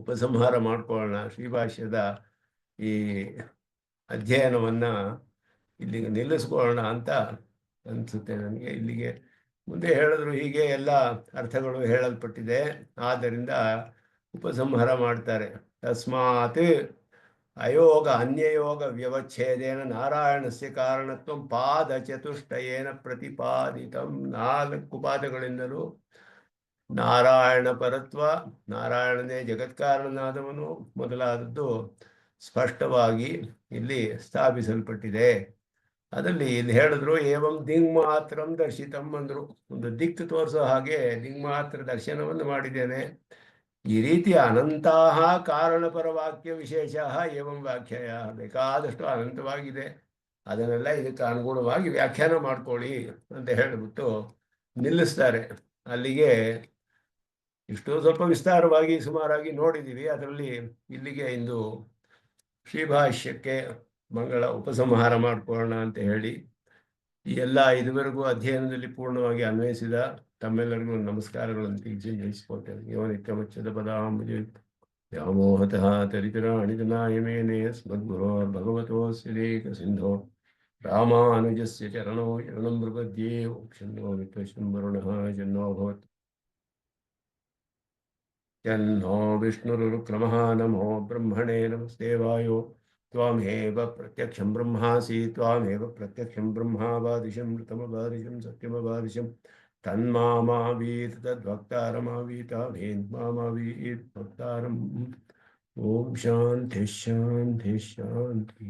ಉಪಸಂಹಾರ ಮಾಡ್ಕೊಳ್ಳೋಣ. ಶ್ರೀಭಾಷ್ಯದ ಈ ಅಧ್ಯಯನವನ್ನು ಇಲ್ಲಿಗೆ ನಿಲ್ಲಿಸ್ಕೊಳ್ಳೋಣ ಅಂತ ಅನಿಸುತ್ತೆ ನನಗೆ. ಇಲ್ಲಿಗೆ ಮುಂದೆ ಹೇಳಿದ್ರು ಹೀಗೆ ಎಲ್ಲ ಅರ್ಥಗಳು ಹೇಳಲ್ಪಟ್ಟಿದೆ. ಆದ್ದರಿಂದ ಉಪಸಂಹಾರ ಮಾಡ್ತಾರೆ. ತಸ್ಮಾತ್ ಅಯೋಗ ಅನ್ಯಯೋಗ ವ್ಯವಚ್ಛೇದೇನ ನಾರಾಯಣಸ್ಯ ಕಾರಣತ್ವ ಪಾದ ಚತುಷ್ಟಯೇನ ಪ್ರತಿಪಾದಿತಂ. 4 ಪಾದಗಳಿಂದಲೂ ನಾರಾಯಣ ಪರತ್ವ, ನಾರಾಯಣನೇ ಜಗತ್ಕಾರಣನಾದವನು ಮೊದಲಾದದ್ದು ಸ್ಪಷ್ಟವಾಗಿ ಇಲ್ಲಿ ಸ್ಥಾಪಿಸಲ್ಪಟ್ಟಿದೆ. ಅದರಲ್ಲಿ ಇಲ್ಲಿ ಹೇಳಿದ್ರು ಏವಂ ದಿಗ್ಮಾತ್ರಂ ದರ್ಶಿತಂ ಅಂದ್ರು. ಒಂದು ದಿಕ್ಕು ತೋರಿಸೋ ಹಾಗೆ ದಿಗ್ಮಾತ್ರ ದರ್ಶನವನ್ನು ಮಾಡಿದ್ದೇನೆ. ಈ ರೀತಿಯ ಅನಂತಹ ಕಾರಣಪರ ವಾಕ್ಯ ವಿಶೇಷ ಏವಂ ವ್ಯಾಖ್ಯಾಯ, ಬೇಕಾದಷ್ಟು ಅನಂತವಾಗಿದೆ, ಅದನ್ನೆಲ್ಲ ಇದಕ್ಕೆ ಅನುಗುಣವಾಗಿ ವ್ಯಾಖ್ಯಾನ ಮಾಡ್ಕೊಳ್ಳಿ ಅಂತ ಹೇಳಿಬಿಟ್ಟು ನಿಲ್ಲಿಸ್ತಾರೆ. ಅಲ್ಲಿಗೆ ಇಷ್ಟು ಸ್ವಲ್ಪ ವಿಸ್ತಾರವಾಗಿ ಸುಮಾರಾಗಿ ನೋಡಿದ್ದೀವಿ. ಅದರಲ್ಲಿ ಇಲ್ಲಿಗೆ ಇಂದು ಶ್ರೀಭಾಷ್ಯಕ್ಕೆ ಮಂಗಳ ಉಪಸಂಹಾರ ಮಾಡಿಕೊಳ್ಳೋಣ ಅಂತ ಹೇಳಿ ಈ ಎಲ್ಲ ಇದುವರೆಗೂ ಅಧ್ಯಯನದಲ್ಲಿ ಪೂರ್ಣವಾಗಿ ಅನ್ವಯಿಸಿದ ತಮ್ಮೆಲ್ಲರಿಗೂ ನಮಸ್ಕಾರಗಳನ್ನು ತಿಳಿಸಿಕೊಳ್ತೇನೆ. ಯೋ ನಿತ್ಯಮಚ್ಚದ ಪದಾಂಬುಜ ವ್ಯಾಮೋಹತಃ ತರಿತರಾಣಿತನಾಯಮೇನೆ ಸ್ಮದ್ಗುರೋರ್ಭಗವತೋಸ್ಯದೇಕ ಸಿಂಧೋ ರಾಮಾನುಜಸ್ಯ ಚರಣೋ ಶರಣಂ ಪ್ರಪದ್ಯೆ. ಶನ್ನೋ ವಿಶ್ವಶಂಭರುಣಃ ಜನ್ನೋ ಭವತ್ ಜನ್ನೋ ವಿಷ್ಣುರುಕ್ರಮಃ. ನಮೋ ಬ್ರಹ್ಮಣೇ ನಮಸ್ತೇವಾಯೋ ತ್ವಮೇವ ಪ್ರತ್ಯಕ್ಷಂ ಬ್ರಹ್ಮಾಸಿ ತ್ವಮೇವ ಪ್ರತ್ಯಕ್ಷಂ ಬ್ರಹ್ಮಾವಾದಿಶಂ ಋತಮವಾದಿಶಂ ಸತ್ಯಮವಾದಿಶಂ ತನ್ಮಾಮಾವೀತ್ ತದ್ಭಕ್ತಾರಮಾವೀತ ವೇದ್ಮಾಮಾವೀತ್ ಭಕ್ತಾರಂ. ಓಂ ಶಾಂತಿ ಶಾಂತಿ ಶಾಂತಿ.